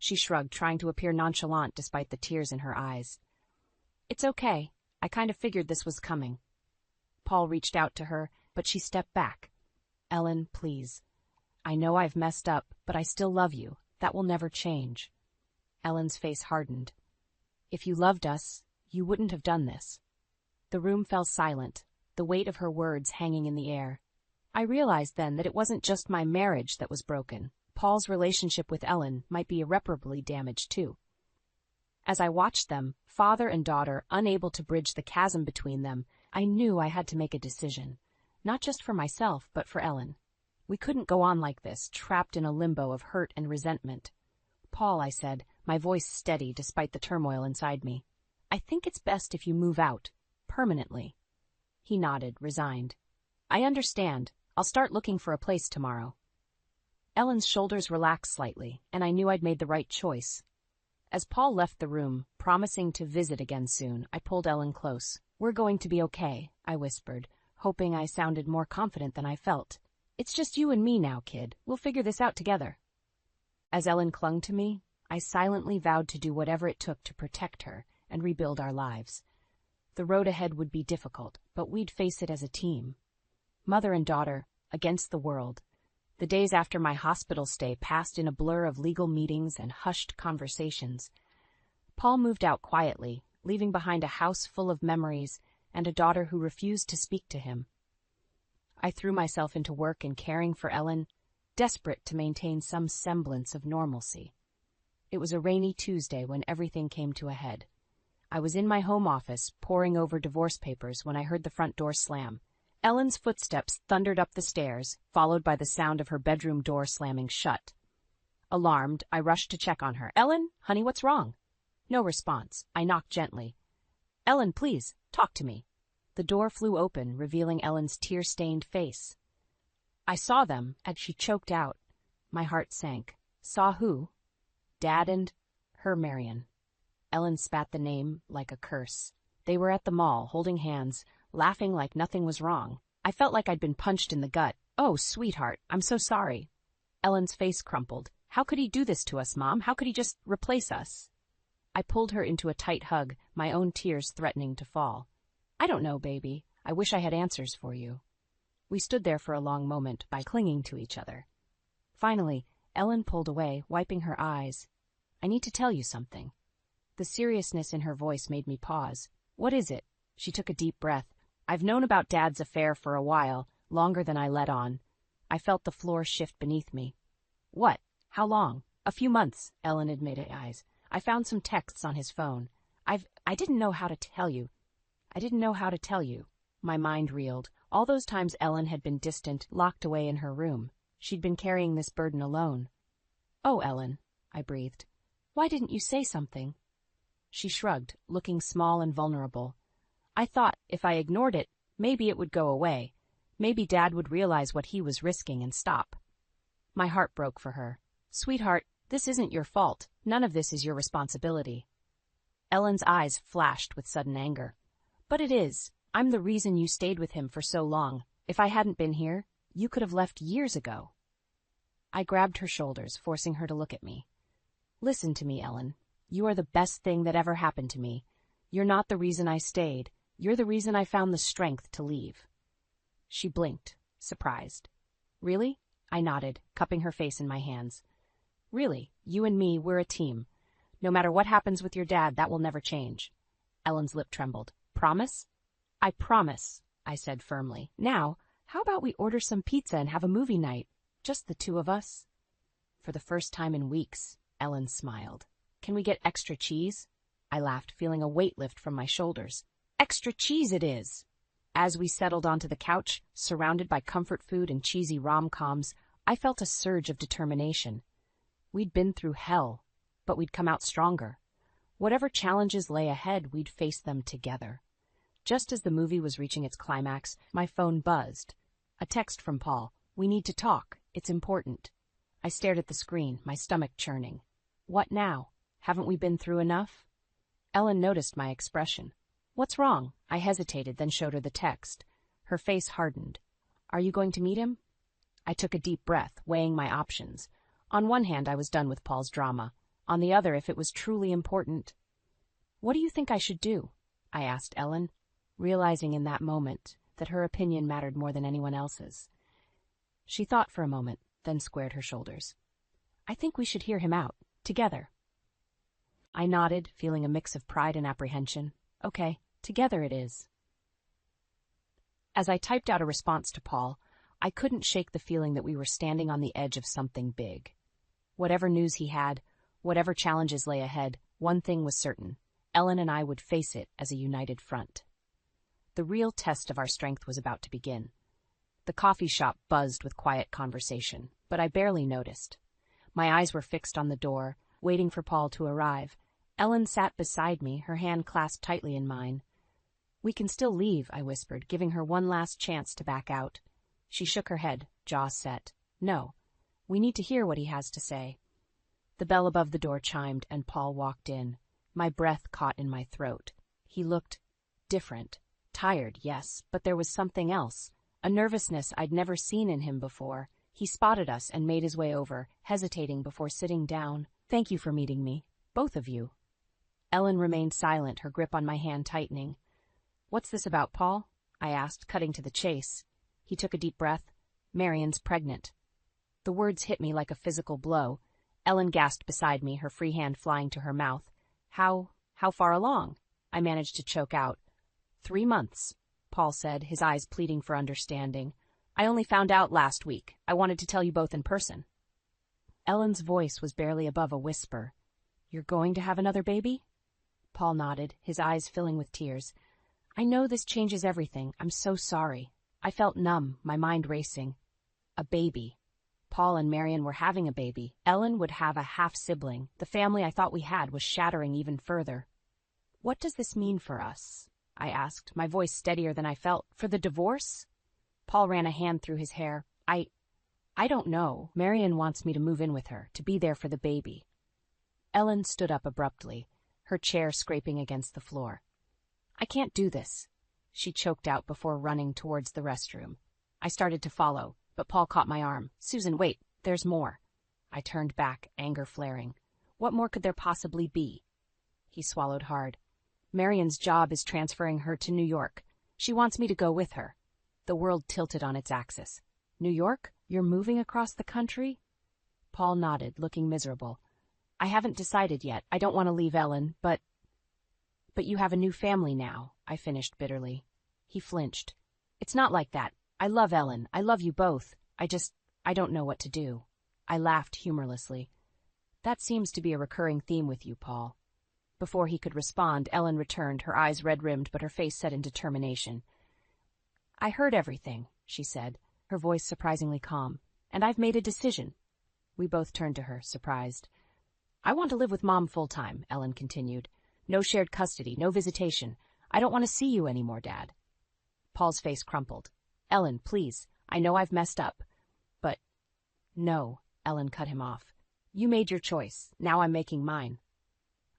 She shrugged, trying to appear nonchalant despite the tears in her eyes. "It's okay. I kind of figured this was coming." Paul reached out to her, but she stepped back. "Ellen, please. I know I've messed up, but I still love you. That will never change." Ellen's face hardened. "If you loved us, you wouldn't have done this." The room fell silent, the weight of her words hanging in the air. I realized then that it wasn't just my marriage that was broken. Paul's relationship with Ellen might be irreparably damaged too. As I watched them, father and daughter, unable to bridge the chasm between them, I knew I had to make a decision, not just for myself, but for Ellen. We couldn't go on like this, trapped in a limbo of hurt and resentment. "Paul," I said, my voice steady despite the turmoil inside me, "I think it's best if you move out, permanently." He nodded, resigned. "I understand. I'll start looking for a place tomorrow." Ellen's shoulders relaxed slightly, and I knew I'd made the right choice. As Paul left the room, promising to visit again soon, I pulled Ellen close. "We're going to be okay," I whispered, hoping I sounded more confident than I felt. "It's just you and me now, kid. We'll figure this out together." As Ellen clung to me, I silently vowed to do whatever it took to protect her and rebuild our lives. The road ahead would be difficult, but we'd face it as a team. Mother and daughter, against the world. The days after my hospital stay passed in a blur of legal meetings and hushed conversations. Paul moved out quietly, leaving behind a house full of memories and a daughter who refused to speak to him. I threw myself into work and caring for Ellen, desperate to maintain some semblance of normalcy. It was a rainy Tuesday when everything came to a head. I was in my home office, poring over divorce papers, when I heard the front door slam. Ellen's footsteps thundered up the stairs, followed by the sound of her bedroom door slamming shut. Alarmed, I rushed to check on her. "Ellen, honey, what's wrong?" No response. I knocked gently. "Ellen, please, talk to me." The door flew open, revealing Ellen's tear-stained face. "I saw them," and she choked out. My heart sank. "Saw who?" "Dad and her, Marion." Ellen spat the name like a curse. "They were at the mall, holding hands, laughing like nothing was wrong. I felt like I'd been punched in the gut. Oh, sweetheart, I'm so sorry." Ellen's face crumpled. "How could he do this to us, Mom? How could he just replace us?" I pulled her into a tight hug, my own tears threatening to fall. "I don't know, baby. I wish I had answers for you." We stood there for a long moment, by clinging to each other. Finally, Ellen pulled away, wiping her eyes. "I need to tell you something." The seriousness in her voice made me pause. "What is it?" She took a deep breath. "I've known about Dad's affair for a while, longer than I let on." I felt the floor shift beneath me. "What? How long?" "A few months," Ellen admitted eyes. "I found some texts on his phone. I didn't know how to tell you. My mind reeled. All those times Ellen had been distant, locked away in her room. She'd been carrying this burden alone. "Oh, Ellen," I breathed. "Why didn't you say something?" She shrugged, looking small and vulnerable. "I thought if I ignored it, maybe it would go away. Maybe Dad would realize what he was risking and stop." My heart broke for her. "Sweetheart, this isn't your fault. None of this is your responsibility." Ellen's eyes flashed with sudden anger. "But it is. I'm the reason you stayed with him for so long. If I hadn't been here, you could have left years ago." I grabbed her shoulders, forcing her to look at me. "Listen to me, Ellen. You are the best thing that ever happened to me. You're not the reason I stayed. You're the reason I found the strength to leave." She blinked, surprised. "Really?" I nodded, cupping her face in my hands. "Really, you and me, we're a team. No matter what happens with your dad, that will never change." Ellen's lip trembled. "Promise?" "I promise," I said firmly. "Now, how about we order some pizza and have a movie night? Just the two of us?" For the first time in weeks, Ellen smiled. "Can we get extra cheese?" I laughed, feeling a weight lift from my shoulders. "Extra cheese it is!" As we settled onto the couch, surrounded by comfort food and cheesy rom-coms, I felt a surge of determination. We'd been through hell, but we'd come out stronger. Whatever challenges lay ahead, we'd face them together. Just as the movie was reaching its climax, my phone buzzed. A text from Paul. "We need to talk. It's important." I stared at the screen, my stomach churning. What now? Haven't we been through enough? Ellen noticed my expression. "What's wrong?" I hesitated, then showed her the text. Her face hardened. "Are you going to meet him?" I took a deep breath, weighing my options. On one hand, I was done with Paul's drama. On the other, if it was truly important. "What do you think I should do?" I asked Ellen, realizing in that moment that her opinion mattered more than anyone else's. She thought for a moment, then squared her shoulders. "I think we should hear him out, together." I nodded, feeling a mix of pride and apprehension. "Okay, together it is." As I typed out a response to Paul, I couldn't shake the feeling that we were standing on the edge of something big. Whatever news he had, whatever challenges lay ahead, one thing was certain. Ellen and I would face it as a united front. The real test of our strength was about to begin. The coffee shop buzzed with quiet conversation, but I barely noticed. My eyes were fixed on the door, waiting for Paul to arrive. Ellen sat beside me, her hand clasped tightly in mine. "We can still leave," I whispered, giving her one last chance to back out. She shook her head, jaw set. "No. We need to hear what he has to say." The bell above the door chimed, and Paul walked in. My breath caught in my throat. He looked different. Tired, yes, but there was something else. A nervousness I'd never seen in him before. He spotted us and made his way over, hesitating before sitting down. "Thank you for meeting me, both of you." Ellen remained silent, her grip on my hand tightening. "What's this about, Paul?" I asked, cutting to the chase. He took a deep breath. "Marion's pregnant." The words hit me like a physical blow. Ellen gasped beside me, her free hand flying to her mouth. How far along?" I managed to choke out. 3 months, Paul said, his eyes pleading for understanding. I only found out last week. I wanted to tell you both in person. Ellen's voice was barely above a whisper. You're going to have another baby? Paul nodded, his eyes filling with tears. I know this changes everything. I'm so sorry. I felt numb, my mind racing. A baby. Paul and Marion were having a baby. Ellen would have a half-sibling. The family I thought we had was shattering even further. What does this mean for us? I asked, my voice steadier than I felt. For the divorce? Paul ran a hand through his hair. I don't know. Marion wants me to move in with her, to be there for the baby. Ellen stood up abruptly, her chair scraping against the floor. I can't do this, she choked out before running towards the restroom. I started to follow, but Paul caught my arm. Susan, wait, there's more. I turned back, anger flaring. What more could there possibly be? He swallowed hard. Marion's job is transferring her to New York. She wants me to go with her. The world tilted on its axis. New York? You're moving across the country? Paul nodded, looking miserable. I haven't decided yet. I don't want to leave Ellen, but you have a new family now, I finished bitterly. He flinched. It's not like that. I love Ellen. I love you both. I don't know what to do. I laughed humorlessly. That seems to be a recurring theme with you, Paul. Before he could respond, Ellen returned, her eyes red-rimmed but her face set in determination. I heard everything, she said, her voice surprisingly calm, and I've made a decision. We both turned to her, surprised. I want to live with Mom full-time, Ellen continued. No shared custody, no visitation. I don't want to see you anymore, Dad. Paul's face crumpled. Ellen, please, I know I've messed up. But, no, Ellen cut him off. You made your choice. Now I'm making mine.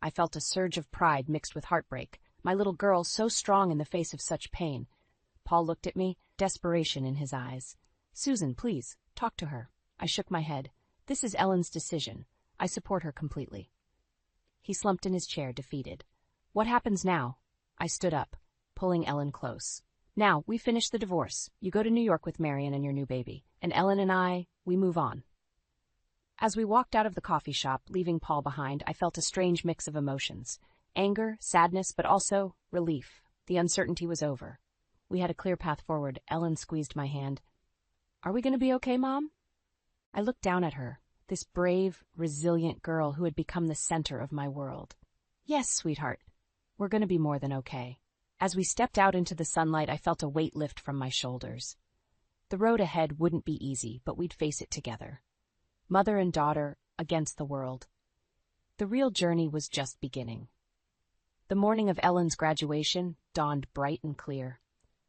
I felt a surge of pride mixed with heartbreak. My little girl so strong in the face of such pain. Paul looked at me, desperation in his eyes. Susan, please, talk to her. I shook my head. This is Ellen's decision. I support her completely. He slumped in his chair, defeated. What happens now? I stood up, pulling Ellen close. Now, we finish the divorce. You go to New York with Marion and your new baby. And Ellen and we move on. As we walked out of the coffee shop, leaving Paul behind, I felt a strange mix of emotions. Anger, sadness, but also relief. The uncertainty was over. We had a clear path forward. Ellen squeezed my hand. Are we going to be okay, Mom? I looked down at her, this brave, resilient girl who had become the center of my world. Yes, sweetheart. We're going to be more than okay. As we stepped out into the sunlight, I felt a weight lift from my shoulders. The road ahead wouldn't be easy, but we'd face it together. Mother and daughter against the world. The real journey was just beginning. The morning of Ellen's graduation dawned bright and clear,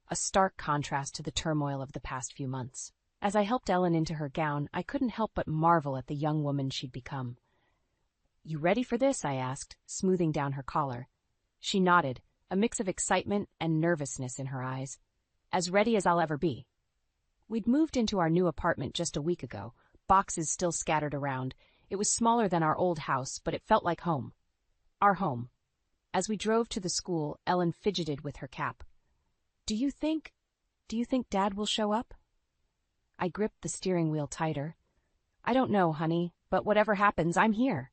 a stark contrast to the turmoil of the past few months. As I helped Ellen into her gown, I couldn't help but marvel at the young woman she'd become. You ready for this? I asked, smoothing down her collar. She nodded, a mix of excitement and nervousness in her eyes. As ready as I'll ever be. We'd moved into our new apartment just a week ago, boxes still scattered around. It was smaller than our old house, but it felt like home. Our home. As we drove to the school, Ellen fidgeted with her cap. Do you think Dad will show up? I gripped the steering wheel tighter. I don't know, honey, but whatever happens, I'm here.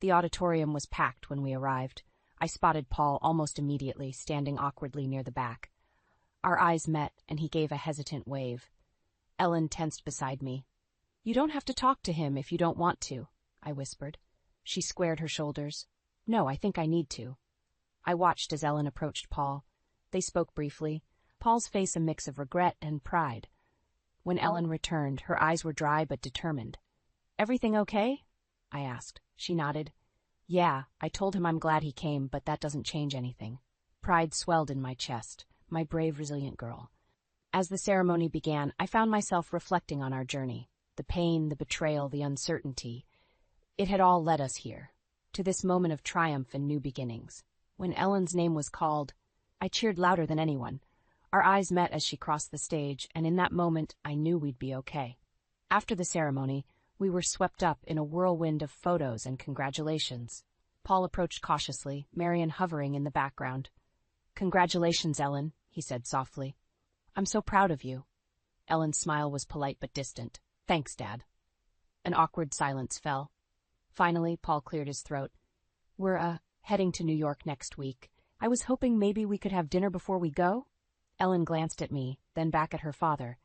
The auditorium was packed when we arrived. I spotted Paul almost immediately, standing awkwardly near the back. Our eyes met, and he gave a hesitant wave. Ellen tensed beside me. You don't have to talk to him if you don't want to, I whispered. She squared her shoulders. No, I think I need to. I watched as Ellen approached Paul. They spoke briefly, Paul's face a mix of regret and pride. When Ellen returned, her eyes were dry but determined. Everything okay? I asked. She nodded. Yeah, I told him I'm glad he came, but that doesn't change anything. Pride swelled in my chest, my brave, resilient girl. As the ceremony began, I found myself reflecting on our journey. The pain, the betrayal, the uncertainty. It had all led us here, to this moment of triumph and new beginnings. When Ellen's name was called, I cheered louder than anyone. Our eyes met as she crossed the stage, and in that moment I knew we'd be okay. After the ceremony, we were swept up in a whirlwind of photos and congratulations. Paul approached cautiously, Marion hovering in the background. Congratulations, Ellen, he said softly. I'm so proud of you. Ellen's smile was polite but distant. Thanks, Dad. An awkward silence fell. Finally, Paul cleared his throat. We're, heading to New York next week. I was hoping maybe we could have dinner before we go? Ellen glanced at me, then back at her father.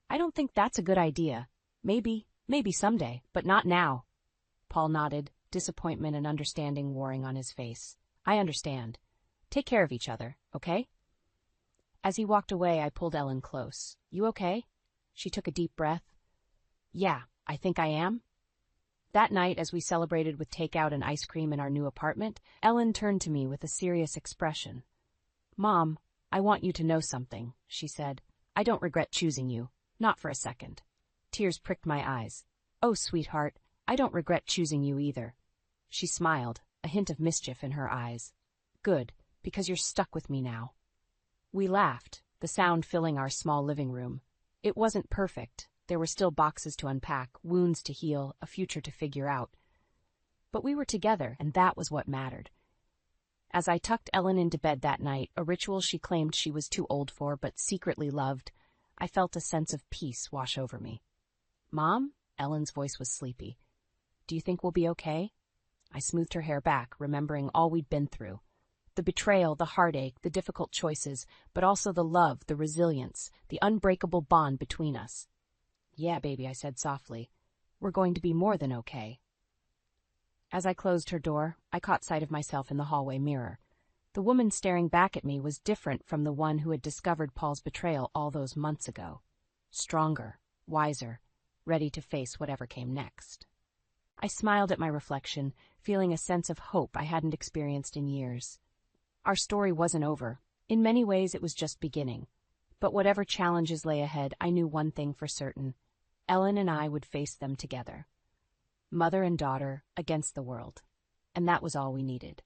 I don't think that's a good idea. Maybe someday, but not now. Paul nodded, disappointment and understanding warring on his face. I understand. Take care of each other, okay? As he walked away, I pulled Ellen close. You okay? She took a deep breath. Yeah, I think I am. That night, as we celebrated with takeout and ice cream in our new apartment, Ellen turned to me with a serious expression. Mom, I want you to know something, she said. I don't regret choosing you. Not for a second. Tears pricked my eyes. Oh, sweetheart, I don't regret choosing you either. She smiled, a hint of mischief in her eyes. Good, because you're stuck with me now. We laughed, the sound filling our small living room. It wasn't perfect. There were still boxes to unpack, wounds to heal, a future to figure out. But we were together, and that was what mattered. As I tucked Ellen into bed that night, a ritual she claimed she was too old for but secretly loved, I felt a sense of peace wash over me. Mom? Ellen's voice was sleepy. Do you think we'll be okay? I smoothed her hair back, remembering all we'd been through. The betrayal, the heartache, the difficult choices, but also the love, the resilience, the unbreakable bond between us. Yeah, baby, I said softly. We're going to be more than okay. As I closed her door, I caught sight of myself in the hallway mirror. The woman staring back at me was different from the one who had discovered Paul's betrayal all those months ago. Stronger, wiser, ready to face whatever came next. I smiled at my reflection, feeling a sense of hope I hadn't experienced in years. Our story wasn't over. In many ways, it was just beginning. But whatever challenges lay ahead, I knew one thing for certain. Ellen and I would face them together. Mother and daughter against the world. And that was all we needed.